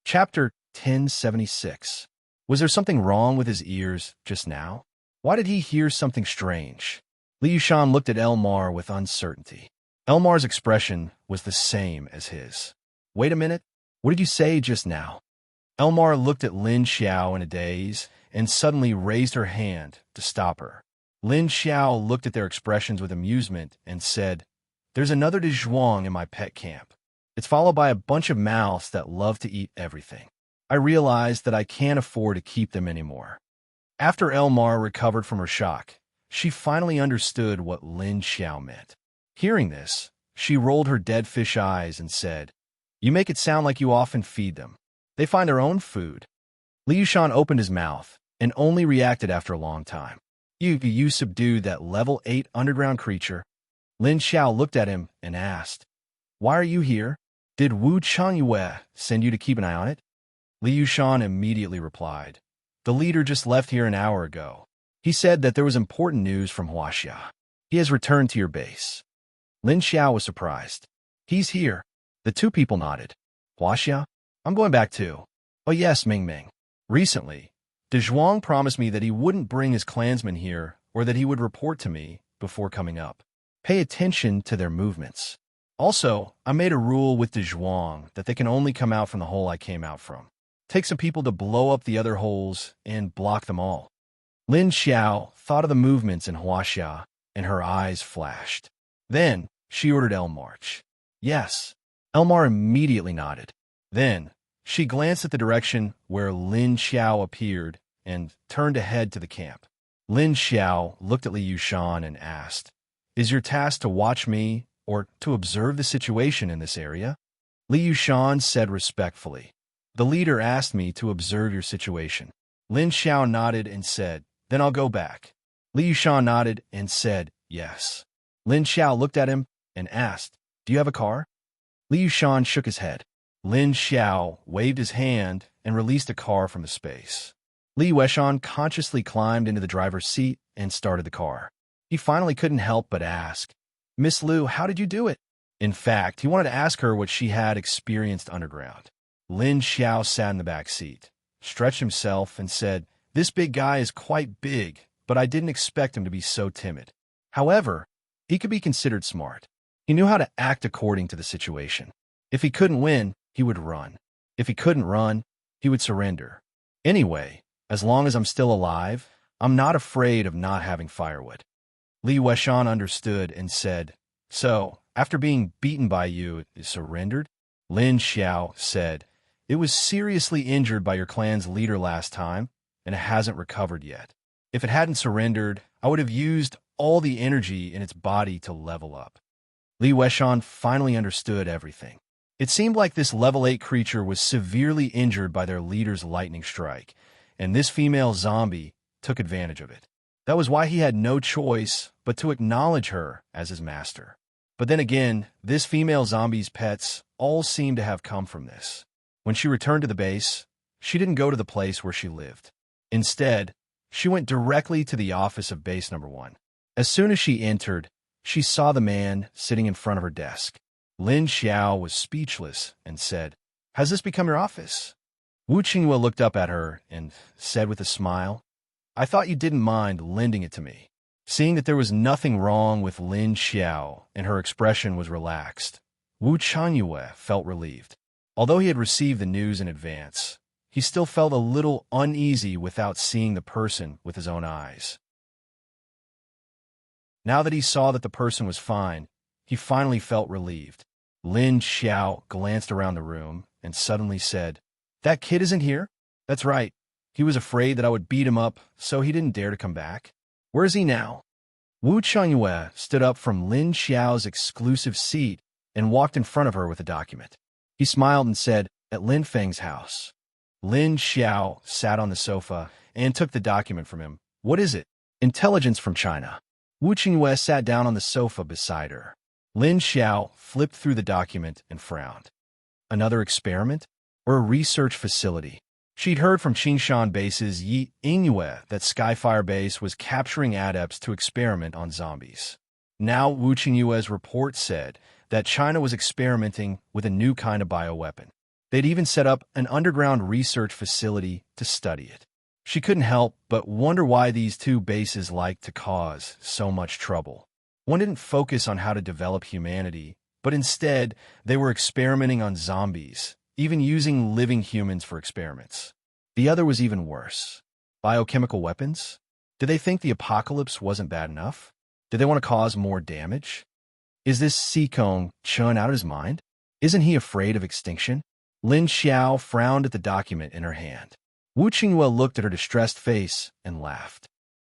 Speaker 1: Chapter 1076. Was there something wrong with his ears just now? Why did he hear something strange? Li Yushan looked at Elmar with uncertainty. Elmar's expression was the same as his. "Wait a minute. What did you say just now?" Elmar looked at Lin Xiao in a daze and suddenly raised her hand to stop her. Lin Xiao looked at their expressions with amusement and said, "There's another De Zhuang in my pet camp. It's followed by a bunch of mouths that love to eat everything. I realized that I can't afford to keep them anymore." After Elmar recovered from her shock, she finally understood what Lin Xiao meant. Hearing this, she rolled her dead fish eyes and said, "You make it sound like you often feed them. They find their own food." Li Yushan opened his mouth and only reacted after a long time. You subdued that level 8 underground creature." Lin Xiao looked at him and asked, "Why are you here? Did Wu Changyue send you to keep an eye on it?" Li Yushan immediately replied, "The leader just left here an hour ago. He said that there was important news from Huaxia. He has returned to your base." Lin Xiao was surprised. "He's here." The two people nodded. "Huaxia? I'm going back too." "Oh yes, Ming Ming. Recently, De Zhuang promised me that he wouldn't bring his clansmen here or that he would report to me before coming up. Pay attention to their movements." Also, I made a rule with De Zhuang that they can only come out from the hole I came out from. Take some people to blow up the other holes and block them all. Lin Xiao thought of the movements in Huaxia, and her eyes flashed. Then, she ordered Elmarch. Yes. Elmar immediately nodded. Then, she glanced at the direction where Lin Xiao appeared and turned to head to the camp. Lin Xiao looked at Li Yushan and asked, "Is your task to watch me or to observe the situation in this area?" Li Yushan said respectfully, "The leader asked me to observe your situation." Lin Xiao nodded and said, "Then I'll go back." Li Yushan nodded and said, "Yes." Lin Xiao looked at him and asked, "Do you have a car?" Li Yushan shook his head. Lin Xiao waved his hand and released a car from the space. Li Weishan consciously climbed into the driver's seat and started the car. He finally couldn't help but ask, "Miss Liu, how did you do it?" In fact, he wanted to ask her what she had experienced underground. Lin Xiao sat in the back seat, stretched himself, and said, "This big guy is quite big, but I didn't expect him to be so timid. However, he could be considered smart. He knew how to act according to the situation. If he couldn't win, he would run. If he couldn't run, he would surrender. Anyway, as long as I'm still alive, I'm not afraid of not having firewood." Li Weishan understood and said, "So, after being beaten by you, it surrendered?" Lin Xiao said, "It was seriously injured by your clan's leader last time, and it hasn't recovered yet. If it hadn't surrendered, I would have used all the energy in its body to level up." Li Weishan finally understood everything. It seemed like this level 8 creature was severely injured by their leader's lightning strike, and this female zombie took advantage of it. That was why he had no choice but to acknowledge her as his master. But then again, this female zombie's pets all seemed to have come from this. When she returned to the base, she didn't go to the place where she lived. Instead, she went directly to the office of base number 1. As soon as she entered, she saw the man sitting in front of her desk. Lin Xiao was speechless and said, "Has this become your office?" Wu Qinghua looked up at her and said with a smile, "I thought you didn't mind lending it to me." Seeing that there was nothing wrong with Lin Xiao and her expression was relaxed, Wu Qinghua felt relieved. Although he had received the news in advance, he still felt a little uneasy without seeing the person with his own eyes. Now that he saw that the person was fine, he finally felt relieved. Lin Xiao glanced around the room and suddenly said, "That kid isn't here?" "That's right. He was afraid that I would beat him up, so he didn't dare to come back." "Where is he now?" Wu Qiangyue stood up from Lin Xiao's exclusive seat and walked in front of her with a document. He smiled and said, "At Lin Feng's house." Lin Xiao sat on the sofa and took the document from him. "What is it?" "Intelligence from China." Wu Qingyue sat down on the sofa beside her. Lin Xiao flipped through the document and frowned. Another experiment? Or a research facility? She'd heard from Qingshan base's Yi Ingyue that Skyfire base was capturing adepts to experiment on zombies. Now Wu Qingyue's report said that China was experimenting with a new kind of bioweapon. They'd even set up an underground research facility to study it. She couldn't help but wonder why these two bases liked to cause so much trouble. One didn't focus on how to develop humanity, but instead they were experimenting on zombies, even using living humans for experiments. The other was even worse. Biochemical weapons? Did they think the apocalypse wasn't bad enough? Did they want to cause more damage? Is this Sikong Chun out of his mind? Isn't he afraid of extinction? Lin Xiao frowned at the document in her hand. Wu Qingyue looked at her distressed face and laughed.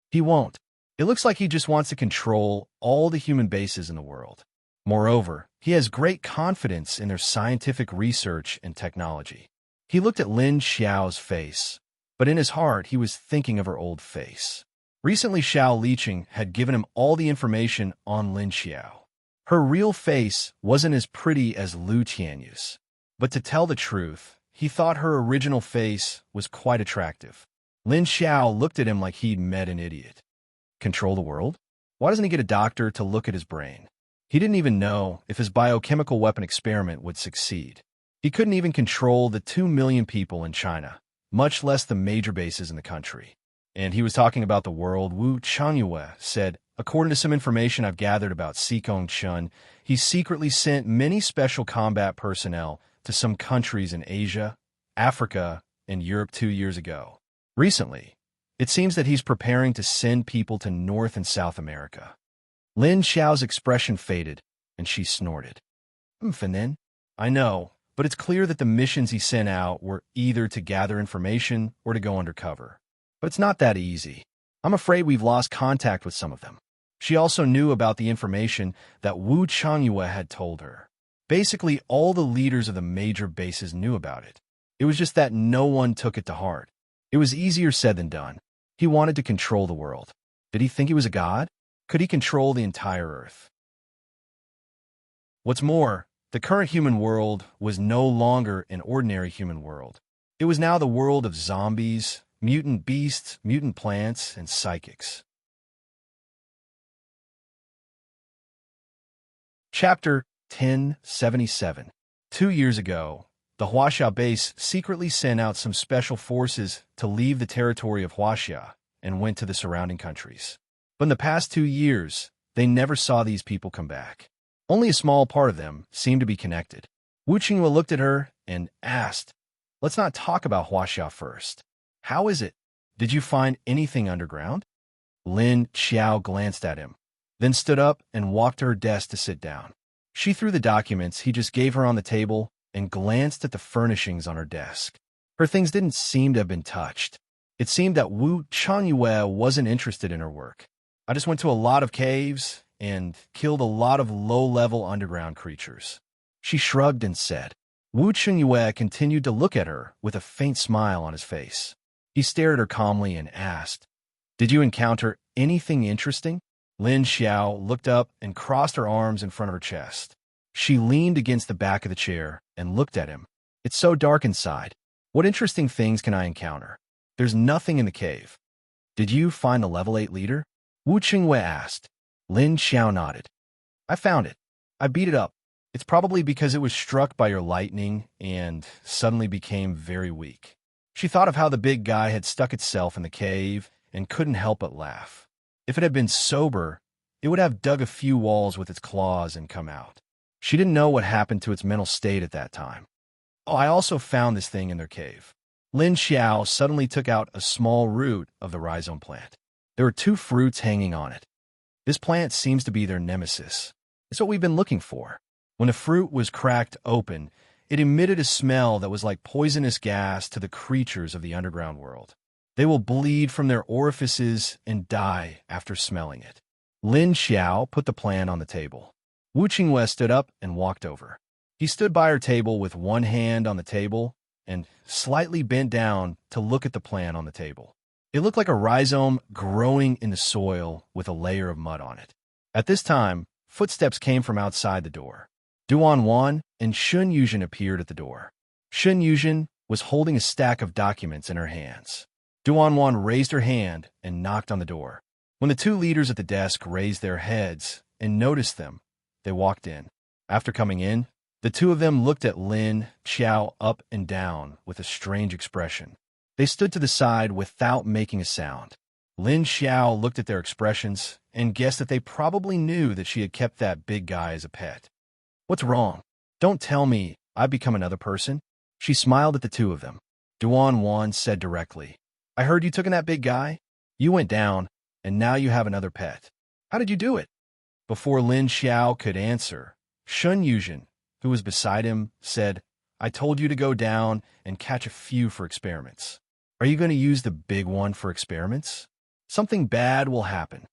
Speaker 1: "He won't. It looks like he just wants to control all the human bases in the world. Moreover, he has great confidence in their scientific research and technology." He looked at Lin Xiao's face, but in his heart he was thinking of her old face. Recently Xiao Liqing had given him all the information on Lin Xiao. Her real face wasn't as pretty as Lu Tianyu's, but to tell the truth, he thought her original face was quite attractive. Lin Xiao looked at him like he'd met an idiot. Control the world? Why doesn't he get a doctor to look at his brain? He didn't even know if his biochemical weapon experiment would succeed. He couldn't even control the 2 million people in China, much less the major bases in the country. And he was talking about the world. Wu Qiangyue said, according to some information I've gathered about Sikong Chun, he secretly sent many special combat personnel to some countries in Asia, Africa, and Europe 2 years ago. Recently, it seems that he's preparing to send people to North and South America. Lin Xiao's expression faded, and she snorted. Fanin? I know, but it's clear that the missions he sent out were either to gather information or to go undercover. But it's not that easy. I'm afraid we've lost contact with some of them. She also knew about the information that Wu Changyue had told her. Basically, all the leaders of the major bases knew about it. It was just that no one took it to heart. It was easier said than done. He wanted to control the world. Did he think he was a god? Could he control the entire Earth? What's more, the current human world was no longer an ordinary human world. It was now the world of zombies, mutant beasts, mutant plants, and psychics. Chapter 1077. 2 years ago, the Huaxia base secretly sent out some special forces to leave the territory of Huaxia and went to the surrounding countries. But in the past 2 years, they never saw these people come back. Only a small part of them seemed to be connected. Wu Qinghua looked at her and asked, "Let's not talk about Huaxia first. How is it? Did you find anything underground?" Lin Xiao glanced at him, then stood up and walked to her desk to sit down. She threw the documents he just gave her on the table and glanced at the furnishings on her desk. Her things didn't seem to have been touched. It seemed that Wu Changyue wasn't interested in her work. "I just went to a lot of caves and killed a lot of low-level underground creatures." She shrugged and said. Wu Changyue continued to look at her with a faint smile on his face. He stared at her calmly and asked, "Did you encounter anything interesting?" Lin Xiao looked up and crossed her arms in front of her chest. She leaned against the back of the chair and looked at him. "It's so dark inside. What interesting things can I encounter? There's nothing in the cave." "Did you find the level 8 leader?" Wu Qinghua asked. Lin Xiao nodded. "I found it. I beat it up. It's probably because it was struck by your lightning and suddenly became very weak." She thought of how the big guy had stuck itself in the cave and couldn't help but laugh. If it had been sober, it would have dug a few walls with its claws and come out. She didn't know what happened to its mental state at that time. "Oh, I also found this thing in their cave." Lin Xiao suddenly took out a small root of the rhizome plant. There were 2 fruits hanging on it. This plant seems to be their nemesis. It's what we've been looking for. When the fruit was cracked open, it emitted a smell that was like poisonous gas to the creatures of the underground world. They will bleed from their orifices and die after smelling it. Lin Xiao put the plant on the table. Wu Qinghua stood up and walked over. He stood by her table with one hand on the table and slightly bent down to look at the plant on the table. It looked like a rhizome growing in the soil with a layer of mud on it. At this time, footsteps came from outside the door. Duan Wan and Shun Yuzhen appeared at the door. Shun Yuzhen was holding a stack of documents in her hands. Duan Wan raised her hand and knocked on the door. When the 2 leaders at the desk raised their heads and noticed them, they walked in. After coming in, the 2 of them looked at Lin Xiao up and down with a strange expression. They stood to the side without making a sound. Lin Xiao looked at their expressions and guessed that they probably knew that she had kept that big guy as a pet. "What's wrong? Don't tell me I've become another person?" She smiled at the 2 of them. Duan Wan said directly, "I heard you took in that big guy. You went down, and now you have another pet. How did you do it?" Before Lin Xiao could answer, Shun Yuzhen, who was beside him, said, "I told you to go down and catch a few for experiments. Are you going to use the big one for experiments? Something bad will happen."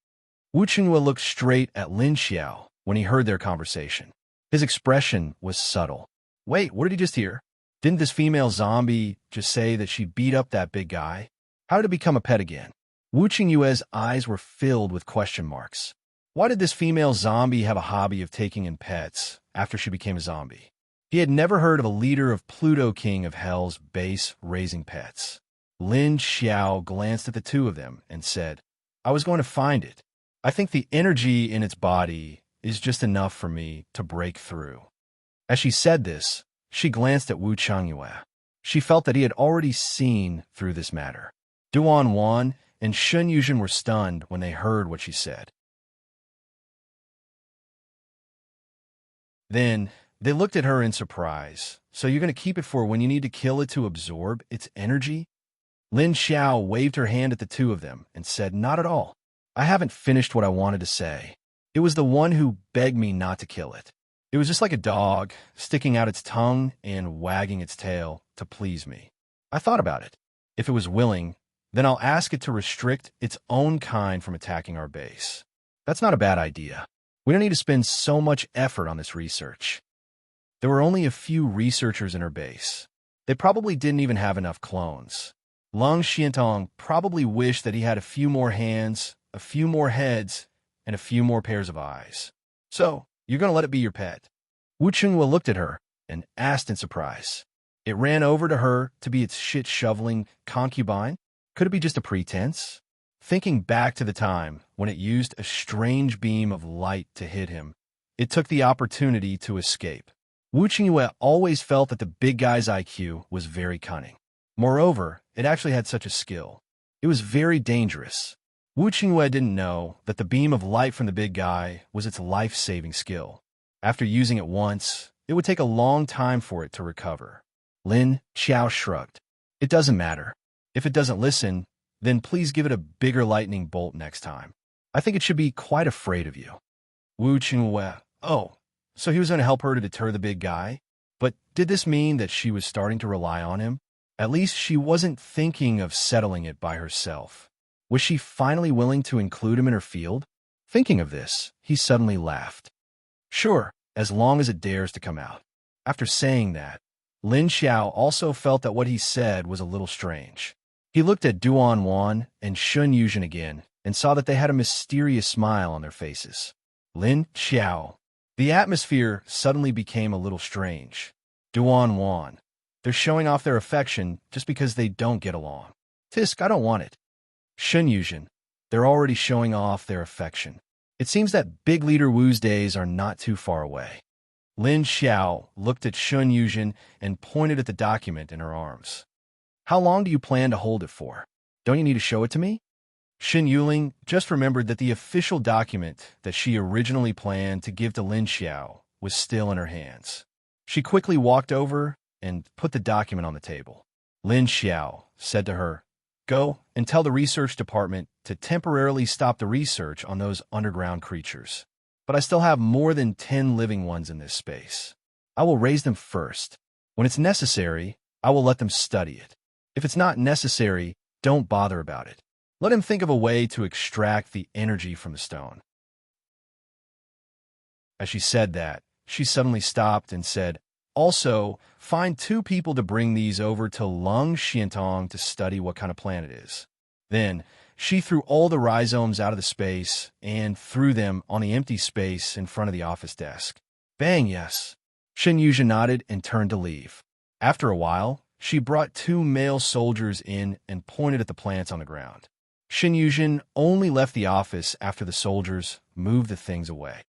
Speaker 1: Wu Qinghua looked straight at Lin Xiao when he heard their conversation. His expression was subtle. "Wait, what did he just hear? Didn't this female zombie just say that she beat up that big guy? How did it become a pet again?" Wu Qingyue's eyes were filled with question marks. Why did this female zombie have a hobby of taking in pets after she became a zombie? He had never heard of a leader of Pluto King of Hell's base raising pets. Lin Xiao glanced at the 2 of them and said, "I was going to find it. I think the energy in its body is just enough for me to break through." As she said this, she glanced at Wu Changyue. She felt that he had already seen through this matter. Duan Wan and Shun Yuzhen were stunned when they heard what she said. Then they looked at her in surprise. So you're going to keep it for when you need to kill it to absorb its energy? Lin Xiao waved her hand at the two of them and said, "Not at all. I haven't finished what I wanted to say. It was the one who begged me not to kill it. It was just like a dog, sticking out its tongue and wagging its tail to please me. I thought about it. If it was willing, then I'll ask it to restrict its own kind from attacking our base. That's not a bad idea. We don't need to spend so much effort on this research." There were only a few researchers in her base. They probably didn't even have enough clones. Lung Xiantong probably wished that he had a few more hands, a few more heads, and a few more pairs of eyes. "So, you're going to let it be your pet?" Wu Qinghua looked at her and asked in surprise. It ran over to her to be its shit-shoveling concubine? Could it be just a pretense? Thinking back to the time when it used a strange beam of light to hit him, it took the opportunity to escape. Wu Qinghua always felt that the big guy's IQ was very cunning. Moreover, it actually had such a skill. It was very dangerous. Wu Qinghua didn't know that the beam of light from the big guy was its life-saving skill. After using it once, it would take a long time for it to recover. Lin Xiao shrugged. "It doesn't matter. If it doesn't listen, then please give it a bigger lightning bolt next time. I think it should be quite afraid of you." Wu Qinghua, oh, so he was going to help her to deter the big guy? But did this mean that she was starting to rely on him? At least she wasn't thinking of settling it by herself. Was she finally willing to include him in her field? Thinking of this, he suddenly laughed. "Sure, as long as it dares to come out." After saying that, Lin Xiao also felt that what he said was a little strange. He looked at Duan Wan and Shun Yuzhen again and saw that they had a mysterious smile on their faces. Lin Xiao. The atmosphere suddenly became a little strange. Duan Wan. They're showing off their affection just because they don't get along. Tisk, I don't want it. Shun Yuzhen. They're already showing off their affection. It seems that Big Leader Wu's days are not too far away. Lin Xiao looked at Shun Yuzhen and pointed at the document in her arms. "How long do you plan to hold it for? Don't you need to show it to me?" Shin Yuling just remembered that the official document that she originally planned to give to Lin Xiao was still in her hands. She quickly walked over and put the document on the table. Lin Xiao said to her, "Go and tell the research department to temporarily stop the research on those underground creatures. But I still have more than 10 living ones in this space. I will raise them first. When it's necessary, I will let them study it. If it's not necessary, don't bother about it. Let him think of a way to extract the energy from the stone." As she said that, she suddenly stopped and said, "Also, find 2 people to bring these over to Lung Xiantong to study what kind of plant it is." Then, she threw all the rhizomes out of the space and threw them on the empty space in front of the office desk. Bang, yes. Shin Yuzhen nodded and turned to leave. After a while, she brought 2 male soldiers in and pointed at the plants on the ground. Shin Yuzhen only left the office after the soldiers moved the things away.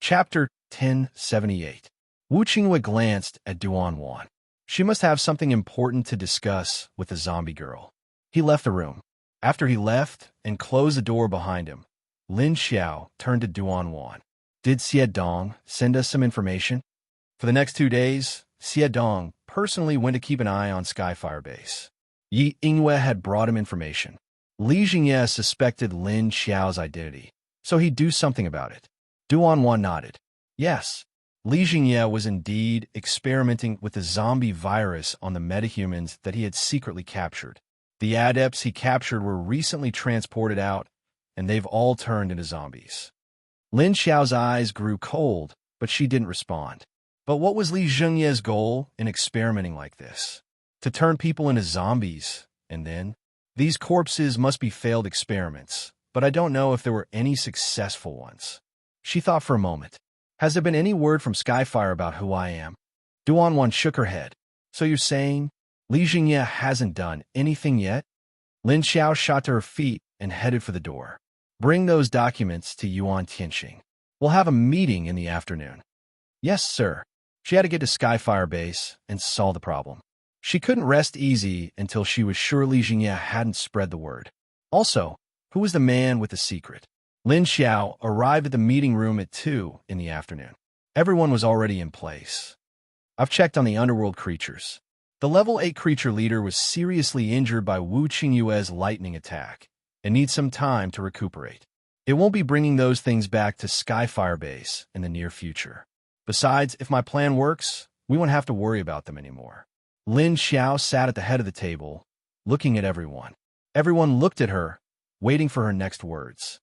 Speaker 1: Chapter 1078. Wu Qinghua glanced at Duan Wan. She must have something important to discuss with the zombie girl. He left the room. After he left and closed the door behind him, Lin Xiao turned to Duan Wan. "Did Xie Dong send us some information?" For the next 2 days, Xie Dong personally went to keep an eye on Skyfire Base. Yi Yingwei had brought him information. Li Jingye suspected Lin Xiao's identity, so he'd do something about it. Duan Wan nodded. Yes, Li Jingye was indeed experimenting with the zombie virus on the metahumans that he had secretly captured. The adepts he captured were recently transported out, and they've all turned into zombies. Lin Xiao's eyes grew cold, but she didn't respond. But what was Li Jingye's goal in experimenting like this? To turn people into zombies, and then? These corpses must be failed experiments, but I don't know if there were any successful ones. She thought for a moment. Has there been any word from Skyfire about who I am? Duan Wan shook her head. So you're saying Li Jingye hasn't done anything yet? Lin Xiao shot to her feet and headed for the door. Bring those documents to Yuan Tianxing. We'll have a meeting in the afternoon. Yes, sir. She had to get to Skyfire Base and solve the problem. She couldn't rest easy until she was sure Li Jingye hadn't spread the word. Also, who was the man with the secret? Lin Xiao arrived at the meeting room at 2 in the afternoon. Everyone was already in place. I've checked on the underworld creatures. The level 8 creature leader was seriously injured by Wu Qingyue's lightning attack and needs some time to recuperate. It won't be bringing those things back to Skyfire Base in the near future. Besides, if my plan works, we won't have to worry about them anymore. Lin Xiao sat at the head of the table, looking at everyone. Everyone looked at her, waiting for her next words.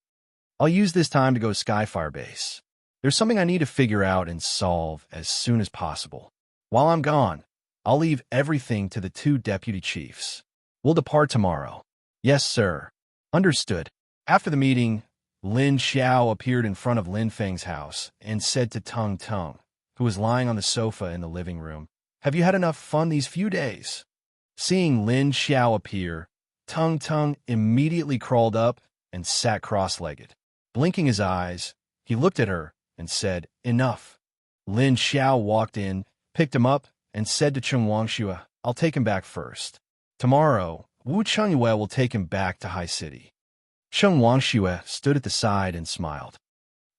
Speaker 1: I'll use this time to go to Skyfire Base. There's something I need to figure out and solve as soon as possible. While I'm gone, I'll leave everything to the 2 deputy chiefs. We'll depart tomorrow. Yes, sir. Understood. After the meeting, Lin Xiao appeared in front of Lin Feng's house and said to Tung Tung, who was lying on the sofa in the living room, "Have you had enough fun these few days?" Seeing Lin Xiao appear, Tung Tung immediately crawled up and sat cross-legged. Blinking his eyes, he looked at her and said, "Enough." Lin Xiao walked in, picked him up, and said to Chen Wangxue, "I'll take him back first. Tomorrow, Wu Chengyue will take him back to High City." Chen Wangxue stood at the side and smiled.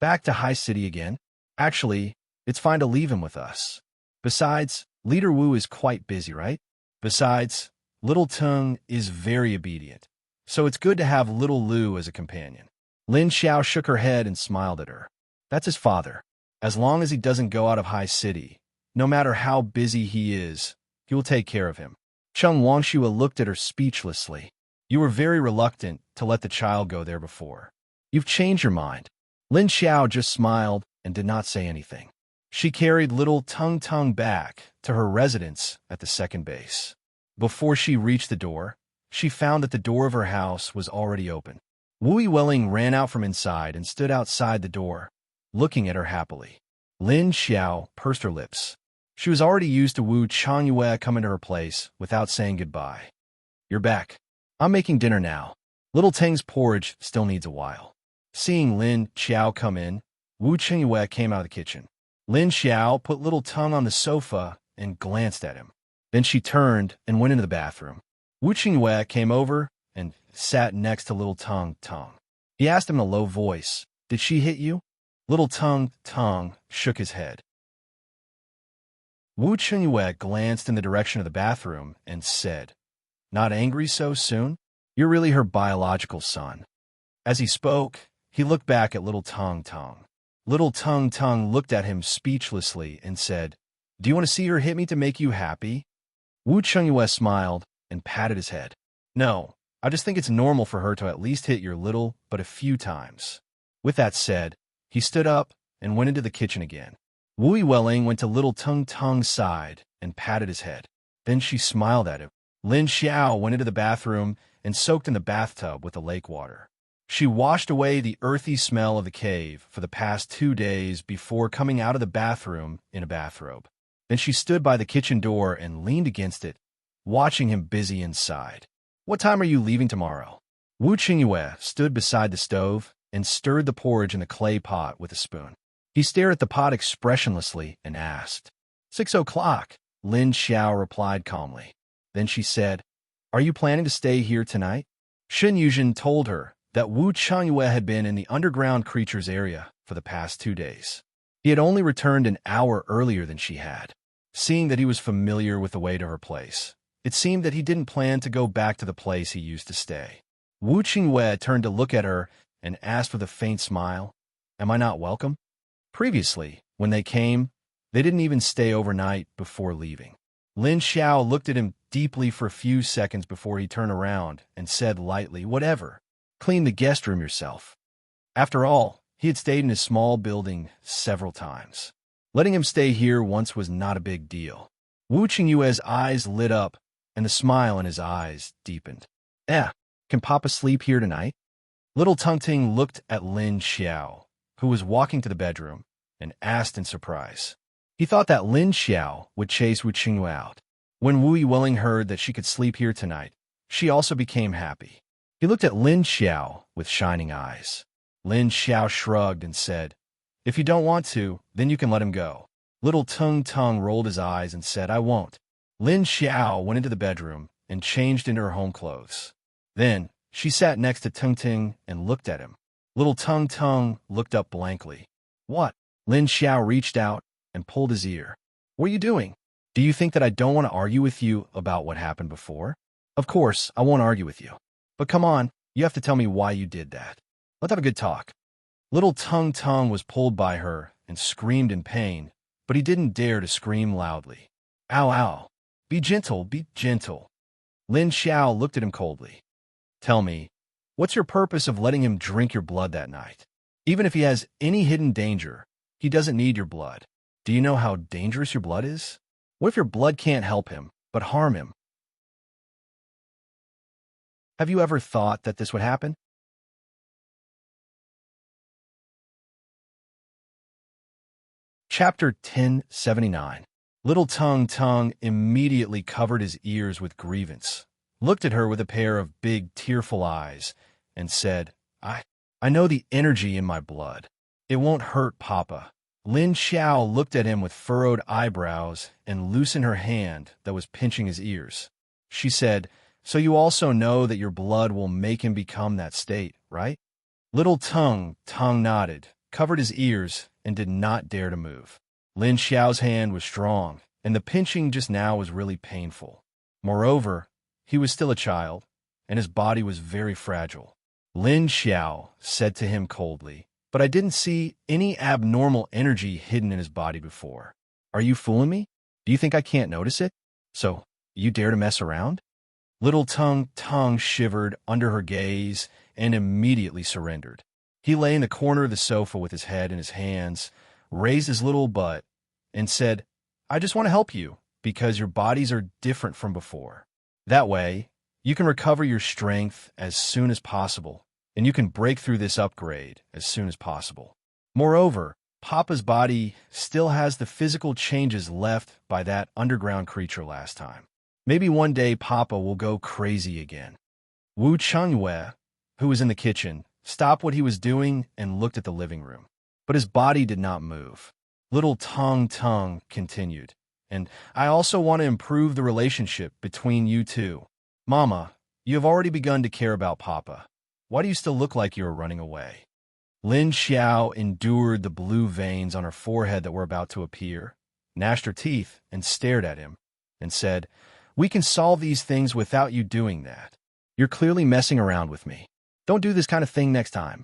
Speaker 1: "Back to High City again? Actually, it's fine to leave him with us. Besides, Leader Wu is quite busy, right? Besides, Little Tung is very obedient, so it's good to have Little Lu as a companion." Lin Xiao shook her head and smiled at her. "That's his father. As long as he doesn't go out of High City, no matter how busy he is, he will take care of him." Chen Wangxue looked at her speechlessly. "You were very reluctant to let the child go there before. You've changed your mind." Lin Xiao just smiled and did not say anything. She carried little Tung Tung back to her residence at the second base. Before she reached the door, she found that the door of her house was already open. Wu Welling ran out from inside and stood outside the door, looking at her happily. Lin Xiao pursed her lips. She was already used to Wu Changyue coming to her place without saying goodbye. "You're back. I'm making dinner now. Little Tang's porridge still needs a while." Seeing Lin Xiao come in, Wu Changyue came out of the kitchen. Lin Xiao put Little Tung on the sofa and glanced at him. Then she turned and went into the bathroom. Wu Changyue came over and sat next to Little Tung Tung. He asked him in a low voice, "Did she hit you?" Little Tung Tung shook his head. Wu Chengyue glanced in the direction of the bathroom and said, "Not angry so soon? You're really her biological son." As he spoke, he looked back at Little Tung Tung. Little Tung Tung looked at him speechlessly and said, "Do you want to see her hit me to make you happy?" Wu Chengyue smiled and patted his head. "No, I just think it's normal for her to at least hit your little but a few times." With that said, he stood up and went into the kitchen again. Wu Welling went to Little Tung Tung's side and patted his head. Then she smiled at him. Lin Xiao went into the bathroom and soaked in the bathtub with the lake water. She washed away the earthy smell of the cave for the past 2 days before coming out of the bathroom in a bathrobe. Then she stood by the kitchen door and leaned against it, watching him busy inside. "What time are you leaving tomorrow?" Wu Qingyue stood beside the stove and stirred the porridge in the clay pot with a spoon. He stared at the pot expressionlessly and asked. 6 o'clock, Lin Xiao replied calmly. Then she said, "Are you planning to stay here tonight?" Shen Yuzhen told her that Wu Changyue had been in the underground creatures area for the past 2 days. He had only returned an hour earlier than she had. Seeing that he was familiar with the way to her place, it seemed that he didn't plan to go back to the place he used to stay. Wu Qingyue turned to look at her and asked with a faint smile, "Am I not welcome?" Previously, when they came, they didn't even stay overnight before leaving. Lin Xiao looked at him deeply for a few seconds before he turned around and said lightly, "Whatever. Clean the guest room yourself." After all, he had stayed in his small building several times. Letting him stay here once was not a big deal. Wu Qingyue's eyes lit up, and the smile in his eyes deepened. Can Papa sleep here tonight?" Little Tung Ting looked at Lin Xiao, who was walking to the bedroom, and asked in surprise. He thought that Lin Xiao would chase Wu Qingyue out. When Wu Yiwilling heard that she could sleep here tonight, she also became happy. He looked at Lin Xiao with shining eyes. Lin Xiao shrugged and said, "If you don't want to, then you can let him go." Little Tung Tung rolled his eyes and said, "I won't." Lin Xiao went into the bedroom and changed into her home clothes. Then, she sat next to Tung Ting and looked at him. Little Tung Tung looked up blankly. What? Lin Xiao reached out and pulled his ear. What are you doing? Do you think that I don't want to argue with you about what happened before? Of course, I won't argue with you. But come on, you have to tell me why you did that. Let's have a good talk. Little Tung Tung was pulled by her and screamed in pain, but he didn't dare to scream loudly. Ow, ow. Be gentle, be gentle. Lin Xiao looked at him coldly. Tell me, what's your purpose of letting him drink your blood that night? Even if he has any hidden danger, he doesn't need your blood. Do you know how dangerous your blood is? What if your blood can't help him, but harm him? Have you ever thought that this would happen? Chapter 1079. Little Tung Tung immediately covered his ears with grievance, looked at her with a pair of big, tearful eyes, and said, I know the energy in my blood. It won't hurt Papa. Lin Xiao looked at him with furrowed eyebrows and loosened her hand that was pinching his ears. She said, So you also know that your blood will make him become that state, right? Little Tung Tung nodded, covered his ears, and did not dare to move. Lin Xiao's hand was strong, and the pinching just now was really painful. Moreover, he was still a child, and his body was very fragile. Lin Xiao said to him coldly, But I didn't see any abnormal energy hidden in his body before. Are you fooling me? Do you think I can't notice it? So, you dare to mess around? Little Tung Tung shivered under her gaze and immediately surrendered. He lay in the corner of the sofa with his head in his hands, raised his little butt, and said, I just want to help you, because your bodies are different from before. That way, you can recover your strength as soon as possible, and you can break through this upgrade as soon as possible. Moreover, Papa's body still has the physical changes left by that underground creature last time. Maybe one day Papa will go crazy again. Wu Chungyue, who was in the kitchen, stopped what he was doing and looked at the living room. But his body did not move. Little Tung Tung continued, And I also want to improve the relationship between you two. Mama, you have already begun to care about Papa. Why do you still look like you are running away? Lin Xiao endured the blue veins on her forehead that were about to appear, gnashed her teeth, and stared at him, and said, We can solve these things without you doing that. You're clearly messing around with me. Don't do this kind of thing next time.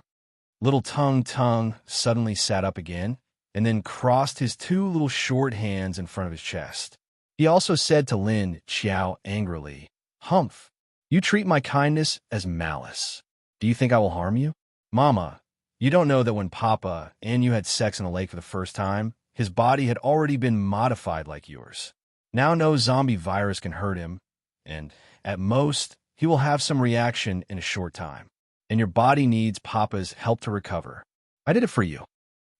Speaker 1: Little Tung Tung suddenly sat up again, and then crossed his two little short hands in front of his chest. He also said to Lin Xiao angrily, Humph, you treat my kindness as malice. Do you think I will harm you? Mama, you don't know that when Papa and you had sex in the lake for the first time, his body had already been modified like yours. Now no zombie virus can hurt him, and, at most, he will have some reaction in a short time. And your body needs Papa's help to recover. I did it for you.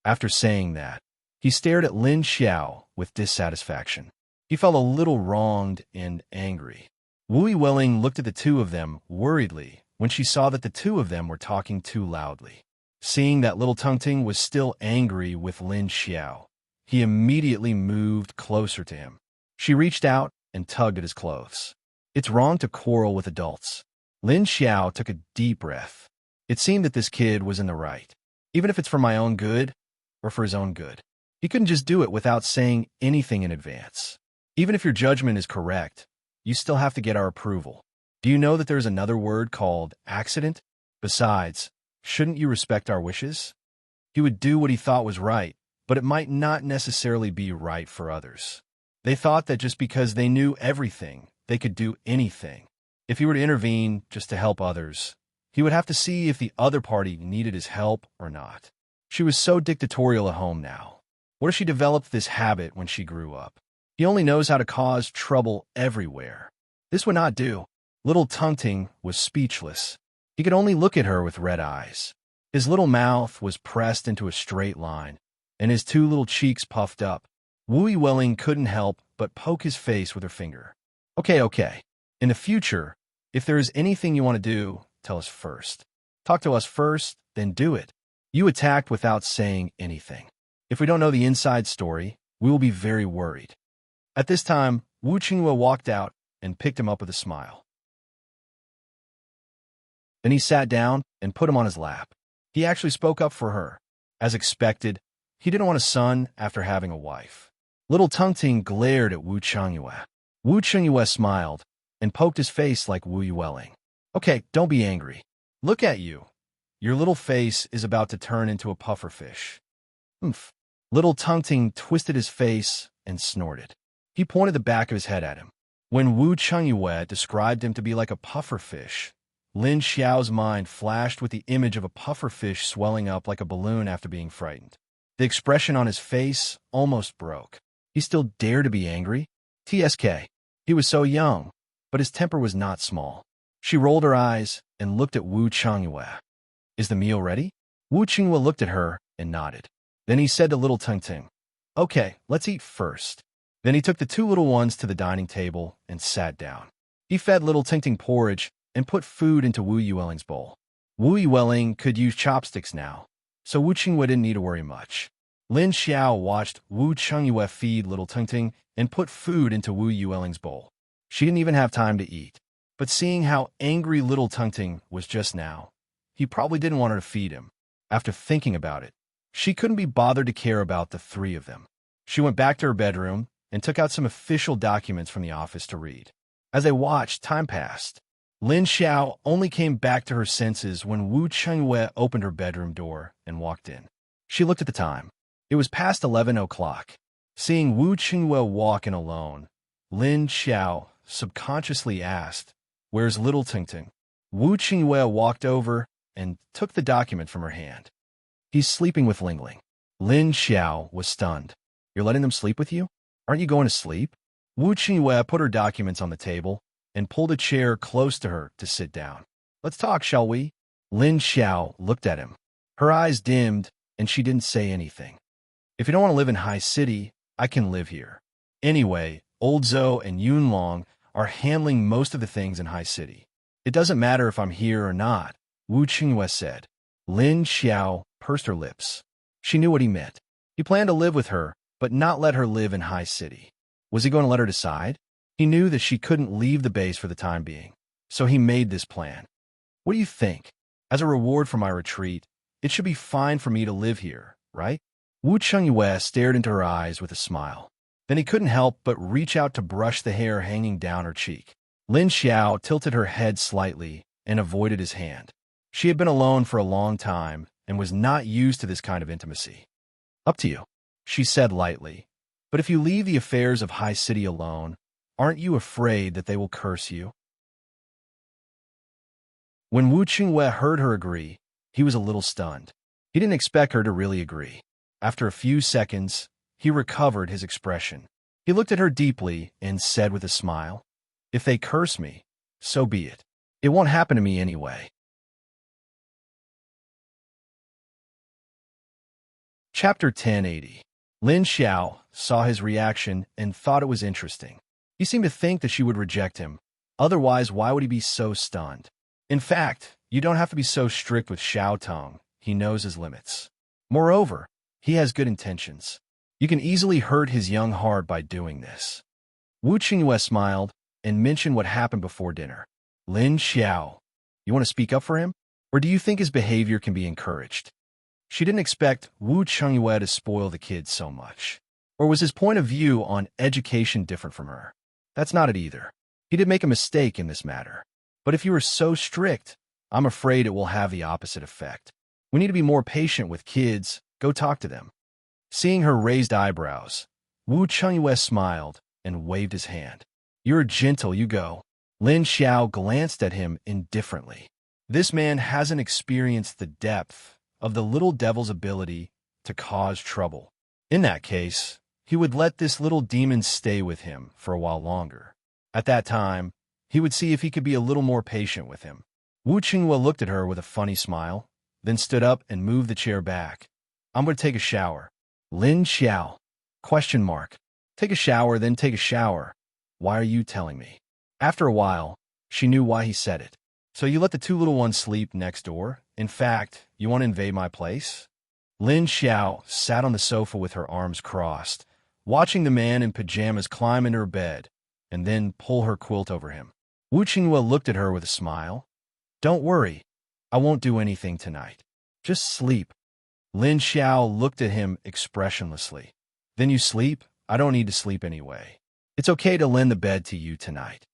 Speaker 1: After saying that, he stared at Lin Xiao with dissatisfaction. He felt a little wronged and angry. Wu Welling looked at the two of them worriedly when she saw that the two of them were talking too loudly. Seeing that little Tung Ting was still angry with Lin Xiao, he immediately moved closer to him. She reached out and tugged at his clothes. It's wrong to quarrel with adults. Lin Xiao took a deep breath. It seemed that this kid was in the right. Even if it's for my own good, or for his own good. He couldn't just do it without saying anything in advance. Even if your judgment is correct, you still have to get our approval. Do you know that there's another word called accident? Besides, shouldn't you respect our wishes? He would do what he thought was right, but it might not necessarily be right for others. They thought that just because they knew everything, they could do anything. If he were to intervene just to help others, he would have to see if the other party needed his help or not. She was so dictatorial at home now. What if she developed this habit when she grew up? He only knows how to cause trouble everywhere. This would not do. Little Tung Ting was speechless. He could only look at her with red eyes. His little mouth was pressed into a straight line, and his two little cheeks puffed up. Wu Welling couldn't help but poke his face with her finger. Okay. In the future, if there is anything you want to do, tell us first. Talk to us first, then do it. You attacked without saying anything. If we don't know the inside story, we will be very worried. At this time, Wu Qinghua walked out and picked him up with a smile. Then he sat down and put him on his lap. He actually spoke up for her. As expected, he didn't want a son after having a wife. Little Tung-Ting glared at Wu Chengyue. Wu Chengyue smiled and poked his face like Wu Yueling. Okay, don't be angry. Look at you. Your little face is about to turn into a pufferfish. Oomph. Little Tung-Ting twisted his face and snorted. He pointed the back of his head at him. When Wu Chengyue described him to be like a pufferfish, Lin Xiao's mind flashed with the image of a pufferfish swelling up like a balloon after being frightened. The expression on his face almost broke. He still dared to be angry? TSK. He was so young, but his temper was not small. She rolled her eyes and looked at Wu Chengyue. Is the meal ready? Wu Chengyue looked at her and nodded. Then he said to little Tung-Ting, Okay, let's eat first. Then he took the two little ones to the dining table and sat down. He fed little Tung-Ting porridge and put food into Wu Yueling's bowl. Wu Yueling could use chopsticks now, so Wu Chengyue didn't need to worry much. Lin Xiao watched Wu Chengyue feed little Tung-Ting and put food into Wu Yueling's bowl. She didn't even have time to eat. But seeing how angry little Tung-Ting was just now, he probably didn't want her to feed him. After thinking about it, she couldn't be bothered to care about the three of them. She went back to her bedroom and took out some official documents from the office to read. As they watched, time passed. Lin Xiao only came back to her senses when Wu Chengyue opened her bedroom door and walked in. She looked at the time. It was past 11 o'clock. Seeing Wu Chengyue walk in alone, Lin Xiao subconsciously asked, Where's little Tung-Ting? Wu Chengyue walked over and took the document from her hand. He's sleeping with Ling Ling. Lin Xiao was stunned. You're letting them sleep with you? Aren't you going to sleep? Wu Chengyue put her documents on the table and pulled a chair close to her to sit down. Let's talk, shall we? Lin Xiao looked at him. Her eyes dimmed, and she didn't say anything. If you don't want to live in High City, I can live here. Anyway, Old Zhou and Yun Long are handling most of the things in High City. It doesn't matter if I'm here or not, Wu Chengyue said. Lin Xiao pursed her lips. She knew what he meant. He planned to live with her, but not let her live in High City. Was he going to let her decide? He knew that she couldn't leave the base for the time being, so he made this plan. What do you think? As a reward for my retreat, it should be fine for me to live here, right? Wu Chengyue stared into her eyes with a smile. Then he couldn't help but reach out to brush the hair hanging down her cheek. Lin Xiao tilted her head slightly and avoided his hand. She had been alone for a long time and was not used to this kind of intimacy. Up to you, she said lightly. But if you leave the affairs of High City alone, aren't you afraid that they will curse you? When Wu Chengyue heard her agree, he was a little stunned. He didn't expect her to really agree. After a few seconds, he recovered his expression. He looked at her deeply and said with a smile, If they curse me, so be it. It won't happen to me anyway. Chapter 1080. Lin Xiao saw his reaction and thought it was interesting. He seemed to think that she would reject him. Otherwise, why would he be so stunned? In fact, you don't have to be so strict with Xiao Tong. He knows his limits. Moreover, he has good intentions. You can easily hurt his young heart by doing this. Wu Chengyue smiled and mentioned what happened before dinner. Lin Xiao, you want to speak up for him? Or do you think his behavior can be encouraged? She didn't expect Wu Chengyue to spoil the kids so much. Or was his point of view on education different from her? That's not it either. He did make a mistake in this matter. But if you are so strict, I'm afraid it will have the opposite effect. We need to be more patient with kids. Go talk to them. Seeing her raised eyebrows, Wu Chengyue smiled and waved his hand. You're gentle, you go. Lin Xiao glanced at him indifferently. This man hasn't experienced the depth of the little devil's ability to cause trouble. In that case, he would let this little demon stay with him for a while longer. At that time, he would see if he could be a little more patient with him. Wu Chengyue looked at her with a funny smile, then stood up and moved the chair back. I'm going to take a shower. Lin Xiao. Question mark. Take a shower, then take a shower. Why are you telling me? After a while, she knew why he said it. So you let the two little ones sleep next door? In fact, you want to invade my place? Lin Xiao sat on the sofa with her arms crossed, watching the man in pajamas climb into her bed and then pull her quilt over him. Wu Chengyue looked at her with a smile. Don't worry, I won't do anything tonight. Just sleep. Lin Xiao looked at him expressionlessly. Then you sleep? I don't need to sleep anyway. It's okay to lend the bed to you tonight.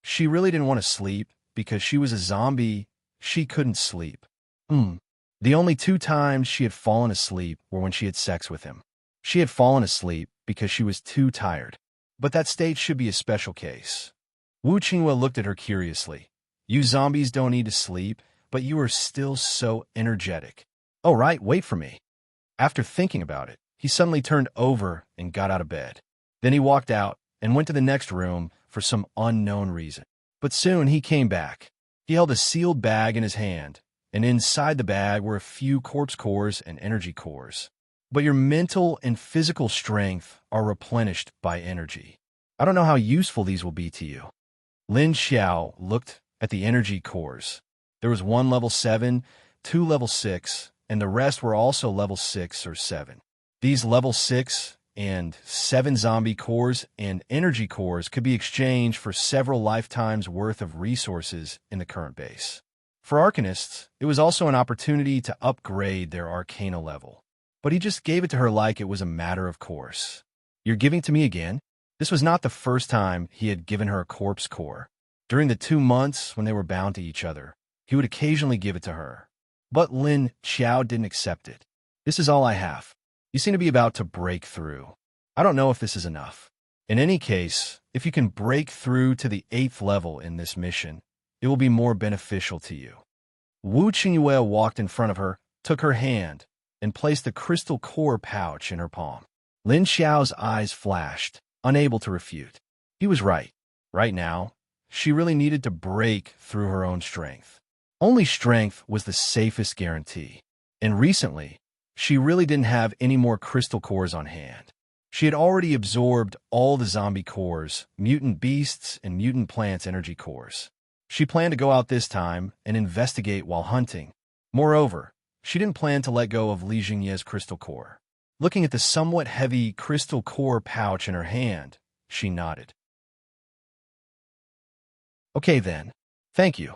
Speaker 1: She really didn't want to sleep because she was a zombie. She couldn't sleep. The only 2 times she had fallen asleep were when she had sex with him. She had fallen asleep because she was too tired. But that state should be a special case. Wu Qinghua looked at her curiously. You zombies don't need to sleep, but you are still so energetic. Oh, right, wait for me. After thinking about it, he suddenly turned over and got out of bed. Then he walked out and went to the next room for some unknown reason. But soon he came back. He held a sealed bag in his hand, and inside the bag were a few corpse cores and energy cores. But your mental and physical strength are replenished by energy. I don't know how useful these will be to you. Lin Xiao looked at the energy cores. There was 1 level 7, 2 level 6, and the rest were also level 6 or 7. These level 6 and 7 zombie cores and energy cores could be exchanged for several lifetimes worth of resources in the current base. For Arcanists, it was also an opportunity to upgrade their Arcana level. But he just gave it to her like it was a matter of course. You're giving it to me again? This was not the first time he had given her a corpse core. During the 2 months when they were bound to each other, he would occasionally give it to her. But Lin Xiao didn't accept it. This is all I have. You seem to be about to break through. I don't know if this is enough. In any case, if you can break through to the 8th level in this mission, it will be more beneficial to you. Wu Qingyue walked in front of her, took her hand, and placed the crystal core pouch in her palm. Lin Xiao's eyes flashed, unable to refute. He was right. Right now, she really needed to break through her own strength. Only strength was the safest guarantee. And recently, she really didn't have any more crystal cores on hand. She had already absorbed all the zombie cores, mutant beasts, and mutant plants' energy cores. She planned to go out this time and investigate while hunting. Moreover, she didn't plan to let go of Li Jingye's crystal core. Looking at the somewhat heavy crystal core pouch in her hand, she nodded. Okay then. Thank you.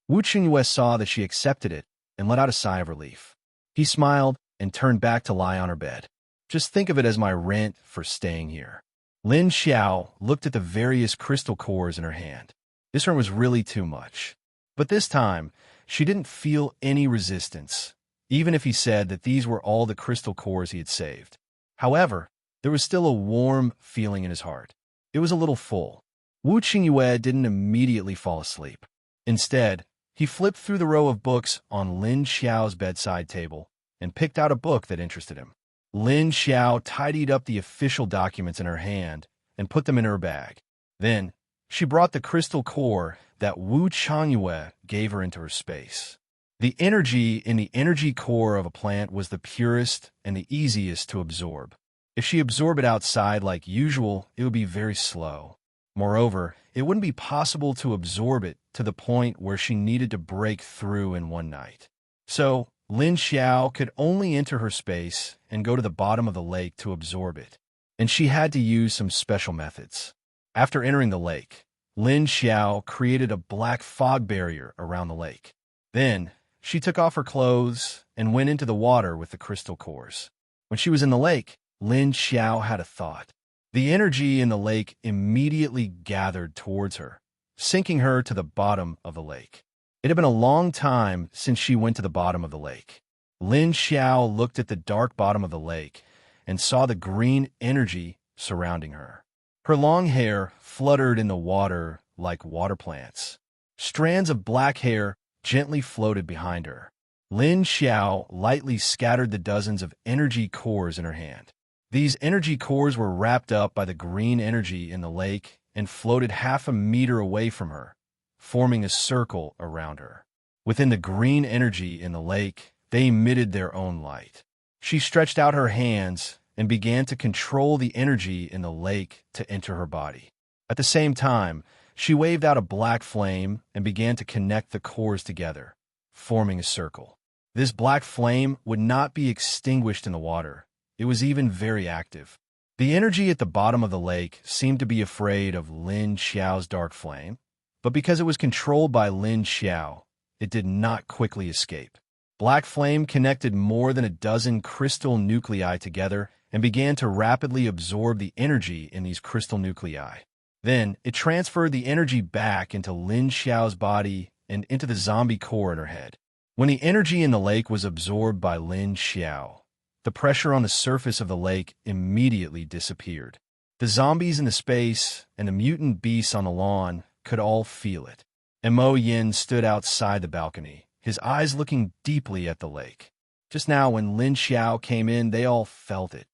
Speaker 1: Wu Qingyue saw that she accepted it and let out a sigh of relief. He smiled and turned back to lie on her bed. Just think of it as my rent for staying here. Lin Xiao looked at the various crystal cores in her hand. This one was really too much. But this time, she didn't feel any resistance, even if he said that these were all the crystal cores he had saved. However, there was still a warm feeling in his heart. It was a little full. Wu Qingyue didn't immediately fall asleep. Instead, he flipped through the row of books on Lin Xiao's bedside table and picked out a book that interested him. Lin Xiao tidied up the official documents in her hand and put them in her bag. Then, she brought the crystal core that Wu Qingyue gave her into her space. The energy in the energy core of a plant was the purest and the easiest to absorb. If she absorbed it outside like usual, it would be very slow. Moreover, it wouldn't be possible to absorb it to the point where she needed to break through in one night. So, Lin Xiao could only enter her space and go to the bottom of the lake to absorb it, and she had to use some special methods. After entering the lake, Lin Xiao created a black fog barrier around the lake. Then, she took off her clothes and went into the water with the crystal cores. When she was in the lake, Lin Xiao had a thought. The energy in the lake immediately gathered towards her, sinking her to the bottom of the lake. It had been a long time since she went to the bottom of the lake. Lin Xiao looked at the dark bottom of the lake and saw the green energy surrounding her. Her long hair fluttered in the water like water plants. Strands of black hair gently floated behind her. Lin Xiao lightly scattered the dozens of energy cores in her hand. These energy cores were wrapped up by the green energy in the lake and floated half a meter away from her, forming a circle around her. Within the green energy in the lake, they emitted their own light. She stretched out her hands and began to control the energy in the lake to enter her body. At the same time, she waved out a black flame and began to connect the cores together, forming a circle. This black flame would not be extinguished in the water. It was even very active. The energy at the bottom of the lake seemed to be afraid of Lin Xiao's dark flame, but because it was controlled by Lin Xiao, it did not quickly escape. Black flame connected more than a dozen crystal nuclei together and began to rapidly absorb the energy in these crystal nuclei. Then, it transferred the energy back into Lin Xiao's body and into the zombie core in her head. When the energy in the lake was absorbed by Lin Xiao, the pressure on the surface of the lake immediately disappeared. The zombies in the space and the mutant beasts on the lawn could all feel it. And Mo Yin stood outside the balcony, his eyes looking deeply at the lake. Just now, when Lin Xiao came in, they all felt it.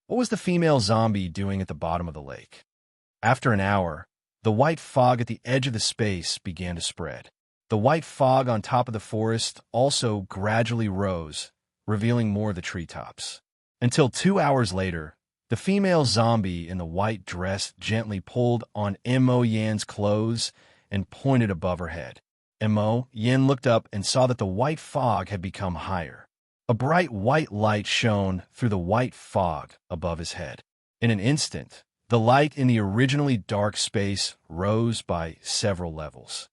Speaker 1: What was the female zombie doing at the bottom of the lake? After an hour, the white fog at the edge of the space began to spread. The white fog on top of the forest also gradually rose, revealing more of the treetops. Until 2 hours later, the female zombie in the white dress gently pulled on Mo Yan's clothes and pointed above her head. Mo Yan looked up and saw that the white fog had become higher. A bright white light shone through the white fog above his head. In an instant, the light in the originally dark space rose by several levels.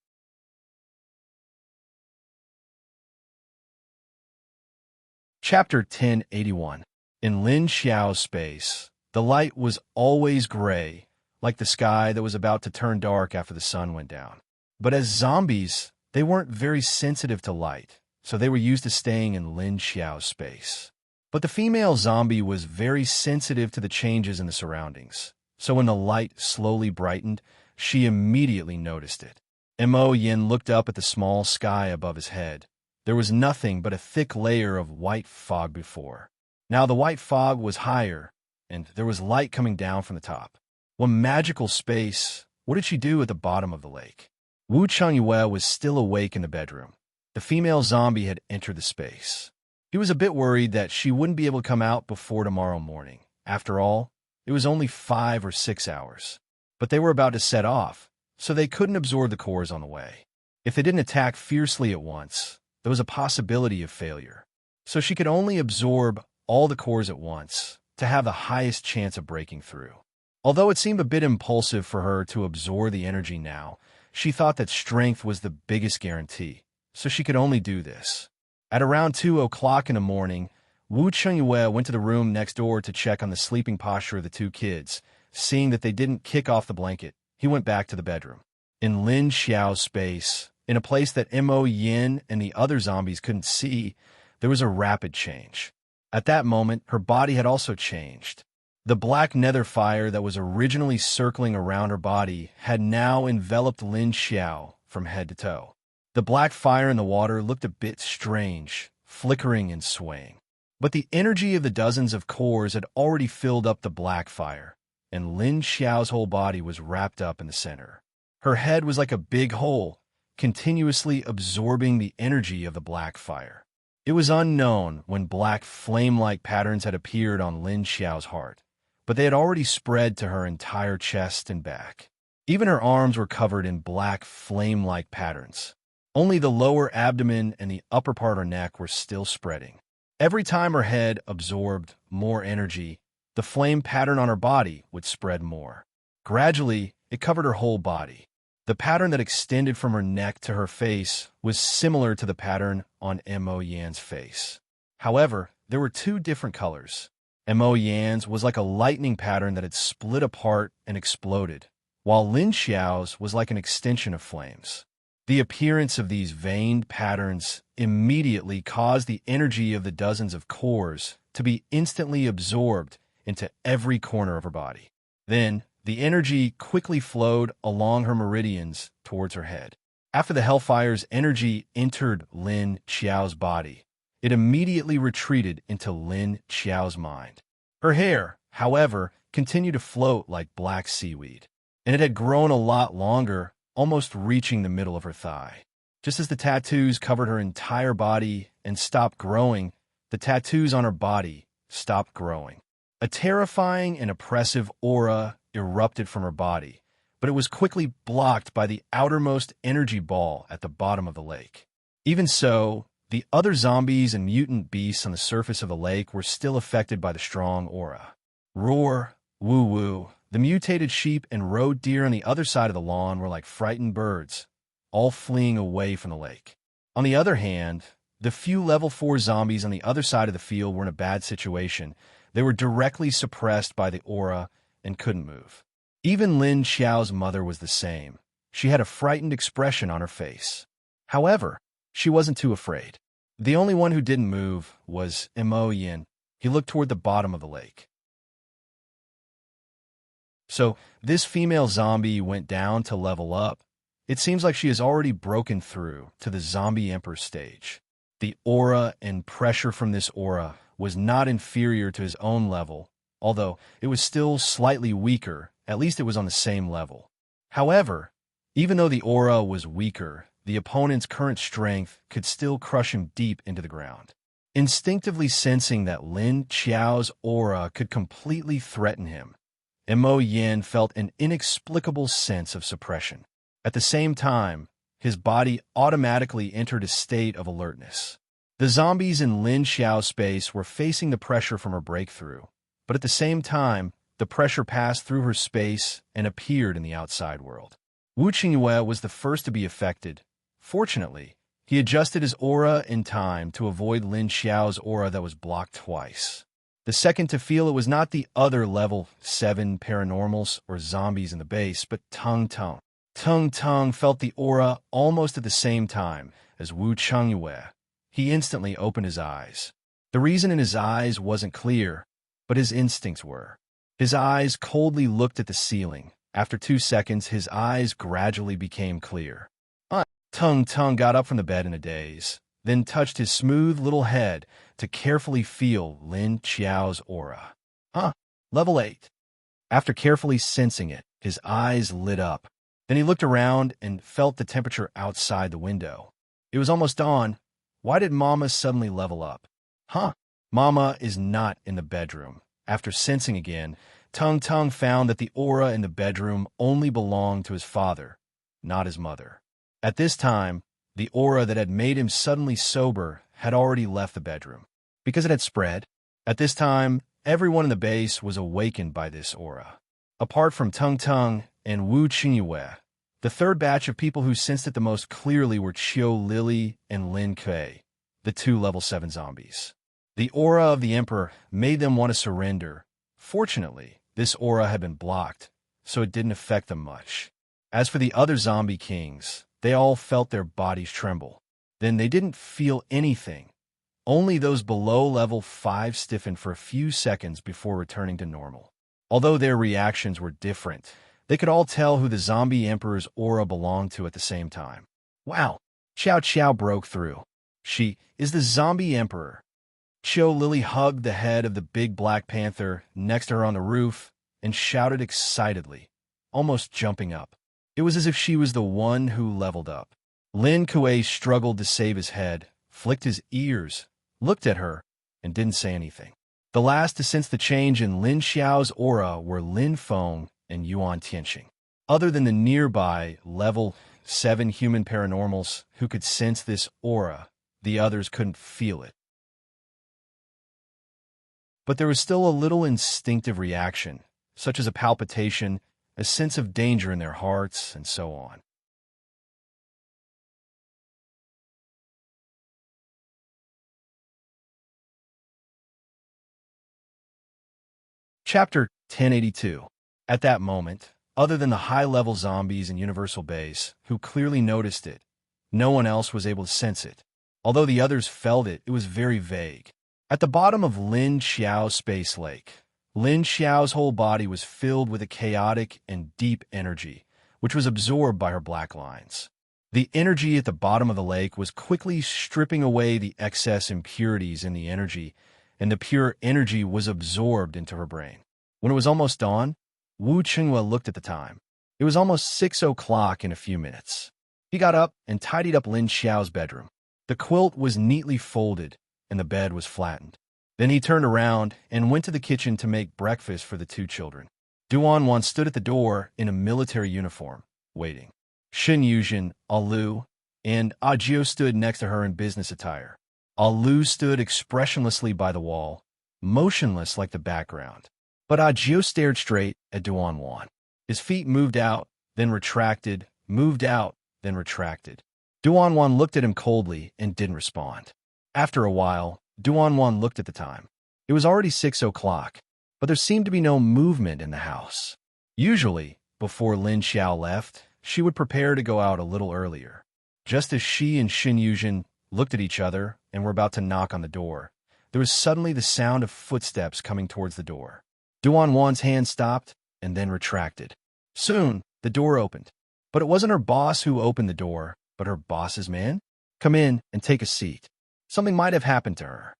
Speaker 1: Chapter 1081. In Lin Xiao's space, the light was always gray, like the sky that was about to turn dark after the sun went down. But as zombies, they weren't very sensitive to light, so they were used to staying in Lin Xiao's space. But the female zombie was very sensitive to the changes in the surroundings, so when the light slowly brightened, she immediately noticed it. Mo Yin looked up at the small sky above his head. There was nothing but a thick layer of white fog before. Now the white fog was higher, and there was light coming down from the top. What magical space! What did she do at the bottom of the lake? Wu Chengyue was still awake in the bedroom. The female zombie had entered the space. He was a bit worried that she wouldn't be able to come out before tomorrow morning. After all, it was only 5 or 6 hours. But they were about to set off, so they couldn't absorb the cores on the way. If they didn't attack fiercely at once, there was a possibility of failure. So she could only absorb all the cores at once to have the highest chance of breaking through. Although it seemed a bit impulsive for her to absorb the energy now, she thought that strength was the biggest guarantee, so she could only do this. At around 2 o'clock in the morning, Wu Chengyue went to the room next door to check on the sleeping posture of the 2 kids. Seeing that they didn't kick off the blanket, he went back to the bedroom. In Lin Xiao's space, in a place that Mo Yin and the other zombies couldn't see, there was a rapid change. At that moment, her body had also changed. The black nether fire that was originally circling around her body had now enveloped Lin Xiao from head to toe. The black fire in the water looked a bit strange, flickering and swaying. But the energy of the dozens of cores had already filled up the black fire, and Lin Xiao's whole body was wrapped up in the center. Her head was like a big hole, continuously absorbing the energy of the black fire. It was unknown when black flame-like patterns had appeared on Lin Xiao's heart, but they had already spread to her entire chest and back. Even her arms were covered in black flame-like patterns. Only the lower abdomen and the upper part of her neck were still spreading. Every time her head absorbed more energy, the flame pattern on her body would spread more. Gradually, it covered her whole body. The pattern that extended from her neck to her face was similar to the pattern on Mo Yan's face. However, there were 2 different colors. Mo Yan's was like a lightning pattern that had split apart and exploded, while Lin Xiao's was like an extension of flames. The appearance of these veined patterns immediately caused the energy of the dozens of cores to be instantly absorbed into every corner of her body. Then, the energy quickly flowed along her meridians towards her head. After the Hellfire's energy entered Lin Xiao's body, it immediately retreated into Lin Xiao's mind. Her hair, however, continued to float like black seaweed, and it had grown a lot longer, almost reaching the middle of her thigh. Just as the tattoos covered her entire body and stopped growing, the tattoos on her body stopped growing. A terrifying and oppressive aura erupted from her body, but it was quickly blocked by the outermost energy ball at the bottom of the lake. Even so, the other zombies and mutant beasts on the surface of the lake were still affected by the strong aura. Roar, woo-woo. The mutated sheep and road deer on the other side of the lawn were like frightened birds, all fleeing away from the lake. On the other hand, the few level 4 zombies on the other side of the field were in a bad situation. They were directly suppressed by the aura and couldn't move. Even Lin Xiao's mother was the same. She had a frightened expression on her face. However, she wasn't too afraid. The only one who didn't move was Mo Yin. He looked toward the bottom of the lake. So, this female zombie went down to level up. It seems like she has already broken through to the zombie emperor stage. The aura and pressure from this aura was not inferior to his own level, although it was still slightly weaker. At least it was on the same level. However, even though the aura was weaker, the opponent's current strength could still crush him deep into the ground. Instinctively sensing that Lin Xiao's aura could completely threaten him, Mo Yin felt an inexplicable sense of suppression. At the same time, his body automatically entered a state of alertness. The zombies in Lin Xiao's space were facing the pressure from her breakthrough, but at the same time, the pressure passed through her space and appeared in the outside world. Wu Qingyue was the first to be affected. Fortunately, he adjusted his aura in time to avoid Lin Xiao's aura that was blocked twice. The second to feel it was not the other level 7 paranormals or zombies in the base, but Tung Tung. Tung Tung felt the aura almost at the same time as Wu Qingyue. He instantly opened his eyes. The reason in his eyes wasn't clear, but his instincts were. His eyes coldly looked at the ceiling. After 2 seconds, his eyes gradually became clear. Tung Tung got up from the bed in a daze, then touched his smooth little head to carefully feel Lin Xiao's aura. Level 8. After carefully sensing it, his eyes lit up. Then he looked around and felt the temperature outside the window. It was almost dawn. Why did Mama suddenly level up? Mama is not in the bedroom. After sensing again, Tung Tung found that the aura in the bedroom only belonged to his father, not his mother. At this time, the aura that had made him suddenly sober had already left the bedroom. Because it had spread, at this time, everyone in the base was awakened by this aura. Apart from Tung Tung and Wu Qingyue, the third batch of people who sensed it the most clearly were Qiu Lily and Lin Kuei, the 2 level 7 zombies. The aura of the Emperor made them want to surrender. Fortunately, this aura had been blocked, so it didn't affect them much. As for the other zombie kings, they all felt their bodies tremble. Then they didn't feel anything. Only those below level 5 stiffened for a few seconds before returning to normal. Although their reactions were different, they could all tell who the zombie emperor's aura belonged to at the same time. Wow! Xiao Xiao broke through. She is the zombie emperor. Qiu Lily hugged the head of the big black panther next to her on the roof and shouted excitedly, almost jumping up. It was as if she was the one who leveled up. Lin Kuei struggled to save his head, flicked his ears, looked at her, and didn't say anything. The last to sense the change in Lin Xiao's aura were Lin Feng and Yuan Tianxing. Other than the nearby level 7 human paranormals who could sense this aura, the others couldn't feel it. But there was still a little instinctive reaction, such as a palpitation, a sense of danger in their hearts, and so on. Chapter 1082. At that moment, other than the high-level zombies in Universal Base, who clearly noticed it, no one else was able to sense it. Although the others felt it, it was very vague. At the bottom of Lin Xiao's space lake, Lin Xiao's whole body was filled with a chaotic and deep energy, which was absorbed by her black lines. The energy at the bottom of the lake was quickly stripping away the excess impurities in the energy, and the pure energy was absorbed into her brain. When it was almost dawn, Wu Qingyue looked at the time. It was almost 6 o'clock in a few minutes. He got up and tidied up Lin Xiao's bedroom. The quilt was neatly folded, and the bed was flattened. Then he turned around and went to the kitchen to make breakfast for the 2 children. Duanwan stood at the door in a military uniform, waiting. Shen Yuzhen, Alu, and Ajio stood next to her in business attire. Alu stood expressionlessly by the wall, motionless like the background. But Ajio stared straight at Duanwan. His feet moved out, then retracted, moved out, then retracted. Duanwan looked at him coldly and didn't respond. After a while, Duanwan looked at the time. It was already 6 o'clock, but there seemed to be no movement in the house. Usually, before Lin Xiao left, she would prepare to go out a little earlier. Just as she and Xin Yuzhen looked at each other and were about to knock on the door, there was suddenly the sound of footsteps coming towards the door. Duanwan's hand stopped and then retracted. Soon, the door opened. But it wasn't her boss who opened the door, but her boss's man. Come in and take a seat. Something might have happened to her.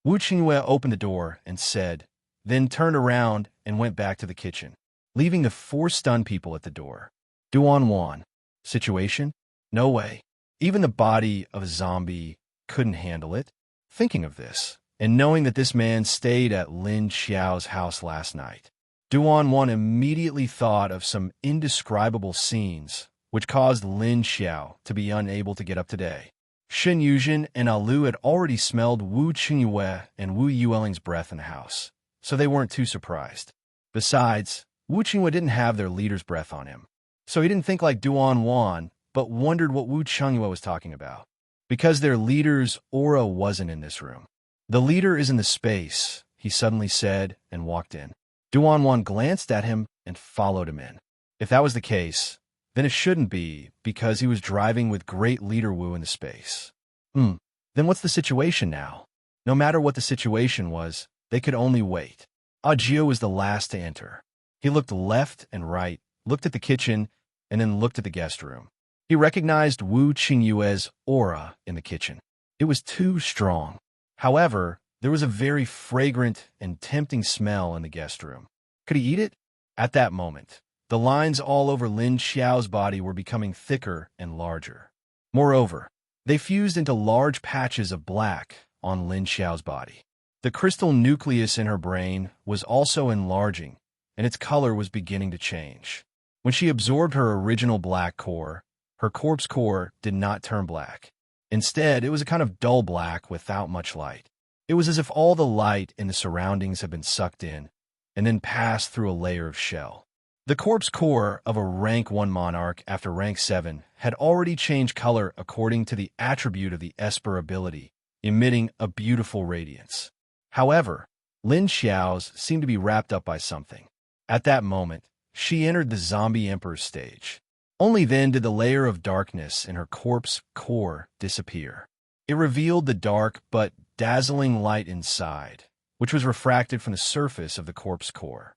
Speaker 1: Wu Qingyue opened the door and said, then turned around and went back to the kitchen, leaving the 4 stunned people at the door. Duanwan. Situation? No way. Even the body of a zombie couldn't handle it. Thinking of this, and knowing that this man stayed at Lin Xiao's house last night, Duanwan immediately thought of some indescribable scenes which caused Lin Xiao to be unable to get up today. Xin Yuzhen and Alu had already smelled Wu Qingyue and Wu Yueling's breath in the house, so they weren't too surprised. Besides, Wu Qingyue didn't have their leader's breath on him, so he didn't think like Duanwan, but wondered what Wu Qingyue was talking about. Because their leader's aura wasn't in this room. The leader is in the space, he suddenly said and walked in. Duanwan glanced at him and followed him in. If that was the case, then it shouldn't be, because he was driving with great leader Wu in the space. Then what's the situation now? No matter what the situation was, they could only wait. Ajio was the last to enter. He looked left and right, looked at the kitchen, and then looked at the guest room. He recognized Wu Qingyue's aura in the kitchen. It was too strong. However, there was a very fragrant and tempting smell in the guest room. Could he eat it? At that moment, the lines all over Lin Xiao's body were becoming thicker and larger. Moreover, they fused into large patches of black on Lin Xiao's body. The crystal nucleus in her brain was also enlarging, and its color was beginning to change. When she absorbed her original black core, her corpse core did not turn black. Instead, it was a kind of dull black without much light. It was as if all the light in the surroundings had been sucked in and then passed through a layer of shell. The corpse core of a rank 1 monarch after rank 7 had already changed color according to the attribute of the Esper ability, emitting a beautiful radiance. However, Lin Xiao's seemed to be wrapped up by something. At that moment, she entered the zombie emperor stage. Only then did the layer of darkness in her corpse core disappear. It revealed the dark but dazzling light inside, which was refracted from the surface of the corpse core.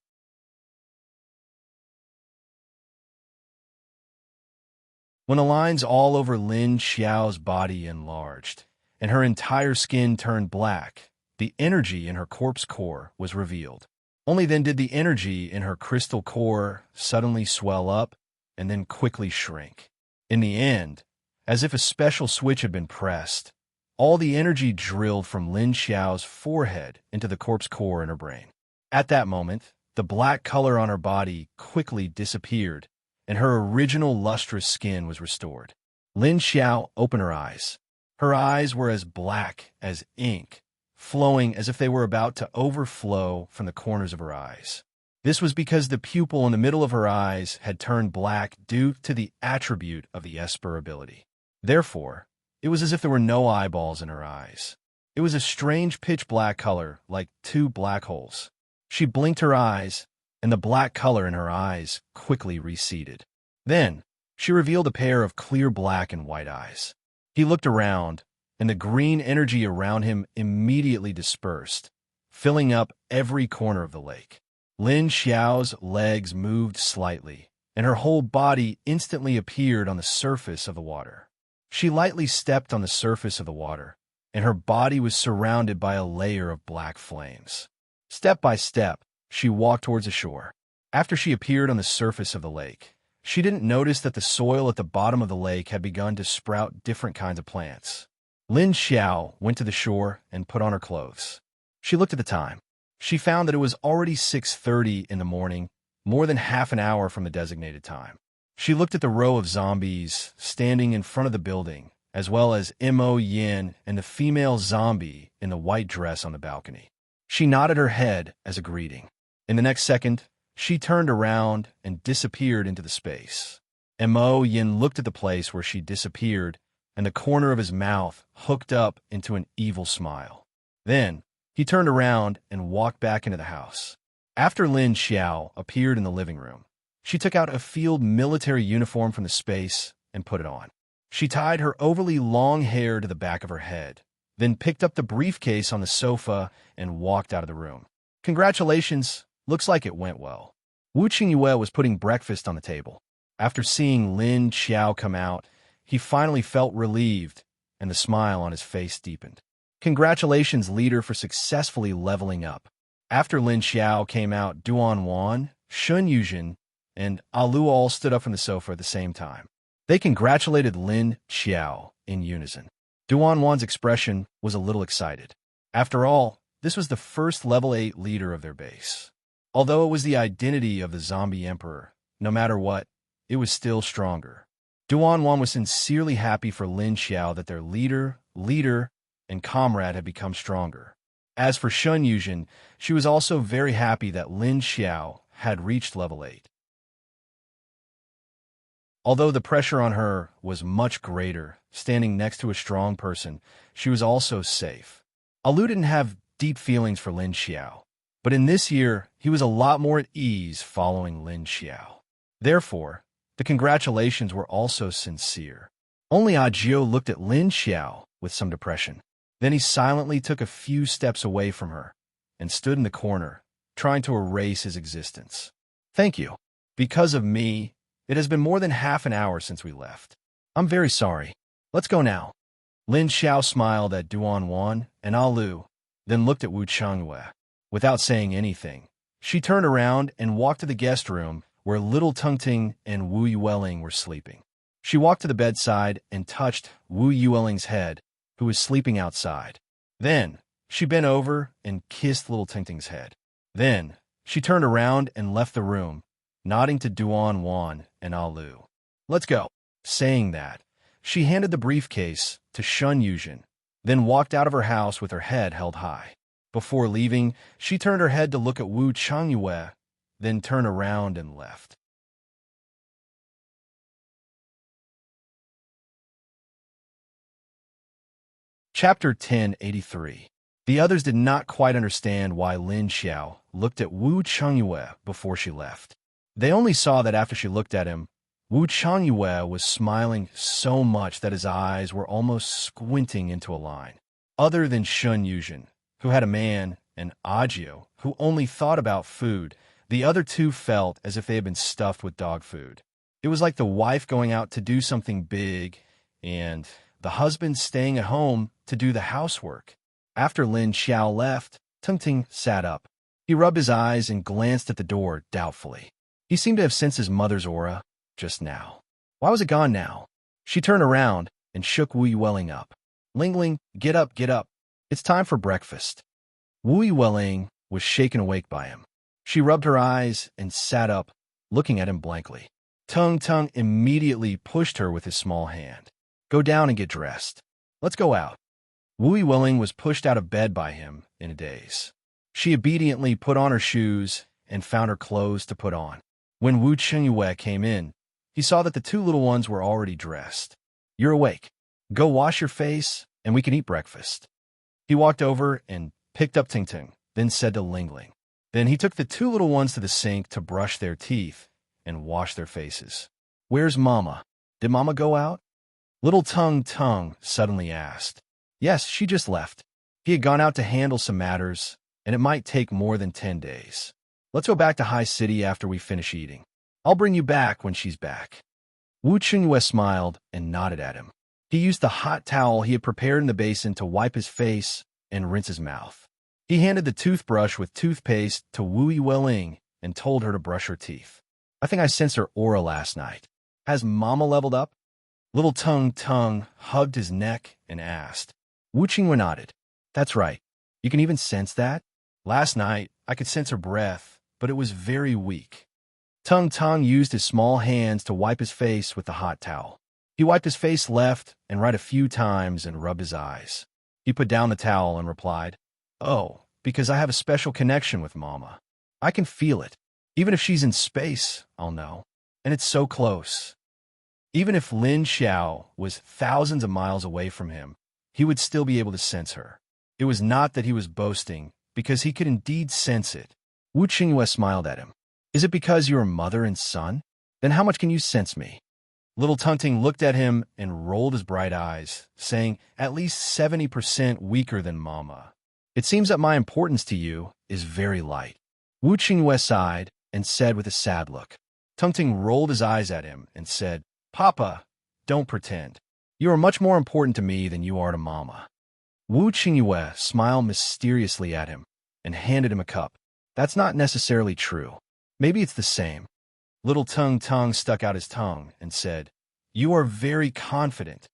Speaker 1: When the lines all over Lin Xiao's body enlarged, and her entire skin turned black, the energy in her corpse core was revealed. Only then did the energy in her crystal core suddenly swell up and then quickly shrink. In the end, as if a special switch had been pressed, all the energy drilled from Lin Xiao's forehead into the corpse core in her brain. At that moment, the black color on her body quickly disappeared, and her original lustrous skin was restored. Lin Xiao opened her eyes. Her eyes were as black as ink, flowing as if they were about to overflow from the corners of her eyes. This was because the pupil in the middle of her eyes had turned black due to the attribute of the Esper ability. Therefore, it was as if there were no eyeballs in her eyes. It was a strange pitch-black color, like 2 black holes. She blinked her eyes, and the black color in her eyes quickly receded. Then, she revealed a pair of clear black and white eyes. He looked around, and the green energy around him immediately dispersed, filling up every corner of the lake. Lin Xiao's legs moved slightly, and her whole body instantly appeared on the surface of the water. She lightly stepped on the surface of the water, and her body was surrounded by a layer of black flames. Step by step, she walked towards the shore. After she appeared on the surface of the lake, she didn't notice that the soil at the bottom of the lake had begun to sprout different kinds of plants. Lin Xiao went to the shore and put on her clothes. She looked at the time. She found that it was already 6:30 in the morning, more than half an hour from the designated time. She looked at the row of zombies standing in front of the building, as well as Mo Yin and the female zombie in the white dress on the balcony. She nodded her head as a greeting. In the next second, she turned around and disappeared into the space. Mo Yin looked at the place where she disappeared and the corner of his mouth hooked up into an evil smile. Then, he turned around and walked back into the house. After Lin Xiao appeared in the living room, she took out a field military uniform from the space and put it on. She tied her overly long hair to the back of her head, then picked up the briefcase on the sofa and walked out of the room. Congratulations, looks like it went well. Wu Qingyue was putting breakfast on the table. After seeing Lin Xiao come out, he finally felt relieved, and the smile on his face deepened. Congratulations, leader, for successfully leveling up. After Lin Xiao came out, Duan Wan, Shun Yuzhen, and Alu all stood up from the sofa at the same time. They congratulated Lin Xiao in unison. Duan Wan's expression was a little excited. After all, this was the first level 8 leader of their base. Although it was the identity of the zombie emperor, no matter what, it was still stronger. Duan Wan was sincerely happy for Lin Xiao that their leader, and comrade had become stronger. As for Shun Yuzhen, she was also very happy that Lin Xiao had reached level 8. Although the pressure on her was much greater, standing next to a strong person, she was also safe. Alu didn't have deep feelings for Lin Xiao, but in this year, he was a lot more at ease following Lin Xiao. Therefore, the congratulations were also sincere. Only Ajio looked at Lin Xiao with some depression. Then he silently took a few steps away from her and stood in the corner, trying to erase his existence. Thank you. Because of me, it has been more than half an hour since we left. I'm very sorry. Let's go now. Lin Xiao smiled at Duan Wan and Alu, then looked at Wu Changyue. Without saying anything, she turned around and walked to the guest room where little Tungting and Wu Yueling were sleeping. She walked to the bedside and touched Wu Yueling's head, who was sleeping outside. Then, she bent over and kissed little Tingting's head. Then, she turned around and left the room, nodding to Duan Wan and Alu. Let's go. Saying that, she handed the briefcase to Shun Yuzhen, then walked out of her house with her head held high. Before leaving, she turned her head to look at Wu Changyue, then turned around and left. Chapter 1083. The others did not quite understand why Lin Xiao looked at Wu Changyue before she left. They only saw that after she looked at him, Wu Changyue was smiling so much that his eyes were almost squinting into a line. Other than Shun Yuzhen, who had a man, and Ajio, who only thought about food, the other two felt as if they had been stuffed with dog food. It was like the wife going out to do something big, and the husband staying at home to do the housework. After Lin Xiao left, Tungting sat up. He rubbed his eyes and glanced at the door doubtfully. He seemed to have sensed his mother's aura just now. Why was it gone now? She turned around and shook Wu Yueling up. Lingling, get up, get up. It's time for breakfast. Wu Yueling was shaken awake by him. She rubbed her eyes and sat up, looking at him blankly. Tung immediately pushed her with his small hand. Go down and get dressed. Let's go out. Wu Yueling was pushed out of bed by him in a daze. She obediently put on her shoes and found her clothes to put on. When Wu Changyue came in, he saw that the two little ones were already dressed. You're awake. Go wash your face, and we can eat breakfast. He walked over and picked up Tingting, then said to Lingling. Then he took the two little ones to the sink to brush their teeth and wash their faces. Where's Mama? Did Mama go out? Little Tung suddenly asked. Yes, she just left. He had gone out to handle some matters, and it might take more than 10 days. Let's go back to High City after we finish eating. I'll bring you back when she's back. Wu Qingyue smiled and nodded at him. He used the hot towel he had prepared in the basin to wipe his face and rinse his mouth. He handed the toothbrush with toothpaste to Wu Yueling and told her to brush her teeth. I think I sensed her aura last night. Has Mama leveled up? Little Tung hugged his neck and asked. Wu Qingyue nodded. That's right. You can even sense that? Last night, I could sense her breath, but it was very weak. Tung used his small hands to wipe his face with the hot towel. He wiped his face left and right a few times and rubbed his eyes. He put down the towel and replied, Oh, because I have a special connection with Mama. I can feel it. Even if she's in space, I'll know. And it's so close. Even if Lin Xiao was thousands of miles away from him, he would still be able to sense her. It was not that he was boasting, because he could indeed sense it. Wu Qingyue smiled at him. Is it because you are mother and son? Then how much can you sense me? Little Tung looked at him and rolled his bright eyes, saying, at least 70% weaker than Mama. It seems that my importance to you is very light. Wu Qingyue sighed and said with a sad look. Tung rolled his eyes at him and said, Papa, don't pretend. You are much more important to me than you are to Mama. Wu Qingyue smiled mysteriously at him and handed him a cup. That's not necessarily true. Maybe it's the same. Little Tung stuck out his tongue and said, You are very confident.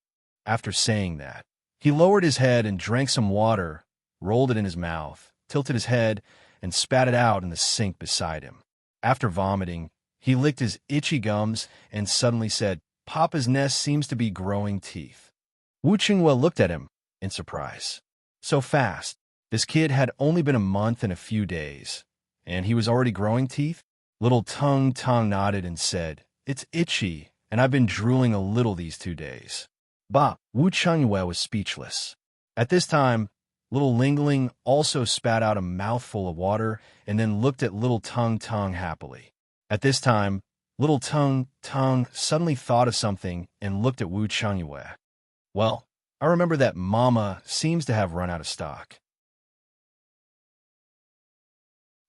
Speaker 1: After saying that, he lowered his head and drank some water, rolled it in his mouth, tilted his head, and spat it out in the sink beside him. After vomiting, he licked his itchy gums and suddenly said, Papa's nest seems to be growing teeth. Wu Qingyue looked at him in surprise. So fast. This kid had only been a month and a few days, and he was already growing teeth? Little Tung nodded and said, It's itchy, and I've been drooling a little these 2 days. Bah! Wu Qingyue was speechless. At this time, little Lingling also spat out a mouthful of water and then looked at little Tung happily. At this time, little Tung suddenly thought of something and looked at Wu Qingyue. Well, I remember that Mama seems to have run out of stock.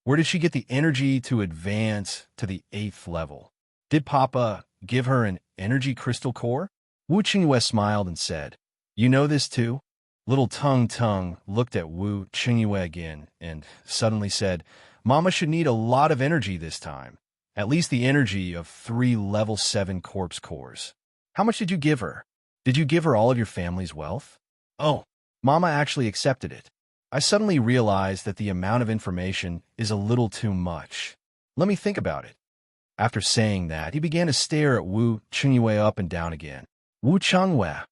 Speaker 1: Where did she get the energy to advance to the 8th level? Did Papa give her an energy crystal core? Wu Qingyue smiled and said, You know this too? Little Tung looked at Wu Qingyue again and suddenly said, Mama should need a lot of energy this time. At least the energy of 3 level 7 corpse cores. How much did you give her? Did you give her all of your family's wealth? Oh, Mama actually accepted it. I suddenly realized that the amount of information is a little too much. Let me think about it. After saying that, he began to stare at Wu Qingyue up and down again. Wu Qingyue,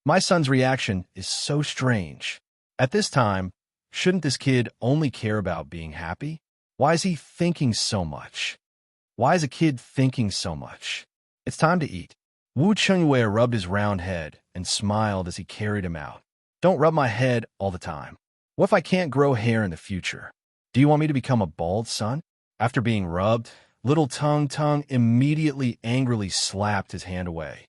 Speaker 1: my son's reaction is so strange. At this time, shouldn't this kid only care about being happy? Why is he thinking so much? Why is a kid thinking so much? It's time to eat. Wu Qingyue rubbed his round head and smiled as he carried him out. Don't rub my head all the time. What if I can't grow hair in the future? Do you want me to become a bald son? After being rubbed, little Tung immediately angrily slapped his hand away.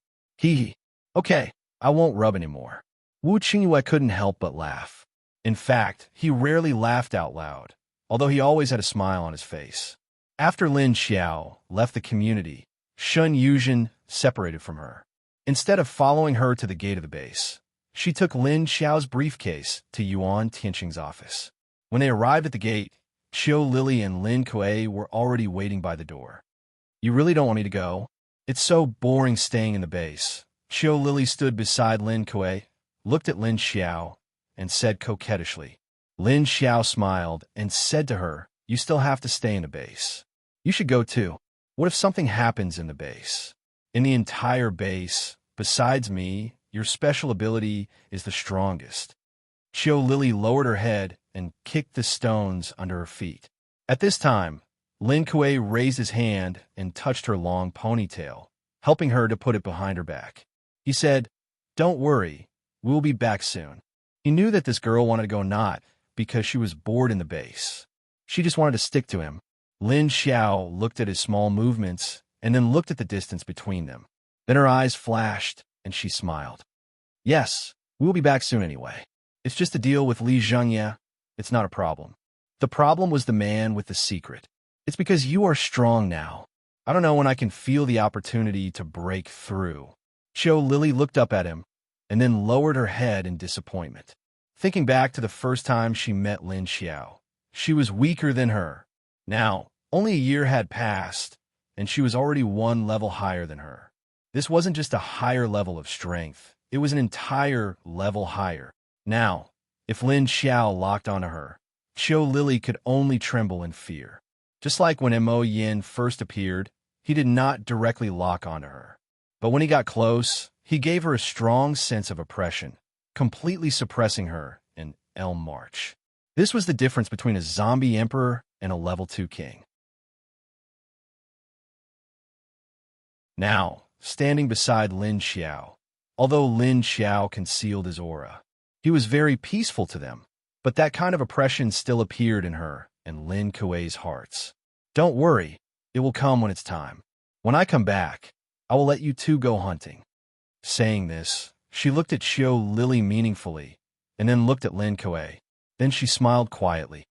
Speaker 1: Okay, I won't rub anymore. Wu Qingyue couldn't help but laugh. In fact, he rarely laughed out loud, although he always had a smile on his face. After Lin Xiao left the community, Shun Yuzhen separated from her. Instead of following her to the gate of the base, she took Lin Xiao's briefcase to Yuan Tianqing's office. When they arrived at the gate, Qiu Lily and Lin Kuei were already waiting by the door. You really don't want me to go? It's so boring staying in the base. Qiu Lily stood beside Lin Kuei, looked at Lin Xiao, and said coquettishly. Lin Xiao smiled and said to her, You still have to stay in the base. You should go too. What if something happens in the base? In the entire base, besides me, your special ability is the strongest. Qiu Lily lowered her head and kicked the stones under her feet. At this time, Lin Kuei raised his hand and touched her long ponytail, helping her to put it behind her back. He said, Don't worry, we'll be back soon. He knew that this girl wanted to go not because she was bored in the base. She just wanted to stick to him. Lin Xiao looked at his small movements and then looked at the distance between them. Then her eyes flashed and she smiled. Yes, we'll be back soon anyway. It's just a deal with Li Zhengye. It's not a problem. The problem was the man with the secret. It's because you are strong now. I don't know when I can feel the opportunity to break through. Qiu Lily looked up at him and then lowered her head in disappointment. Thinking back to the first time she met Lin Xiao, she was weaker than her. Now, only a year had passed, and she was already 1 level higher than her. This wasn't just a higher level of strength. It was an entire level higher. Now, if Lin Xiao locked onto her, Qiu Lily could only tremble in fear. Just like when Mo Yin first appeared, he did not directly lock onto her. But when he got close, he gave her a strong sense of oppression, completely suppressing her in Elm March. This was the difference between a zombie emperor and a level 2 king. Now, standing beside Lin Xiao. Although Lin Xiao concealed his aura, he was very peaceful to them, but that kind of oppression still appeared in her and Lin Kuei's hearts. "Don't worry, it will come when it's time. When I come back, I will let you two go hunting." Saying this, she looked at Xiao Lily meaningfully, and then looked at Lin Kuei. Then she smiled quietly.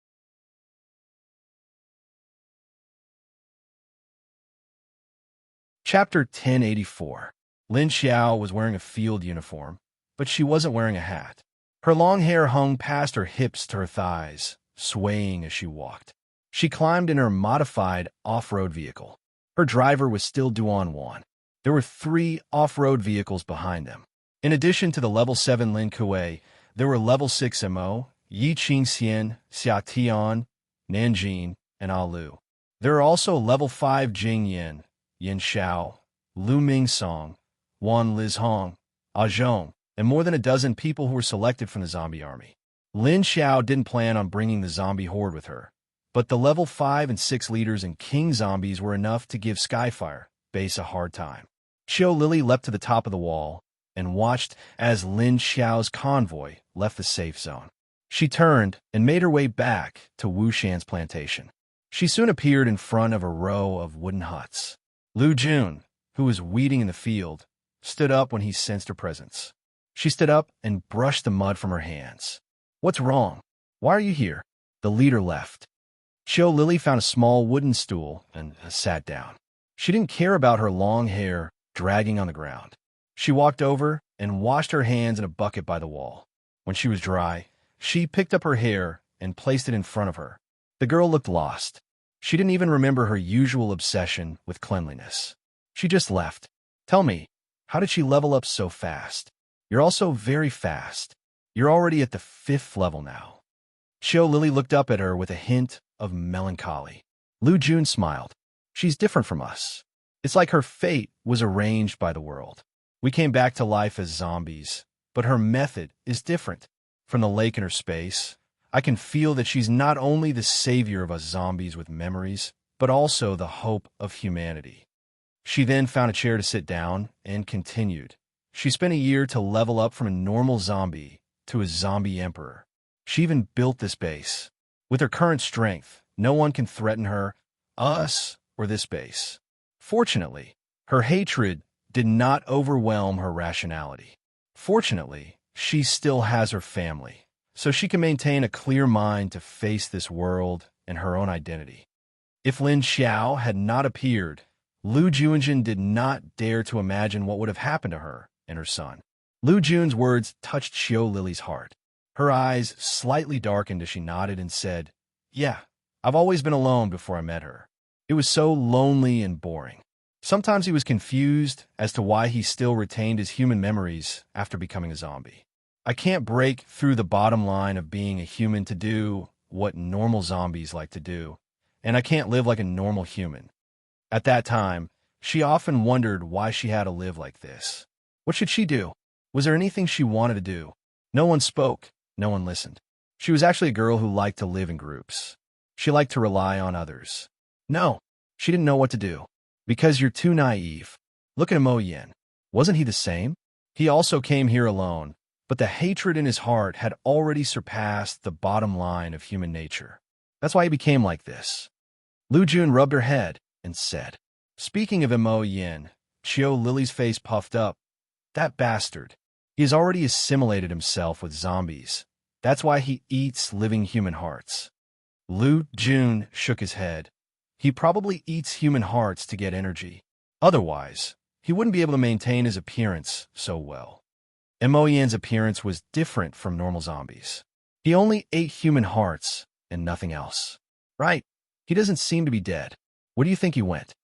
Speaker 1: Chapter 1084. Lin Xiao was wearing a field uniform, but she wasn't wearing a hat. Her long hair hung past her hips to her thighs, swaying as she walked. She climbed in her modified off-road vehicle. Her driver was still Duan Wan. There were 3 off-road vehicles behind them. In addition to the level 7 Lin Kuei, there were level 6 Mo, Yi Qingxian, Xia Tian, Nanjing, and Alu. There are also level 5 Jing Yin, Yin Xiao, Lu Mingsong, Wan Lizhong, Zhong, and more than a dozen people who were selected from the zombie army. Lin Xiao didn't plan on bringing the zombie horde with her, but the level 5 and 6 leaders and king zombies were enough to give Skyfire base a hard time. Xiao Lily leapt to the top of the wall and watched as Lin Xiao's convoy left the safe zone. She turned and made her way back to Wu Shan's plantation. She soon appeared in front of a row of wooden huts. Lu Jun, who was weeding in the field, stood up when he sensed her presence. She stood up and brushed the mud from her hands. "What's wrong? Why are you here?" The leader left. Xiao Lily found a small wooden stool and sat down. She didn't care about her long hair dragging on the ground. She walked over and washed her hands in a bucket by the wall. When she was dry, she picked up her hair and placed it in front of her. The girl looked lost. She didn't even remember her usual obsession with cleanliness. She just left. "Tell me, how did she level up so fast? You're also very fast. You're already at the 5th level now." Xiao Lily looked up at her with a hint of melancholy. Lu Jun smiled. "She's different from us. It's like her fate was arranged by the world. We came back to life as zombies, but her method is different. From the lake in her space, I can feel that she's not only the savior of us zombies with memories, but also the hope of humanity." She then found a chair to sit down and continued. She spent a year to level up from a normal zombie to a zombie emperor. She even built this base. With her current strength, no one can threaten her, us, or this base. Fortunately, her hatred did not overwhelm her rationality. Fortunately, she still has her family, so she can maintain a clear mind to face this world and her own identity. If Lin Xiao had not appeared, Lu Junjin did not dare to imagine what would have happened to her and her son. Lu Jun's words touched Xiao Lily's heart. Her eyes slightly darkened as she nodded and said, "Yeah, I've always been alone before I met her. It was so lonely and boring." Sometimes he was confused as to why he still retained his human memories after becoming a zombie. "I can't break through the bottom line of being a human to do what normal zombies like to do, and I can't live like a normal human." At that time, she often wondered why she had to live like this. What should she do? Was there anything she wanted to do? No one spoke. No one listened. She was actually a girl who liked to live in groups. She liked to rely on others. No, she didn't know what to do. "Because you're too naive. Look at Mo Yin. Wasn't he the same? He also came here alone, but the hatred in his heart had already surpassed the bottom line of human nature. That's why he became like this." Lu Jun rubbed her head and said, "Speaking of Mo Yin," Xiao Lily's face puffed up. "That bastard. He has already assimilated himself with zombies. That's why he eats living human hearts." Lu Jun shook his head. "He probably eats human hearts to get energy. Otherwise, he wouldn't be able to maintain his appearance so well." Mo Yin's appearance was different from normal zombies. He only ate human hearts and nothing else. Right, he doesn't seem to be dead. Where do you think he went?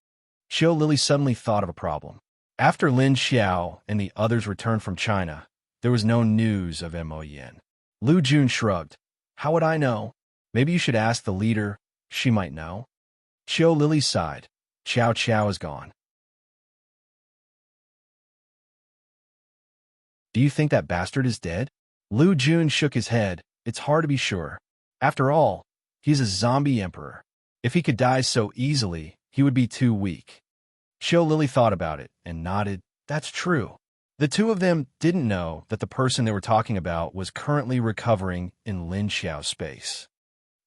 Speaker 1: Xiao Lily suddenly thought of a problem. After Lin Xiao and the others returned from China, there was no news of Mo Yin. Lu Jun shrugged. "How would I know? Maybe you should ask the leader. She might know." Xiao Lily sighed. "Xiao Qiao is gone." "Do you think that bastard is dead?" Lu Jun shook his head. "It's hard to be sure. After all, he's a zombie emperor. If he could die so easily, he would be too weak." Xiao Lily thought about it and nodded. That's true. The two of them didn't know that the person they were talking about was currently recovering in Lin Xiao's space.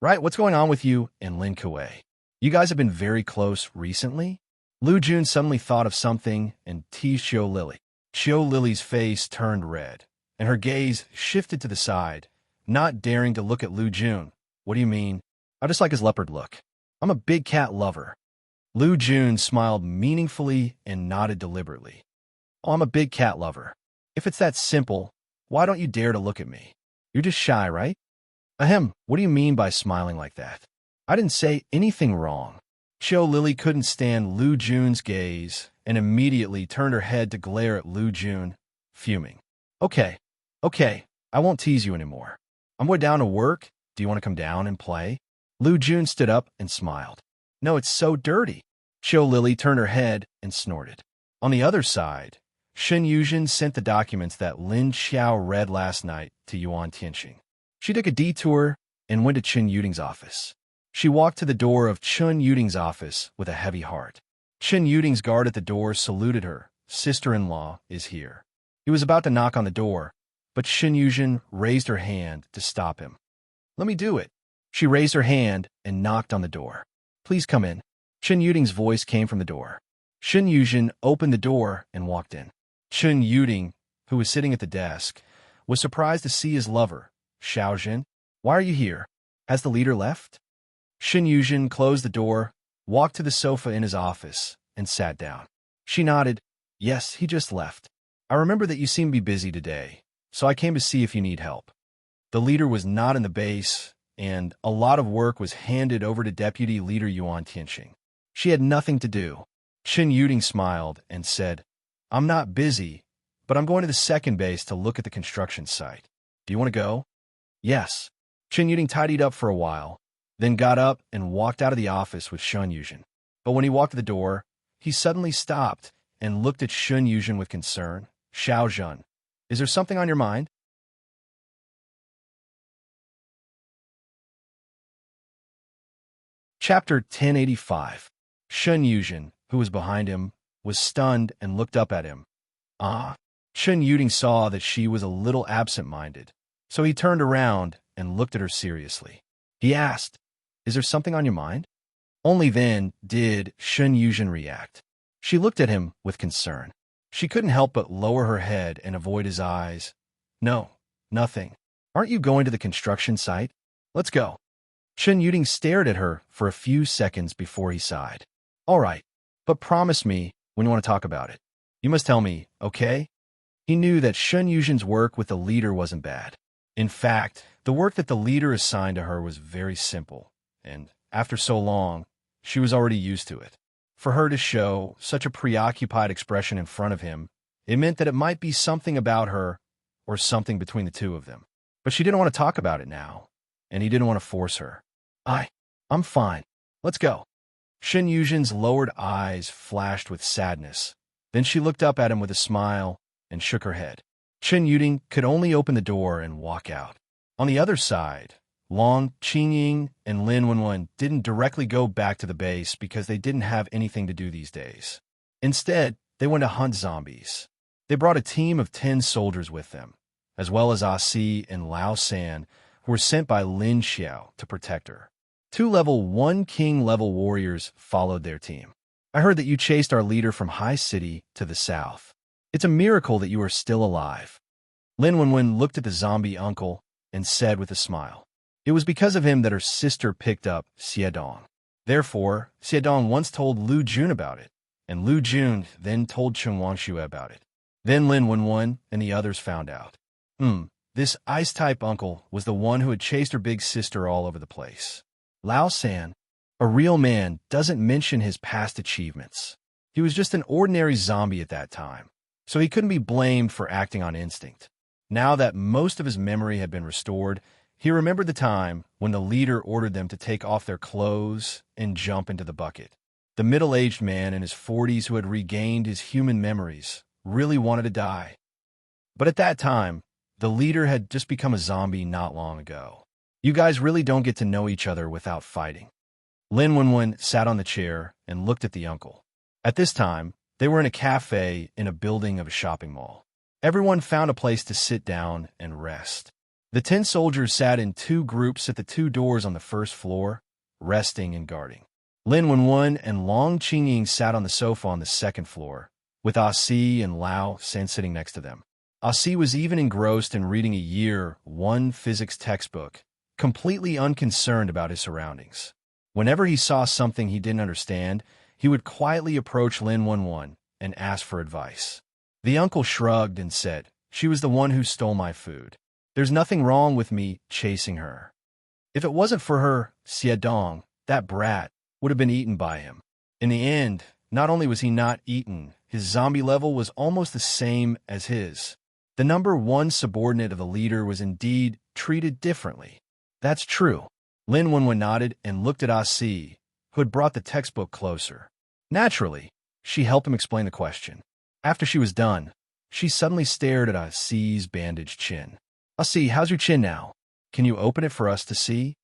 Speaker 1: Right, what's going on with you and Lin Kuei? You guys have been very close recently? Lu Jun suddenly thought of something and teased Xiao Lily. Xiao Lily's face turned red, and her gaze shifted to the side, not daring to look at Lu Jun. What do you mean? I just like his leopard look. I'm a big cat lover. Lu Jun smiled meaningfully and nodded deliberately. Oh, I'm a big cat lover. If it's that simple, why don't you dare to look at me? You're just shy, right? Ahem, what do you mean by smiling like that? I didn't say anything wrong. Xiao Lily couldn't stand Lu Jun's gaze and immediately turned her head to glare at Lu Jun, fuming. Okay, I won't tease you anymore. I'm way down to work. Do you want to come down and play? Lu Jun stood up and smiled. No, it's so dirty. Xiao Lily turned her head and snorted. On the other side, Shen Yuzhen sent the documents that Lin Xiao read last night to Yuan Tianxing. She took a detour and went to Chen Yuding's office. She walked to the door of Chen Yuding's office with a heavy heart. Chen Yuding's guard at the door saluted her. Sister-in-law is here. He was about to knock on the door, but Shen Yuzhen raised her hand to stop him. Let me do it. She raised her hand and knocked on the door. Please come in. Chen Yuding's voice came from the door. Shen Yuzhen opened the door and walked in. Chen Yuding, who was sitting at the desk, was surprised to see his lover, Xiaozhen. Why are you here? Has the leader left? Shen Yuzhen closed the door, walked to the sofa in his office, and sat down. She nodded. Yes, he just left. I remember that you seem to be busy today, so I came to see if you need help. The leader was not in the base, and a lot of work was handed over to Deputy Leader Yuan Tianxing. She had nothing to do. Shen Yuding smiled and said, I'm not busy, but I'm going to the second base to look at the construction site. Do you want to go? Yes. Shen Yuding tidied up for a while, then got up and walked out of the office with Shen Yuzhen. But when he walked to the door, he suddenly stopped and looked at Shen Yuzhen with concern. Xiaozhen, is there something on your mind? Chapter 1085. Shen Yuzhen, who was behind him, was stunned and looked up at him. Shen Yuding saw that she was a little absent-minded, so he turned around and looked at her seriously. He asked, is there something on your mind? Only then did Shen Yuzhen react. She looked at him with concern. She couldn't help but lower her head and avoid his eyes. No, nothing. Aren't you going to the construction site? Let's go. Shen Yuding stared at her for a few seconds before he sighed. All right, but promise me when you want to talk about it. You must tell me, okay? He knew that Shen Yuzhen's work with the leader wasn't bad. In fact, the work that the leader assigned to her was very simple, and after so long, she was already used to it. For her to show such a preoccupied expression in front of him, it meant that it might be something about her or something between the two of them. But she didn't want to talk about it now, and he didn't want to force her. I'm fine. Let's go. Shen Yuzhen's lowered eyes flashed with sadness. Then she looked up at him with a smile and shook her head. Shen Yuding could only open the door and walk out. On the other side, Long Qingying and Lin Wenwen didn't directly go back to the base because they didn't have anything to do these days. Instead, they went to hunt zombies. They brought a team of 10 soldiers with them, as well as Asi and Lao San, who were sent by Lin Xiao to protect her. 2 level 1 king level warriors followed their team. I heard that you chased our leader from High City to the south. It's a miracle that you are still alive. Lin Wenwen looked at the zombie uncle and said with a smile. It was because of him that her sister picked up Xiedong. Therefore, Xiedong once told Lu Jun about it, and Lu Jun then told Chen Wangxue about it. Then Lin Wenwen and the others found out. This ice-type uncle was the one who had chased her big sister all over the place. Lao San, a real man, doesn't mention his past achievements. He was just an ordinary zombie at that time, so he couldn't be blamed for acting on instinct. Now that most of his memory had been restored, he remembered the time when the leader ordered them to take off their clothes and jump into the bucket. The middle-aged man in his 40s who had regained his human memories really wanted to die. But at that time, the leader had just become a zombie not long ago. You guys really don't get to know each other without fighting. Lin Wenwen sat on the chair and looked at the uncle. At this time, they were in a cafe in a building of a shopping mall. Everyone found a place to sit down and rest. The 10 soldiers sat in 2 groups at the 2 doors on the first floor, resting and guarding. Lin Wenwen and Long Qingying sat on the sofa on the second floor, with Ah Si and Lao San sitting next to them. Ah Si was even engrossed in reading a Year 1 physics textbook, completely unconcerned about his surroundings. Whenever he saw something he didn't understand, he would quietly approach Lin Wenwen and ask for advice. The uncle shrugged and said, "She was the one who stole my food. There's nothing wrong with me chasing her. If it wasn't for her, Xiedong, that brat, would have been eaten by him." In the end, not only was he not eaten, his zombie level was almost the same as his. The number 1 subordinate of the leader was indeed treated differently. That's true. Lin Wenwen nodded and looked at Ah Si, who had brought the textbook closer. Naturally, she helped him explain the question. After she was done, she suddenly stared at Ah Si's bandaged chin. "Ah Si, how's your chin now? Can you open it for us to see?"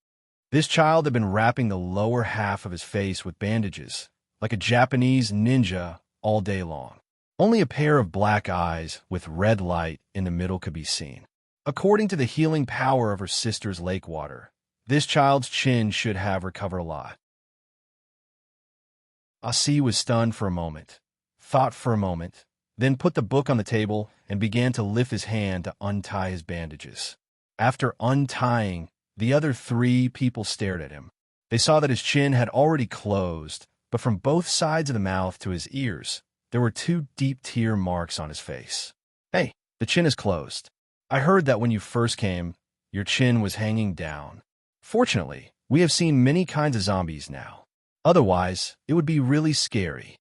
Speaker 1: This child had been wrapping the lower half of his face with bandages, like a Japanese ninja, all day long. Only a pair of black eyes with red light in the middle could be seen. According to the healing power of her sister's lake water, this child's chin should have recovered a lot. Ah Si was stunned for a moment, thought for a moment, then put the book on the table and began to lift his hand to untie his bandages. After untying, the other 3 people stared at him. They saw that his chin had already closed, but from both sides of the mouth to his ears, there were 2 deep tear marks on his face. "Hey, the chin is closed. I heard that when you first came, your chin was hanging down. Fortunately, we have seen many kinds of zombies now. Otherwise, it would be really scary."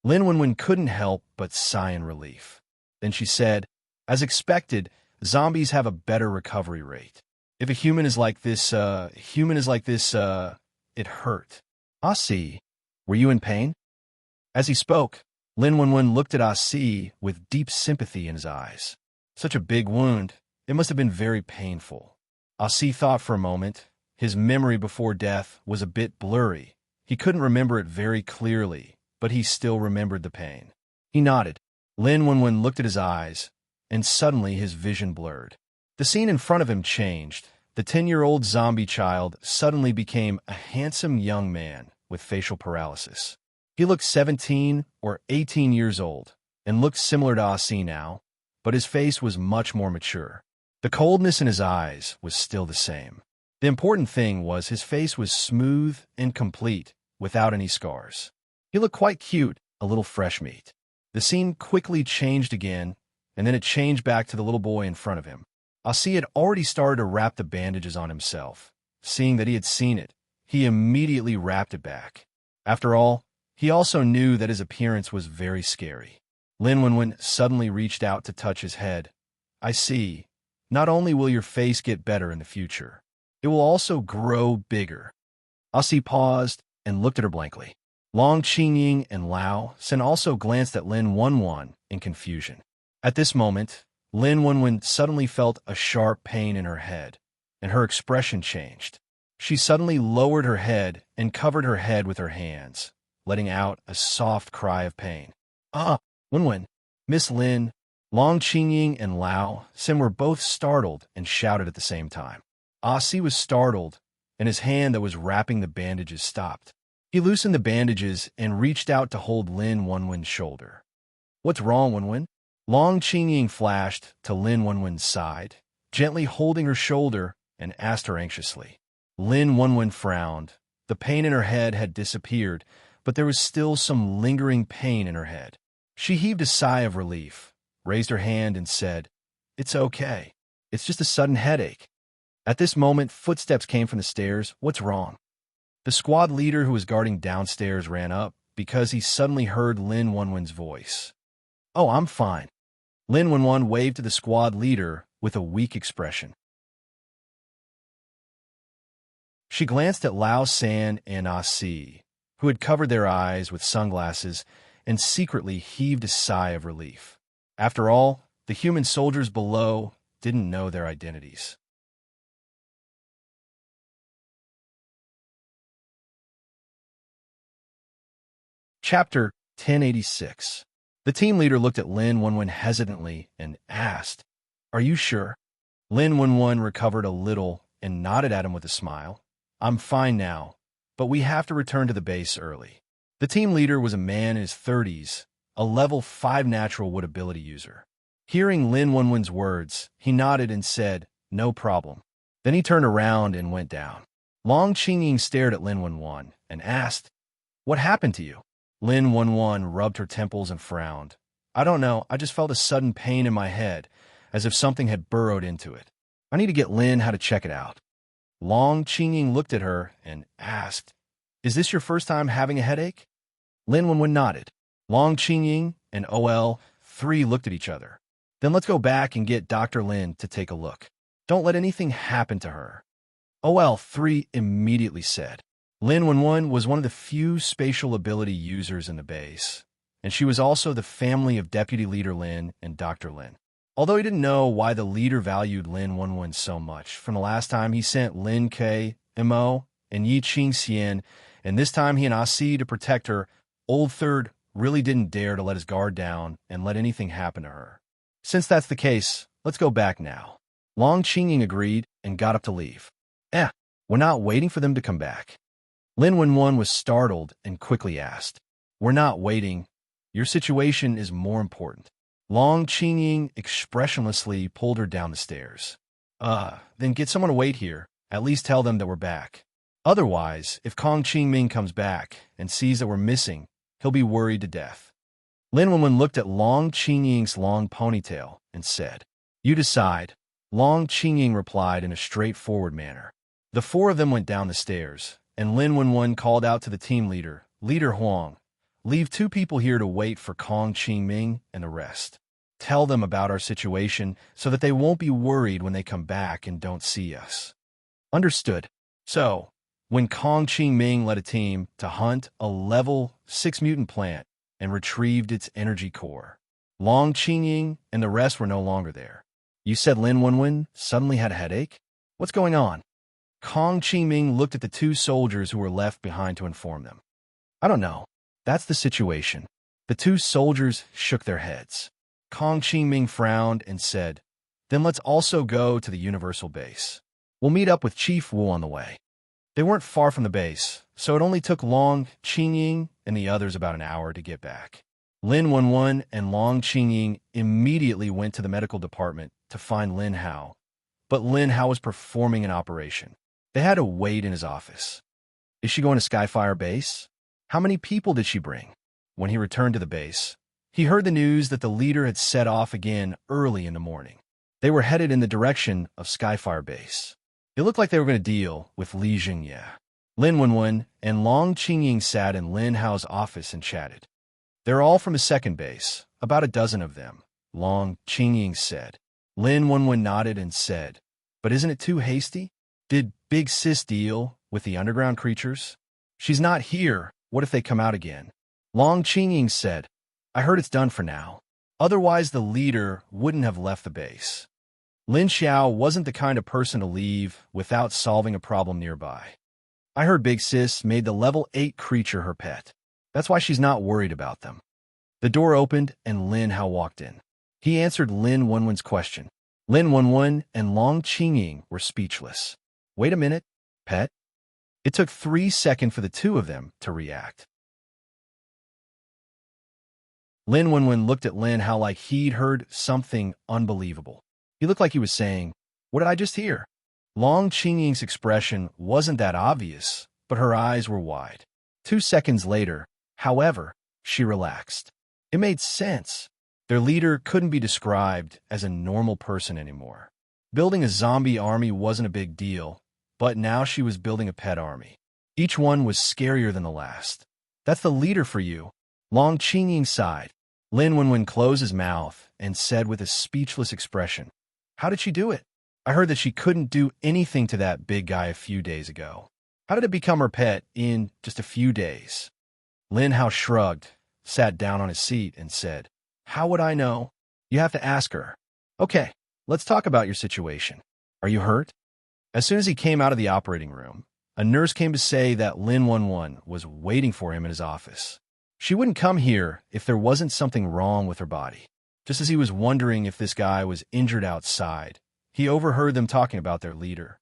Speaker 1: Lin Wenwen couldn't help but sigh in relief. Then she said, "As expected, zombies have a better recovery rate. If a human is like this, it hurt." "Ah Si, were you in pain?" As he spoke, Lin Wenwen looked at Ah Si with deep sympathy in his eyes. Such a big wound, it must have been very painful. Ah Si thought for a moment. His memory before death was a bit blurry. He couldn't remember it very clearly, but he still remembered the pain. He nodded. Lin Wenwen looked at his eyes, and suddenly his vision blurred. The scene in front of him changed. The 10-year-old zombie child suddenly became a handsome young man with facial paralysis. He looked 17 or 18 years old, and looked similar to Ah Si now, but his face was much more mature. The coldness in his eyes was still the same. The important thing was his face was smooth and complete, without any scars. He looked quite cute, a little fresh meat. The scene quickly changed again, and then it changed back to the little boy in front of him. Ah Si had already started to wrap the bandages on himself. Seeing that he had seen it, he immediately wrapped it back. After all, he also knew that his appearance was very scary. Lin Wenwen suddenly reached out to touch his head. "I see. Not only will your face get better in the future, it will also grow bigger." Ah Si paused and looked at her blankly. Long Qingying and Lao San also glanced at Lin Wenwen in confusion. At this moment, Lin Wenwen suddenly felt a sharp pain in her head, and her expression changed. She suddenly lowered her head and covered her head with her hands, letting out a soft cry of pain. "Ah, Wenwen, Miss Lin." Long Qingying and Lao San were both startled and shouted at the same time. Ah Si was startled, and his hand that was wrapping the bandages stopped. He loosened the bandages and reached out to hold Lin Wenwen's shoulder. "What's wrong, Wenwen?" Long Qingying flashed to Lin Wenwen's side, gently holding her shoulder, and asked her anxiously. Lin Wenwen frowned. The pain in her head had disappeared, but there was still some lingering pain in her head. She heaved a sigh of relief, raised her hand, and said, "It's okay. It's just a sudden headache." At this moment, footsteps came from the stairs. "What's wrong?" The squad leader who was guarding downstairs ran up because he suddenly heard Lin Wenwen's voice. "Oh, I'm fine." Lin Wenwen waved to the squad leader with a weak expression. She glanced at Lao San and Ah Si, who had covered their eyes with sunglasses, and secretly heaved a sigh of relief. After all, the human soldiers below didn't know their identities. Chapter 1086. The team leader looked at Lin Wenwen hesitantly and asked, "Are you sure?" Lin Wenwen recovered a little and nodded at him with a smile. "I'm fine now, but we have to return to the base early." The team leader was a man in his 30s, a level 5 natural wood ability user. Hearing Lin Wenwen's words, he nodded and said, "No problem." Then he turned around and went down. Long Qingying stared at Lin Wenwen and asked, "What happened to you?" Lin Wenwen rubbed her temples and frowned. "I don't know, I just felt a sudden pain in my head, as if something had burrowed into it. I need to get Lin how to check it out." Long Qingying looked at her and asked, "Is this your first time having a headache?" Lin Wenwen nodded. Long Qingying and OL3 looked at each other. "Then let's go back and get Dr. Lin to take a look. Don't let anything happen to her," OL3 immediately said. Lin Wenwen was one of the few spatial ability users in the base, and she was also the family of Deputy Leader Lin and Dr. Lin. Although he didn't know why the leader valued Lin Wenwen so much from the last time he sent Lin Ke, Mo, and Yi Qingxian, and this time he and Asi to protect her, Old Third really didn't dare to let his guard down and let anything happen to her. "Since that's the case, let's go back now." Long Qingying agreed and got up to leave. We're not waiting for them to come back." Lin Wenwen was startled and quickly asked, "We're not waiting. Your situation is more important." Long Qingying expressionlessly pulled her down the stairs. Then get someone to wait here. At least tell them that we're back. Otherwise, if Kong Qingming comes back and sees that we're missing, he'll be worried to death." Lin Wenwen looked at Long Qingying's long ponytail and said, "You decide." Long Qingying replied in a straightforward manner. The four of them went down the stairs, and Lin Wenwen called out to the team leader, "Leader Huang, leave 2 people here to wait for Kong Qingming and the rest. Tell them about our situation so that they won't be worried when they come back and don't see us." Understood. So, when Kong Qingming led a team to hunt a level 6 mutant plant and retrieved its energy core, Long Qingying and the rest were no longer there. "You said Lin Wenwen suddenly had a headache? What's going on?" Kong Qingming looked at the 2 soldiers who were left behind to inform them. "I don't know. That's the situation." The 2 soldiers shook their heads. Kong Qingming frowned and said, "Then let's also go to the Universal Base. We'll meet up with Chief Wu on the way." They weren't far from the base, so it only took Long Qingying and the others about an hour to get back. Lin Wenwen and Long Qingying immediately went to the medical department to find Lin Hao, but Lin Hao was performing an operation. They had to wait in his office. "Is she going to Skyfire Base? How many people did she bring?" When he returned to the base, he heard the news that the leader had set off again early in the morning. They were headed in the direction of Skyfire Base. It looked like they were going to deal with Li Jingye. Lin Wenwen and Long Qingying sat in Lin Hao's office and chatted. "They're all from his second base, about a dozen of them," Long Qingying said. Lin Wenwen nodded and said, "But isn't it too hasty? Did Big Sis deal with the underground creatures? She's not here. What if they come out again?" Long Qingying said, "I heard it's done for now. Otherwise, the leader wouldn't have left the base." Lin Xiao wasn't the kind of person to leave without solving a problem nearby. "I heard Big Sis made the level 8 creature her pet. That's why she's not worried about them." The door opened and Lin Hao walked in. He answered Lin Wenwen's question. Lin Wenwen and Long Qingying were speechless. "Wait a minute, pet?" It took 3 seconds for the 2 of them to react. Lin Wenwen looked at Lin Hao like he'd heard something unbelievable. He looked like he was saying, "What did I just hear?" Long Qingying's expression wasn't that obvious, but her eyes were wide. 2 seconds later, however, she relaxed. It made sense. Their leader couldn't be described as a normal person anymore. Building a zombie army wasn't a big deal, but now she was building a pet army. Each one was scarier than the last. "That's the leader for you." Long Qingying sighed. Lin Wenwen closed his mouth and said with a speechless expression, "How did she do it? I heard that she couldn't do anything to that big guy a few days ago. How did it become her pet in just a few days?" Lin Hao shrugged, sat down on his seat, and said, "How would I know? You have to ask her." "Okay, let's talk about your situation. Are you hurt?" As soon as he came out of the operating room, a nurse came to say that Lin Wenwen was waiting for him in his office. She wouldn't come here if there wasn't something wrong with her body. Just as he was wondering if this guy was injured outside, he overheard them talking about their leader.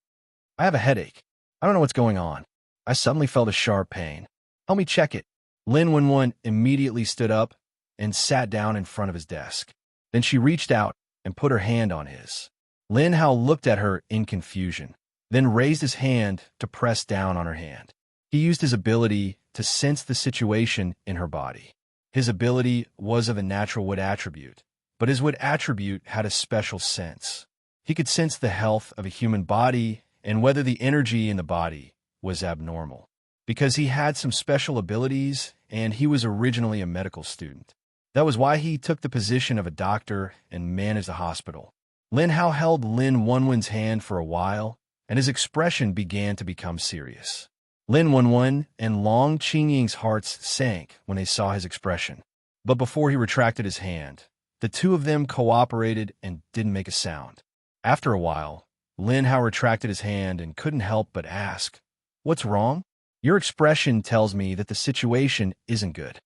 Speaker 1: I have a headache. I don't know what's going on. I suddenly felt a sharp pain. Help me check it. Lin Wenwen immediately stood up and sat down in front of his desk. Then she reached out and put her hand on his. Lin Hao looked at her in confusion, then raised his hand to press down on her hand. He used his ability to sense the situation in her body. His ability was of a natural wood attribute, but his wood attribute had a special sense. He could sense the health of a human body and whether the energy in the body was abnormal. Because he had some special abilities and he was originally a medical student. That was why he took the position of a doctor and managed the hospital. Lin Hao held Lin Wenwen's hand for a while, and his expression began to become serious. Lin Wenwen and Long Qingying's hearts sank when they saw his expression. But before he retracted his hand, the two of them cooperated and didn't make a sound. After a while, Lin Hao retracted his hand and couldn't help but ask, "What's wrong? Your expression tells me that the situation isn't good."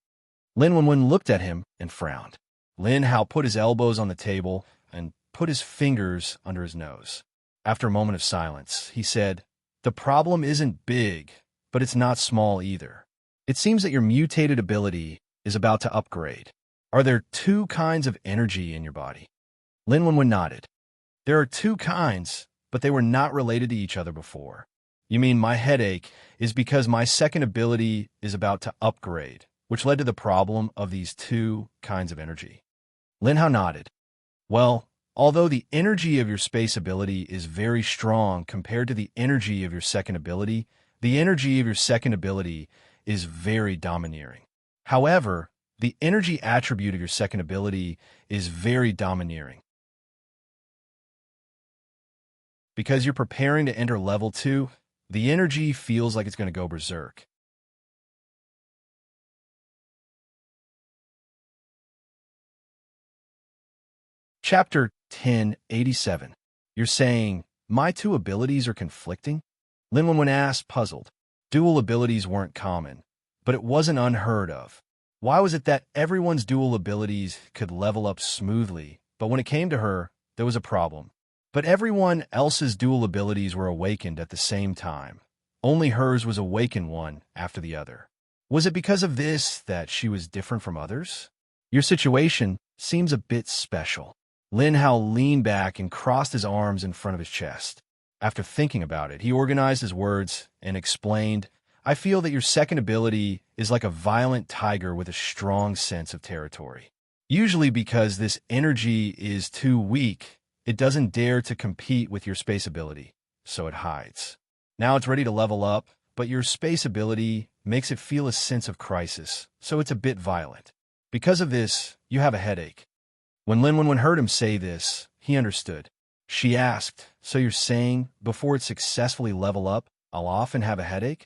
Speaker 1: Lin Wenwen looked at him and frowned. Lin Hao put his elbows on the table and put his fingers under his nose. After a moment of silence, he said, "The problem isn't big, but it's not small either. It seems that your mutated ability is about to upgrade. Are there two kinds of energy in your body?" Lin Wenwen nodded. "There are two kinds, but they were not related to each other before. You mean my headache is because my second ability is about to upgrade, which led to the problem of these two kinds of energy?" Lin Hao nodded. "Well, although the energy of your space ability is very strong compared to the energy of your second ability, the energy of your second ability is very domineering. However, the energy attribute of your second ability is very domineering. Because you're preparing to enter level 2, the energy feels like it's going to go berserk. Chapter 1087. You're saying, my two abilities are conflicting? Lin Wenwen asked, puzzled. Dual abilities weren't common, but it wasn't unheard of. Why was it that everyone's dual abilities could level up smoothly, but when it came to her, there was a problem? But everyone else's dual abilities were awakened at the same time. Only hers was awakened one after the other. Was it because of this that she was different from others? Your situation seems a bit special. Lin Hao leaned back and crossed his arms in front of his chest. After thinking about it, he organized his words and explained, I feel that your second ability is like a violent tiger with a strong sense of territory. Usually because this energy is too weak, it doesn't dare to compete with your space ability, so it hides. Now it's ready to level up, but your space ability makes it feel a sense of crisis, so it's a bit violent. Because of this, you have a headache. When Lin Wenwen heard him say this, he understood. She asked, so you're saying, before it successfully level up, I'll often have a headache?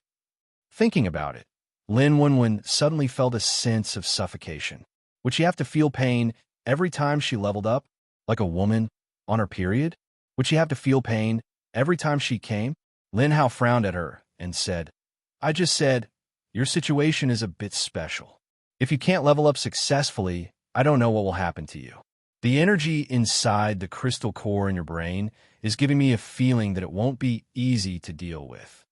Speaker 1: Thinking about it, Lin Wenwen suddenly felt a sense of suffocation. Would she have to feel pain every time she leveled up, like a woman on her period? Would she have to feel pain every time she came? Lin Hao frowned at her and said, I just said, your situation is a bit special. If you can't level up successfully, I don't know what will happen to you. The energy inside the crystal core in your brain is giving me a feeling that it won't be easy to deal with.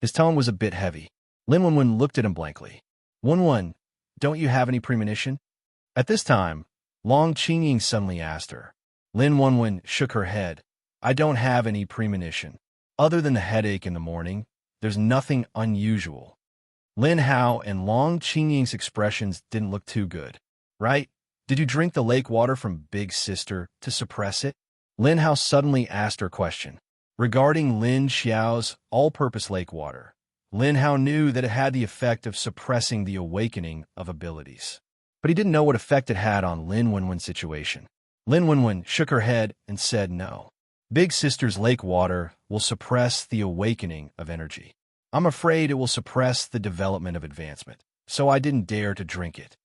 Speaker 1: His tone was a bit heavy. Lin Wenwen looked at him blankly. Wenwen, don't you have any premonition? At this time, Long Qingying suddenly asked her. Lin Wenwen shook her head. I don't have any premonition. Other than the headache in the morning, there's nothing unusual. Lin Hao and Long Qingying's expressions didn't look too good. Right? Did you drink the lake water from Big Sister to suppress it? Lin Hao suddenly asked her question. Regarding Lin Xiao's all-purpose lake water, Lin Hao knew that it had the effect of suppressing the awakening of abilities. But he didn't know what effect it had on Lin Wenwen's situation. Lin Wenwen shook her head and said no. Big Sister's lake water will suppress the awakening of energy. I'm afraid it will suppress the development of advancement, so I didn't dare to drink it.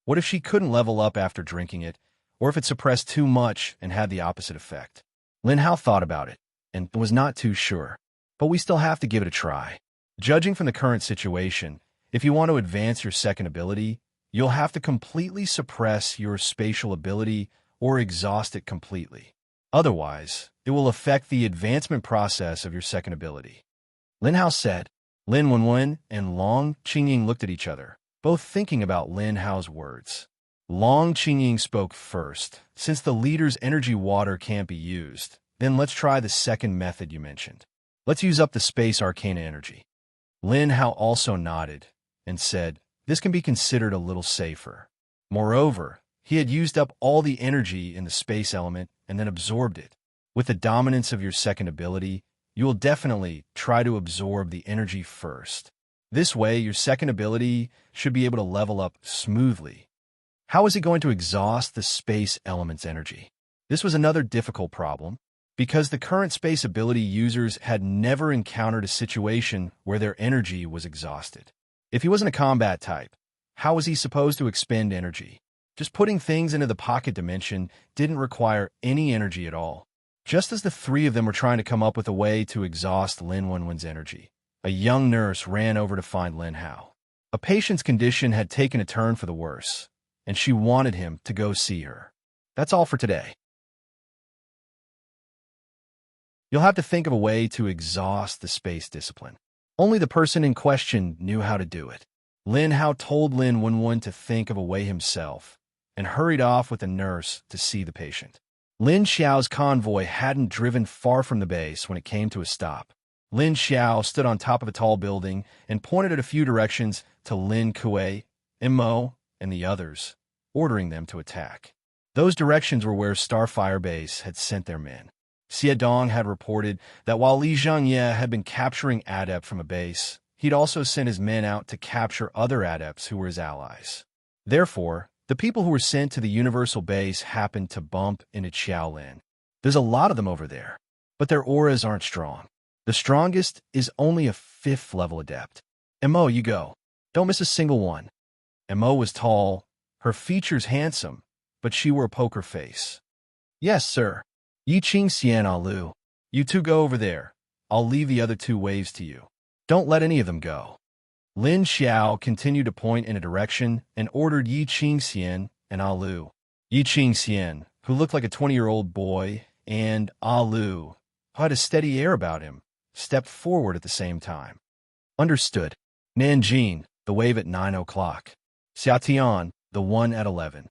Speaker 1: What if she couldn't level up after drinking it, or if it suppressed too much and had the opposite effect? Lin Hao thought about it, and was not too sure. But we still have to give it a try. Judging from the current situation, if you want to advance your second ability, you'll have to completely suppress your spatial ability or exhaust it completely. Otherwise, it will affect the advancement process of your second ability. Lin Hao said. Lin Wenwen and Long Qingying looked at each other, both thinking about Lin Hao's words. Long Qingying spoke first. Since the leader's energy water can't be used, then let's try the second method you mentioned. Let's use up the space arcana energy. Lin Hao also nodded and said, this can be considered a little safer. Moreover, he had used up all the energy in the space element and then absorbed it. With the dominance of your second ability, you will definitely try to absorb the energy first. This way, your second ability should be able to level up smoothly. How is it going to exhaust the space element's energy? This was another difficult problem, because the current space ability users had never encountered a situation where their energy was exhausted. If he wasn't a combat type, how was he supposed to expend energy? Just putting things into the pocket dimension didn't require any energy at all. Just as the three of them were trying to come up with a way to exhaust Lin Wenwen's energy, a young nurse ran over to find Lin Hao. A patient's condition had taken a turn for the worse, and she wanted him to go see her. That's all for today. You'll have to think of a way to exhaust the space discipline. Only the person in question knew how to do it. Lin Hao told Lin Wenwen to think of a way himself, and hurried off with the nurse to see the patient. Lin Xiao's convoy hadn't driven far from the base when it came to a stop. Lin Xiao stood on top of a tall building and pointed at a few directions to Lin Kuei, Immo, and the others, ordering them to attack. Those directions were where Starfire Base had sent their men. Xie Dong had reported that while Li Zhangye had been capturing adepts from a base, he'd also sent his men out to capture other adepts who were his allies. Therefore, the people who were sent to the Universal Base happened to bump into Qiaolin. There's a lot of them over there, but their auras aren't strong. The strongest is only a 5th level adept. Mo, you go. Don't miss a single one. Mo was tall, her features handsome, but she wore a poker face. Yes, sir. Yi Qing Xian Alu. You two go over there. I'll leave the other 2 waves to you. Don't let any of them go. Lin Xiao continued to point in a direction and ordered Yi Qingxian and Alu. Yi Qingxian, who looked like a 20-year-old boy, and Alu, who had a steady air about him, stepped forward at the same time. Understood. Nanjing, the wave at 9 o'clock. Xiatian, the one at 11.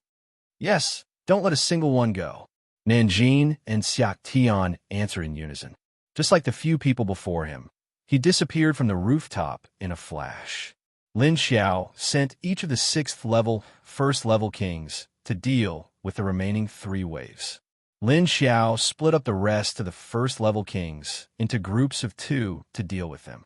Speaker 1: Yes, don't let a single one go. Nanjing and Xiatian answered in unison, just like the few people before him. He disappeared from the rooftop in a flash. Lin Xiao sent each of the 6th level, 1st level kings to deal with the remaining 3 waves. Lin Xiao split up the rest of the 1st level kings into groups of 2 to deal with them.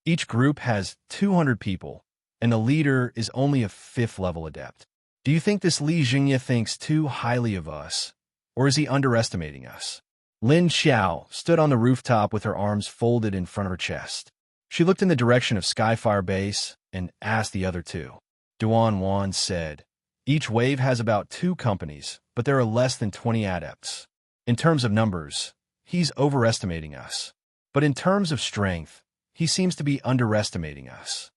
Speaker 1: Each group has 200 people, and the leader is only a 5th level adept. Do you think this Li Jingye thinks too highly of us, or is he underestimating us? Lin Xiao stood on the rooftop with her arms folded in front of her chest. She looked in the direction of Skyfire Base and asked the other 2. Duan Wan said, each wave has about 2 companies, but there are less than 20 adepts. In terms of numbers, he's overestimating us. But in terms of strength, he seems to be underestimating us.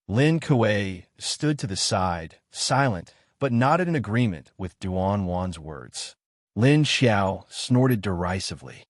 Speaker 1: Lin Kuei stood to the side, silent, but nodded in agreement with Duan Wan's words. Lin Xiao snorted derisively.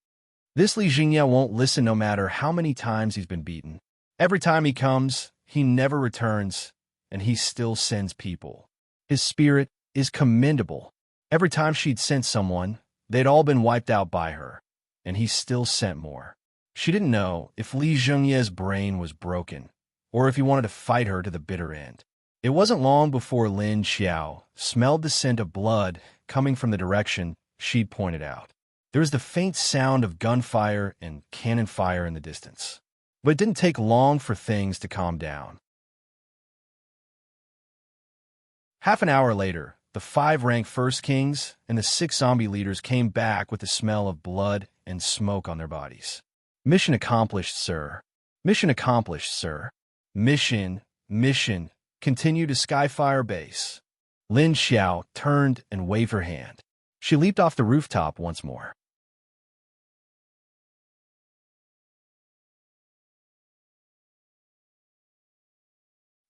Speaker 1: This Li Jingye won't listen no matter how many times he's been beaten. Every time he comes, he never returns, and he still sends people. His spirit is commendable. Every time she'd sent someone, they'd all been wiped out by her, and he still sent more. She didn't know if Li Jingye's brain was broken, or if he wanted to fight her to the bitter end. It wasn't long before Lin Xiao smelled the scent of blood coming from the direction she'd pointed out. There was the faint sound of gunfire and cannon fire in the distance. But it didn't take long for things to calm down. Half an hour later, the 5 rank first kings and the 6 zombie leaders came back with the smell of blood and smoke on their bodies. Mission accomplished, sir. Mission accomplished, sir. Mission. Continue to Skyfire Base. Lin Xiao turned and waved her hand. She leaped off the rooftop once more.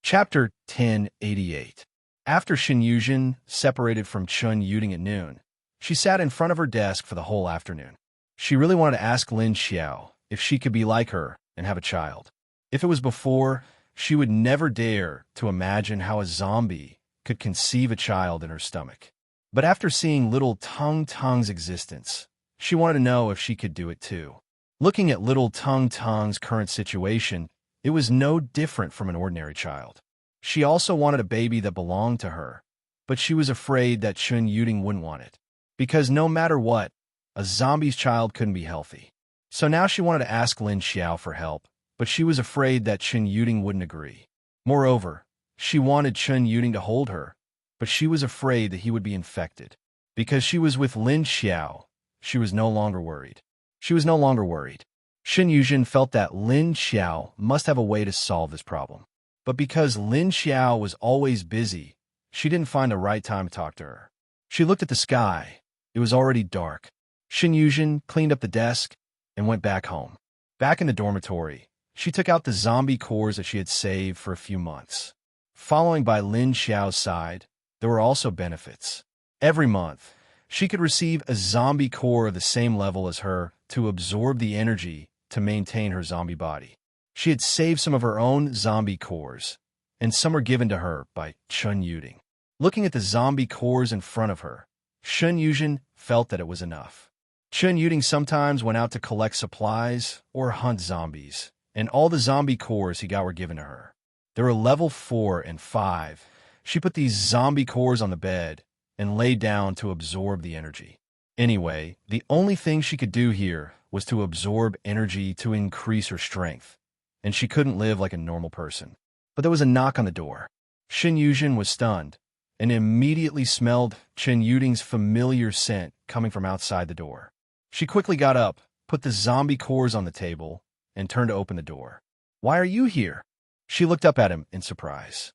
Speaker 1: Chapter 1088. After Shin Yujin separated from Chun Yuding at noon, she sat in front of her desk for the whole afternoon. She really wanted to ask Lin Xiao if she could be like her and have a child. If it was before, she would never dare to imagine how a zombie could conceive a child in her stomach. But after seeing little Tung Tung's existence, she wanted to know if she could do it too. Looking at little Tung Tung's current situation, it was no different from an ordinary child. She also wanted a baby that belonged to her, but she was afraid that Chun Yuding wouldn't want it. Because no matter what, a zombie's child couldn't be healthy. So now she wanted to ask Lin Xiao for help, but she was afraid that Chun Yuding wouldn't agree. Moreover, she wanted Chun Yuding to hold her, but she was afraid that he would be infected. Because she was with Lin Xiao, she was no longer worried. Shin Yujin felt that Lin Xiao must have a way to solve this problem. But because Lin Xiao was always busy, she didn't find the right time to talk to her. She looked at the sky. It was already dark. Shin Yujin cleaned up the desk and went back home. Back in the dormitory, she took out the zombie cores that she had saved for a few months. Following by Lin Xiao's side, there were also benefits. Every month, she could receive a zombie core of the same level as her to absorb the energy to maintain her zombie body. She had saved some of her own zombie cores, and some were given to her by Chun Yuding. Looking at the zombie cores in front of her, Shun Yujin felt that it was enough. Chun Yuding sometimes went out to collect supplies or hunt zombies, and all the zombie cores he got were given to her. They were level 4 and 5. She put these zombie cores on the bed and lay down to absorb the energy. Anyway, the only thing she could do here was to absorb energy to increase her strength, and she couldn't live like a normal person. But there was a knock on the door. Shin Yujin was stunned and immediately smelled Chun Yuding's familiar scent coming from outside the door. She quickly got up, put the zombie cores on the table, and turned to open the door. "Why are you here?" She looked up at him in surprise.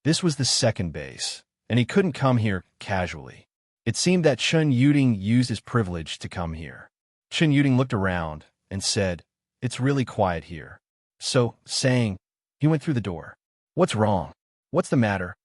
Speaker 1: This was the second base, and he couldn't come here casually. It seemed that Chun Yuding used his privilege to come here. Chun Yuding looked around and said, "It's really quiet here." So, saying, he went through the door. "What's wrong? What's the matter?"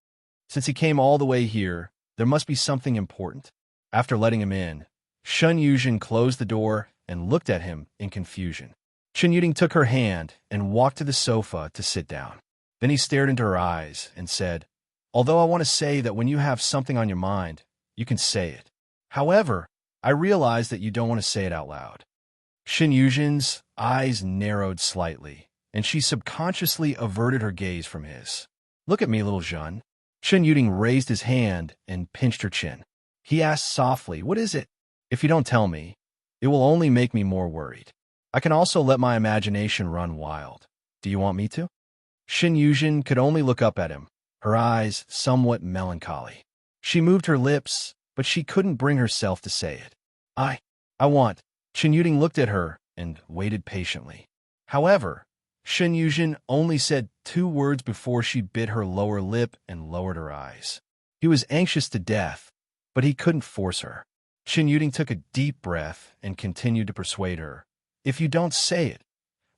Speaker 1: Since he came all the way here, there must be something important. After letting him in, Shun Yujin closed the door and looked at him in confusion. Chun Yuding took her hand and walked to the sofa to sit down. Then he stared into her eyes and said, "Although I want to say that when you have something on your mind, you can say it. However, I realize that you don't want to say it out loud." Shin Yujin's eyes narrowed slightly, and she subconsciously averted her gaze from his. "Look at me, little Jean." Chun Yuding raised his hand and pinched her chin. He asked softly, "What is it?" "If you don't tell me, it will only make me more worried. I can also let my imagination run wild. Do you want me to?" Shin Yujin could only look up at him, her eyes somewhat melancholy. She moved her lips, but she couldn't bring herself to say it. I want." Chun Yuding looked at her and waited patiently. However, Shin Yujin only said 2 words before she bit her lower lip and lowered her eyes. He was anxious to death, but he couldn't force her. Shin Yuding took a deep breath and continued to persuade her. "If you don't say it,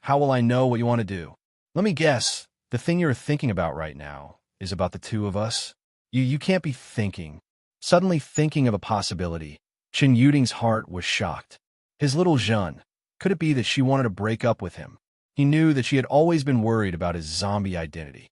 Speaker 1: how will I know what you want to do? Let me guess, the thing you're thinking about right now is about the two of us? You can't be thinking." Suddenly thinking of a possibility, Chun Yuding's heart was shocked. His little Jean. Could it be that she wanted to break up with him? He knew that she had always been worried about his zombie identity.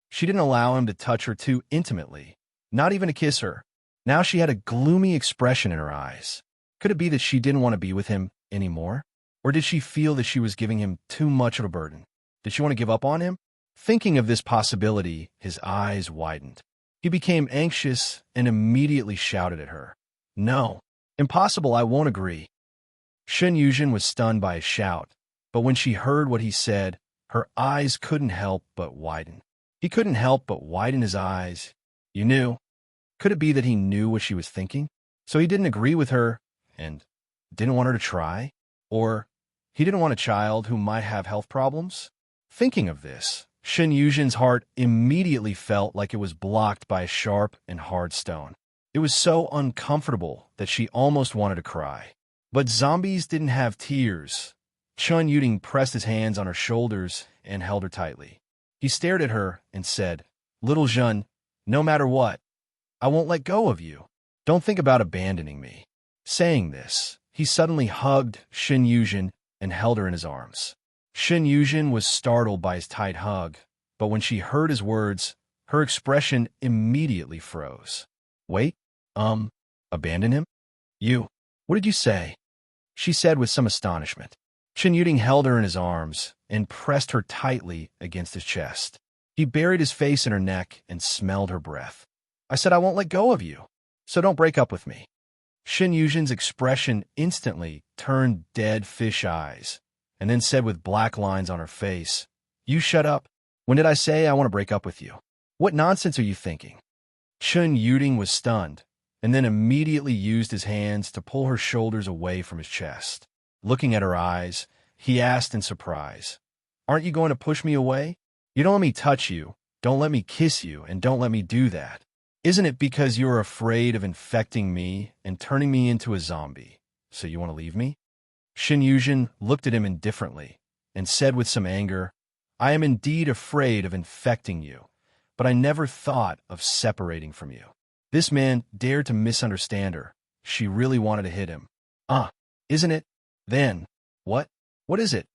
Speaker 1: She didn't allow him to touch her too intimately, not even to kiss her. Now she had a gloomy expression in her eyes. Could it be that she didn't want to be with him anymore? Or did she feel that she was giving him too much of a burden? Did she want to give up on him? Thinking of this possibility, his eyes widened. He became anxious and immediately shouted at her. "No, impossible, I won't agree." Shin Yujin was stunned by his shout, but when she heard what he said, her eyes couldn't help but widen. He couldn't help but widen his eyes. You knew. Could it be that he knew what she was thinking? So he didn't agree with her and didn't want her to try? Or he didn't want a child who might have health problems? Thinking of this, Shin Yujin's heart immediately felt like it was blocked by a sharp and hard stone. It was so uncomfortable that she almost wanted to cry. But zombies didn't have tears. Chun Yuding pressed his hands on her shoulders and held her tightly. He stared at her and said, "Little Jeanne, no matter what, I won't let go of you. Don't think about abandoning me." Saying this, he suddenly hugged Shen Yuzhen and held her in his arms. Shen Yuzhen was startled by his tight hug, but when she heard his words, her expression immediately froze. "Wait, abandon him? What did you say?" she said with some astonishment. Shen Yuzhen held her in his arms and pressed her tightly against his chest. He buried his face in her neck and smelled her breath. "I said I won't let go of you, so don't break up with me." Shen Yuzhen's expression instantly turned dead fish eyes, and then said with black lines on her face, "You shut up. When did I say I want to break up with you? What nonsense are you thinking?" Shen Yuzhen was stunned, and then immediately used his hands to pull her shoulders away from his chest. Looking at her eyes, he asked in surprise, "Aren't you going to push me away? You don't let me touch you, don't let me kiss you, and don't let me do that. Isn't it because you're afraid of infecting me and turning me into a zombie, so you want to leave me?" Shen Yuzhen looked at him indifferently and said with some anger, "I am indeed afraid of infecting you, but I never thought of separating from you." This man dared to misunderstand her. She really wanted to hit him. Isn't it? Then, what? What is it?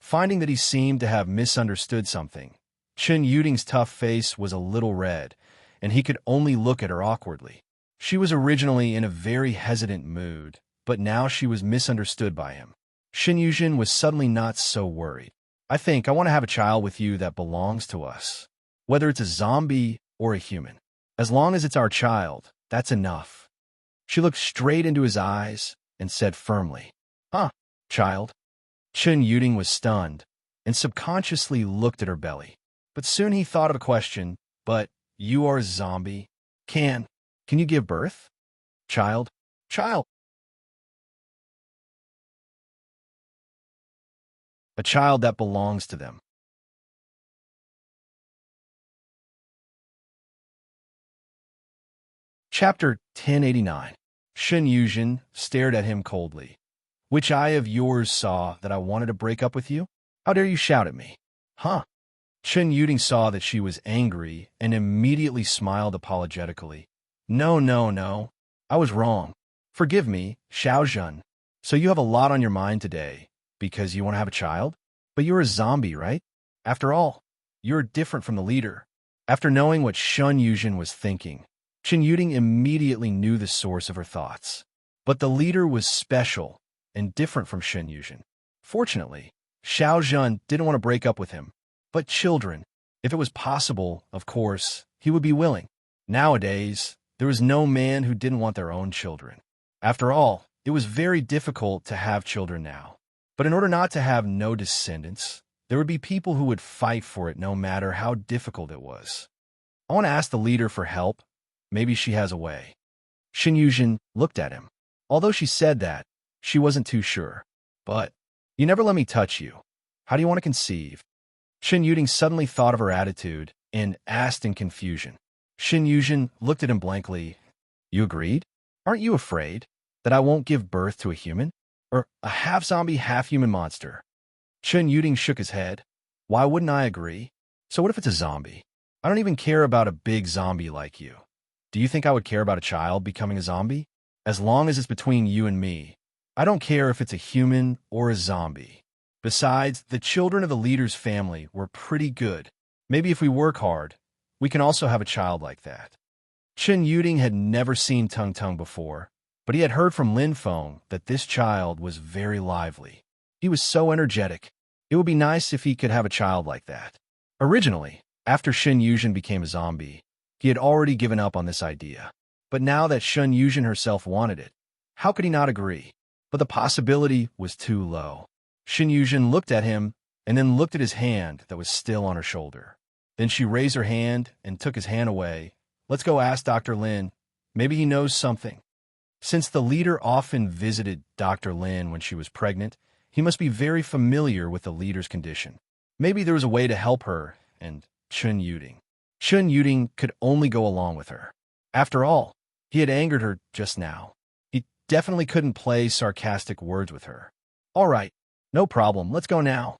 Speaker 1: Finding that he seemed to have misunderstood something, Shen Yuzhen's tough face was a little red, and he could only look at her awkwardly. She was originally in a very hesitant mood, but now she was misunderstood by him. Shen Yuzhen was suddenly not so worried. I want to have a child with you that belongs to us, whether it's a zombie or a human. As long as it's our child, that's enough." She looked straight into his eyes and said firmly, Child?" Shen Yuzhen was stunned and subconsciously looked at her belly. But soon he thought of a question. "But you are a zombie. Can you give birth? Child? A child that belongs to them." Chapter 1089. Shen Yuzhen stared at him coldly. "Which eye of yours saw that I wanted to break up with you? How dare you shout at me?" Shen Yuzhen saw that she was angry and immediately smiled apologetically. No. I was wrong. Forgive me, Xiao Zhen. So you have a lot on your mind today because you want to have a child? But you're a zombie, right? After all, you're different from the leader." After knowing what Shen Yuzhen was thinking, Shen Yuzhen immediately knew the source of her thoughts. But the leader was special and different from Shen Yuzhen. Fortunately, Xiao Zhen didn't want to break up with him. But children, if it was possible, of course, he would be willing. Nowadays, there was no man who didn't want their own children. After all, it was very difficult to have children now. But in order not to have no descendants, there would be people who would fight for it no matter how difficult it was. "I want to ask the leader for help. Maybe she has a way." Shen Yuzhen looked at him. Although she said that, she wasn't too sure. "But you never let me touch you. How do you want to conceive?" Shen Yuzhen suddenly thought of her attitude and asked in confusion. Shen Yuzhen looked at him blankly. "You agreed? Aren't you afraid that I won't give birth to a human? Or a half-zombie, half-human monster?" Shen Yuzhen shook his head. "Why wouldn't I agree? So what if it's a zombie? I don't even care about a big zombie like you. Do you think I would care about a child becoming a zombie? As long as it's between you and me, I don't care if it's a human or a zombie. Besides, the children of the leader's family were pretty good. Maybe if we work hard, we can also have a child like that." Shen Yuzhen had never seen Tung Tung before, but he had heard from Lin Feng that this child was very lively. He was so energetic. It would be nice if he could have a child like that. Originally, after Shen Yuzhen became a zombie, he had already given up on this idea. But now that Shen Yuzhen herself wanted it, how could he not agree? But the possibility was too low. Shen Yuzhen looked at him and then looked at his hand that was still on her shoulder. Then she raised her hand and took his hand away. "Let's go ask Dr. Lin. Maybe he knows something." Since the leader often visited Dr. Lin when she was pregnant, he must be very familiar with the leader's condition. Maybe there was a way to help her and Shen Yuzhen. Shen Yuzhen could only go along with her. After all, he had angered her just now. He definitely couldn't play sarcastic words with her. "All right, no problem, let's go now."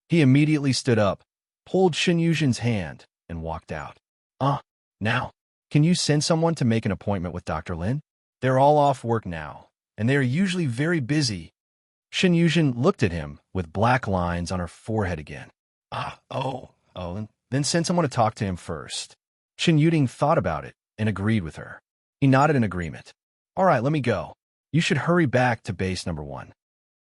Speaker 1: He immediately stood up pulled Shen Yuzhen's hand, and walked out. Now, can you send someone to make an appointment with Dr. Lin? They're all off work now, and they are usually very busy. Shen Yuzhen looked at him with black lines on her forehead again. And then send someone to talk to him first. Shen Yuzhen thought about it and agreed with her. He nodded in agreement. All right, let me go. You should hurry back to base number 1.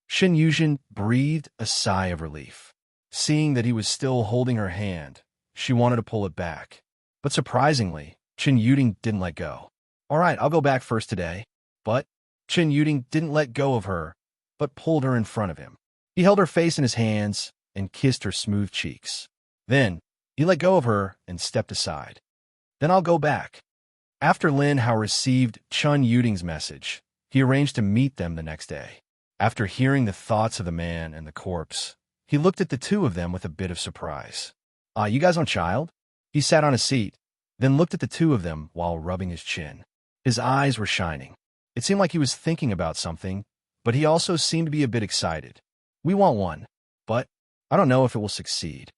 Speaker 1: Shen Yuzhen breathed a sigh of relief. Seeing that he was still holding her hand, she wanted to pull it back. But surprisingly, Shen Yuzhen didn't let go. All right, I'll go back first today. But Shen Yuzhen didn't let go of her, but pulled her in front of him. He held her face in his hands and kissed her smooth cheeks. Then, he let go of her and stepped aside. Then I'll go back. After Lin Hao received Shen Yuzhen's message, he arranged to meet them the next day. After hearing the thoughts of the man and the corpse, he looked at the two of them with a bit of surprise. You guys on child? He sat on a seat, then looked at the two of them while rubbing his chin. His eyes were shining. It seemed like he was thinking about something, but he also seemed to be a bit excited. We want one, but I don't know if it will succeed.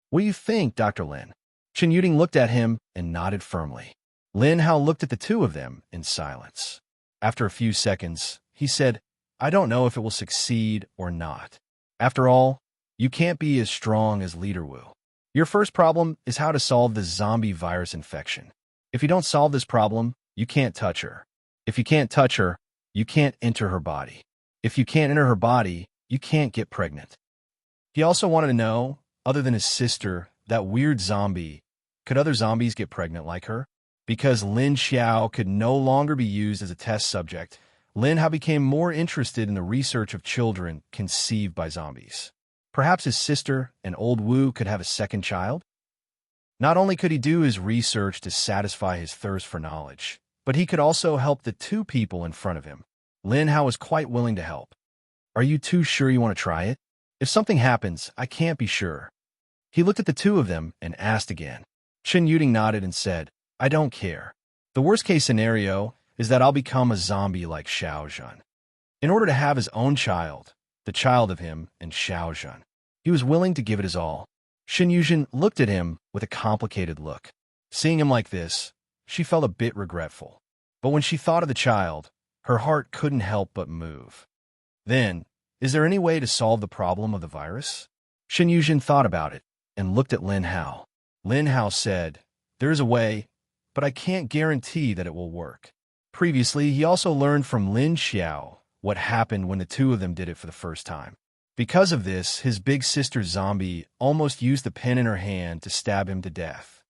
Speaker 1: What do you think, Dr. Lin? Shen Yuzhen looked at him and nodded firmly. Lin Hao looked at the two of them in silence. After a few seconds, he said, I don't know if it will succeed or not. After all, you can't be as strong as Leader Wu. Your first problem is how to solve the zombie virus infection. If you don't solve this problem, you can't touch her. If you can't touch her, you can't enter her body. If you can't enter her body, you can't get pregnant. He also wanted to know, other than his sister, that weird zombie, could other zombies get pregnant like her? Because Lin Xiao could no longer be used as a test subject, Lin Hao became more interested in the research of children conceived by zombies. Perhaps his sister and old Wu could have a second child? Not only could he do his research to satisfy his thirst for knowledge, but he could also help the two people in front of him. Lin Hao was quite willing to help. Are you too sure you want to try it? If something happens, I can't be sure. He looked at the two of them and asked again. Shen Yuzhen nodded and said, I don't care. The worst-case scenario is that I'll become a zombie like Xiao Zhan. In order to have his own child, the child of him and Xiao Zhan, he was willing to give it his all. Shen Yuzhen looked at him with a complicated look. Seeing him like this, she felt a bit regretful. But when she thought of the child, her heart couldn't help but move. Then, is there any way to solve the problem of the virus? Shen Yuzhen thought about it and looked at Lin Hao. Lin Hao said, there is a way, but I can't guarantee that it will work. Previously, he also learned from Lin Xiao what happened when the two of them did it for the first time. Because of this, his big sister zombie almost used the pen in her hand to stab him to death.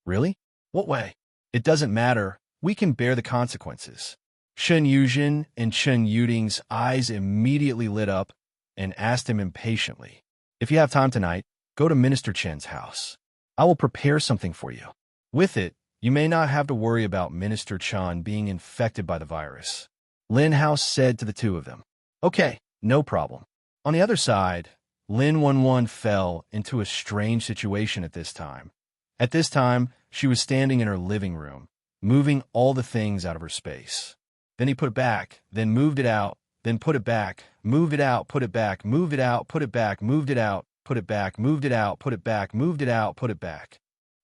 Speaker 1: Really? What way? It doesn't matter. We can bear the consequences. Shen Yuzhen and Shen Yuzhen's eyes immediately lit up and asked him impatiently, if you have time tonight, go to Minister Chen's house. I will prepare something for you. With it, you may not have to worry about Minister Chen being infected by the virus. Lin Hao said to the two of them. Okay, no problem. On the other side, Lin Wenwen fell into a strange situation at this time. At this time, she was standing in her living room, moving all the things out of her space. Then he put it back, then moved it out, then put it back, moved it out, put it back, moved it out, put it back, moved it out, put it back, moved it out, put it back, moved it out, put it back.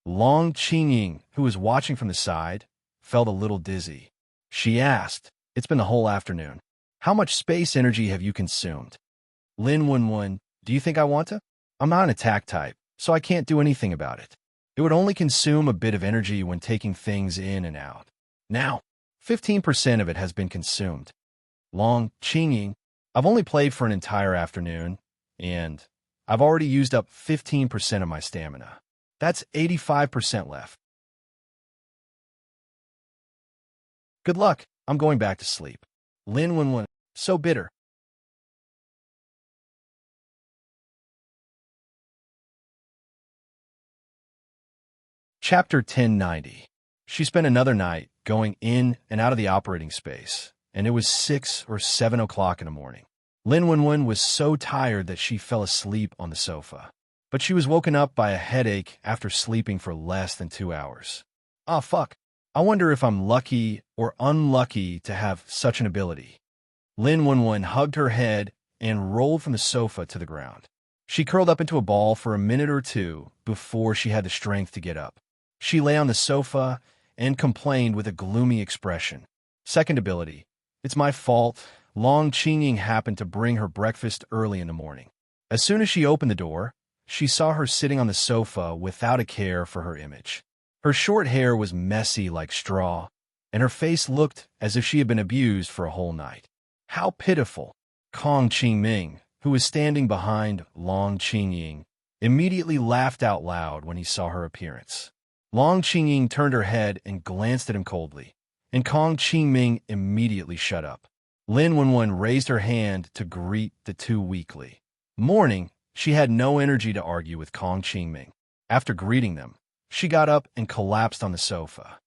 Speaker 1: Long Qingying, who was watching from the side, felt a little dizzy. She asked, it's been the whole afternoon. How much space energy have you consumed? Lin Wenwen, do you think I want to? I'm not an attack type, so I can't do anything about it. It would only consume a bit of energy when taking things in and out. Now, 15% of it has been consumed. Long Qingying, I've only played for an entire afternoon, and I've already used up 15% of my stamina. That's 85% left. Good luck. I'm going back to sleep. Lin Wenwen, so bitter. Chapter 1090. She spent another night going in and out of the operating space, and it was 6 or 7 o'clock in the morning. Lin Wenwen was so tired that she fell asleep on the sofa. But she was woken up by a headache after sleeping for less than 2 hours. Ah, fuck. I wonder if I'm lucky or unlucky to have such an ability. Lin Wenwen hugged her head and rolled from the sofa to the ground. She curled up into a ball for a minute or two before she had the strength to get up. She lay on the sofa and complained with a gloomy expression. Second ability. It's my fault. Long Qingying happened to bring her breakfast early in the morning. As soon as she opened the door, she saw her sitting on the sofa without a care for her image. Her short hair was messy like straw, and her face looked as if she had been abused for a whole night. How pitiful! Kong Qingming, who was standing behind Long Qingying, immediately laughed out loud when he saw her appearance. Long Qingying turned her head and glanced at him coldly, and Kong Qingming immediately shut up. Lin Wenwen raised her hand to greet the two weakly. Morning, she had no energy to argue with Kong Qingming. After greeting them, she got up and collapsed on the sofa.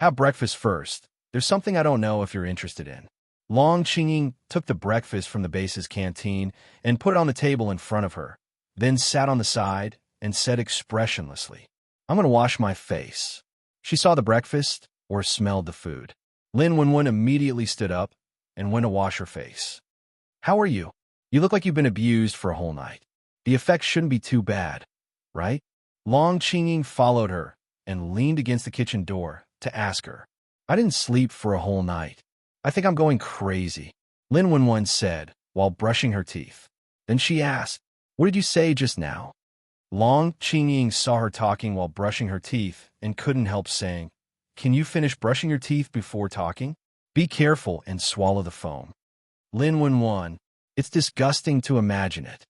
Speaker 1: Have breakfast first. There's something I don't know if you're interested in. Long Qingying took the breakfast from the base's canteen and put it on the table in front of her, then sat on the side and said expressionlessly, I'm going to wash my face. She saw the breakfast or smelled the food. Lin Wenwen immediately stood up and went to wash her face. How are you? You look like you've been abused for a whole night. The effects shouldn't be too bad, right? Long Qingying followed her and leaned against the kitchen door to ask her. I didn't sleep for a whole night. I think I'm going crazy, Lin Wenwen said while brushing her teeth. Then she asked, What did you say just now? Long Qingying saw her talking while brushing her teeth and couldn't help saying, Can you finish brushing your teeth before talking? Be careful and swallow the foam. Lin Wenwen, it's disgusting to imagine it.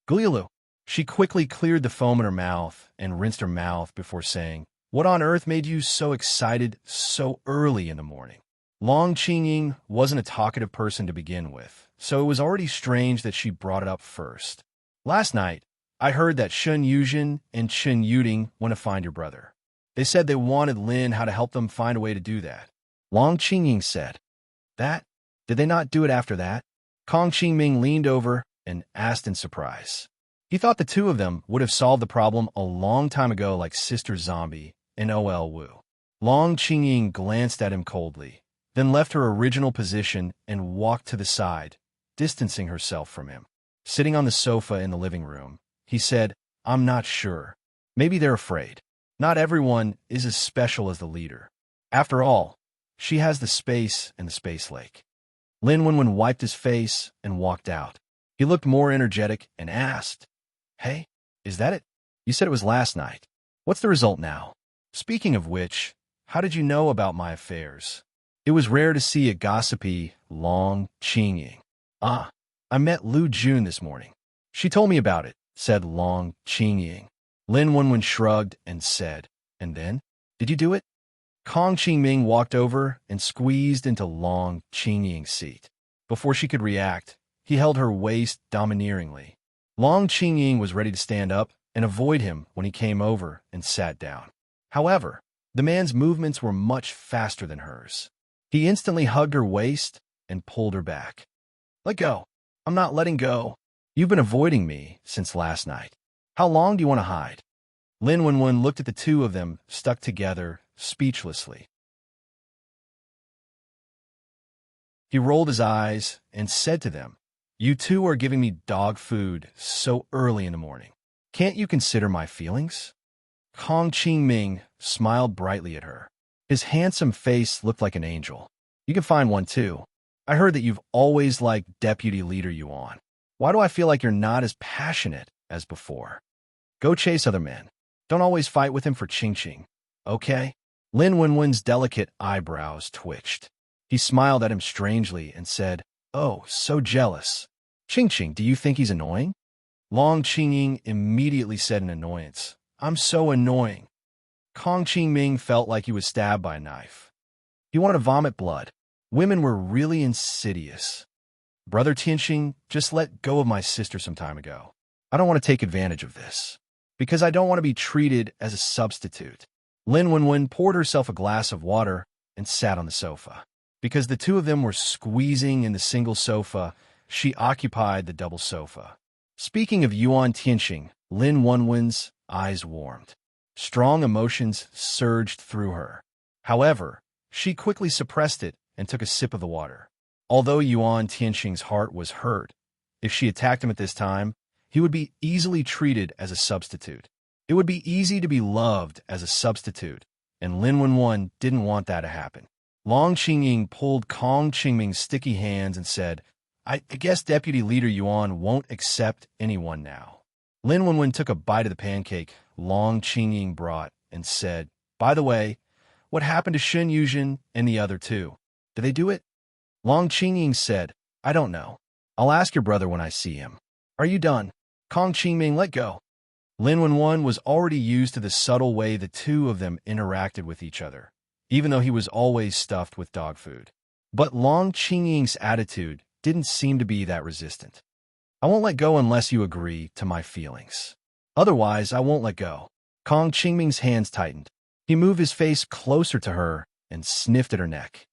Speaker 1: Gulilu. She quickly cleared the foam in her mouth and rinsed her mouth before saying, What on earth made you so excited so early in the morning? Long Qingying wasn't a talkative person to begin with, so it was already strange that she brought it up first. Last night, I heard that Shun Yuzhen and Chen Yuding want to find your brother. They said they wanted Lin how to help them find a way to do that. Long Qingying said, That? Did they not do it after that? Kong Qingming leaned over and asked in surprise. He thought the two of them would have solved the problem a long time ago like Sister Zombie and OL Wu. Long Qingying glanced at him coldly, then left her original position and walked to the side, distancing herself from him. Sitting on the sofa in the living room, he said, I'm not sure. Maybe they're afraid. Not everyone is as special as the leader. After all, she has the space and the space lake. Lin Wenwen wiped his face and walked out. He looked more energetic and asked, Hey, is that it? You said it was last night. What's the result now? Speaking of which, how did you know about my affairs? It was rare to see a gossipy Long Qingying. I met Lu Jun this morning. She told me about it, said Long Qingying. Lin Wenwen shrugged and said, And then? Did you do it? Kong Qingming walked over and squeezed into Long Qingying's seat. Before she could react, he held her waist domineeringly. Long Qingying was ready to stand up and avoid him when he came over and sat down. However, the man's movements were much faster than hers. He instantly hugged her waist and pulled her back. Let go. I'm not letting go. You've been avoiding me since last night. How long do you want to hide? Lin Wenwen looked at the two of them stuck together speechlessly. He rolled his eyes and said to them, You two are giving me dog food so early in the morning. Can't you consider my feelings? Kong Qingming smiled brightly at her. His handsome face looked like an angel. You can find one too. I heard that you've always liked Deputy Leader Yuan. Why do I feel like you're not as passionate as before? Go chase other men. Don't always fight with him for Qingqing, okay? Lin Wenwen's delicate eyebrows twitched. He smiled at him strangely and said, Oh, so jealous. Qingqing, do you think he's annoying? Long Qingying immediately said in annoyance, I'm so annoying. Kong Qingming felt like he was stabbed by a knife. He wanted to vomit blood. Women were really insidious. Brother Tianxing just let go of my sister some time ago. I don't want to take advantage of this, because I don't want to be treated as a substitute. Lin Wenwen poured herself a glass of water and sat on the sofa. Because the two of them were squeezing in the single sofa, she occupied the double sofa. Speaking of Yuan Tianxing, Lin Wenwen's eyes warmed. Strong emotions surged through her. However, she quickly suppressed it and took a sip of the water. Although Yuan Tianxing's heart was hurt, If she attacked him at this time, he would be easily treated as a substitute. It would be easy to be loved as a substitute, and Lin Wenwen didn't want that to happen. Long Qingying pulled Kong Qingming's sticky hands and said, I guess Deputy Leader Yuan won't accept anyone now. Lin Wenwen took a bite of the pancake Long Qingying brought and said, By the way, what happened to Shen Yuzhen and the other two? Did they do it? Long Qingying said, I don't know. I'll ask your brother when I see him. Are you done? Kong Qingming let go. Lin Wenwen was already used to the subtle way the two of them interacted with each other, even though he was always stuffed with dog food. But Long Qingying's attitude didn't seem to be that resistant. I won't let go unless you agree to my feelings. Otherwise, I won't let go. Kong Qingming's hands tightened. He moved his face closer to her and sniffed at her neck.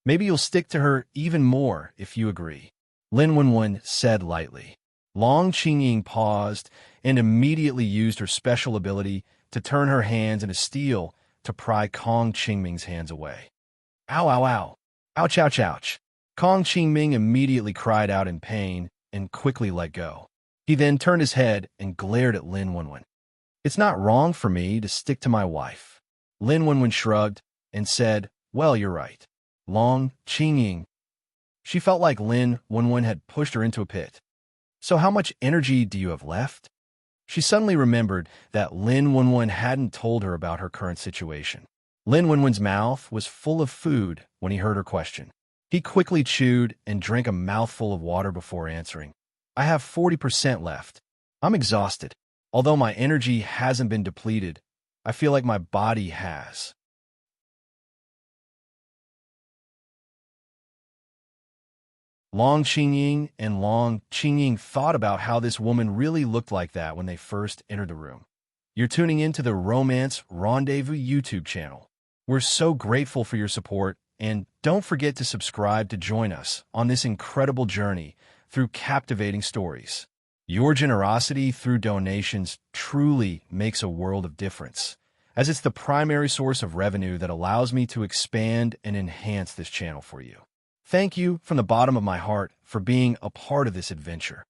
Speaker 1: Maybe you'll stick to her even more if you agree, Lin Wenwen said lightly. Long Qingying paused and immediately used her special ability to turn her hands into steel to pry Kong Qingming's hands away. Ow, ow, ow. Ouch, ouch, ouch. Kong Qingming immediately cried out in pain and quickly let go. He then turned his head and glared at Lin Wenwen. It's not wrong for me to stick to my wife. Lin Wenwen shrugged and said, Well, you're right. Long Qingying. She felt like Lin Wenwen had pushed her into a pit. So how much energy do you have left? She suddenly remembered that Lin Wenwen hadn't told her about her current situation. Lin Wenwen's mouth was full of food when he heard her question. He quickly chewed and drank a mouthful of water before answering. I have 40% left. I'm exhausted. Although my energy hasn't been depleted, I feel like my body has. Long Qingying and Long Qingying thought about how this woman really looked like that when they first entered the room. You're tuning into the Romance Rendezvous YouTube channel. We're so grateful for your support, and don't forget to subscribe to join us on this incredible journey through captivating stories. Your generosity through donations truly makes a world of difference, as it's the primary source of revenue that allows me to expand and enhance this channel for you. Thank you from the bottom of my heart for being a part of this adventure.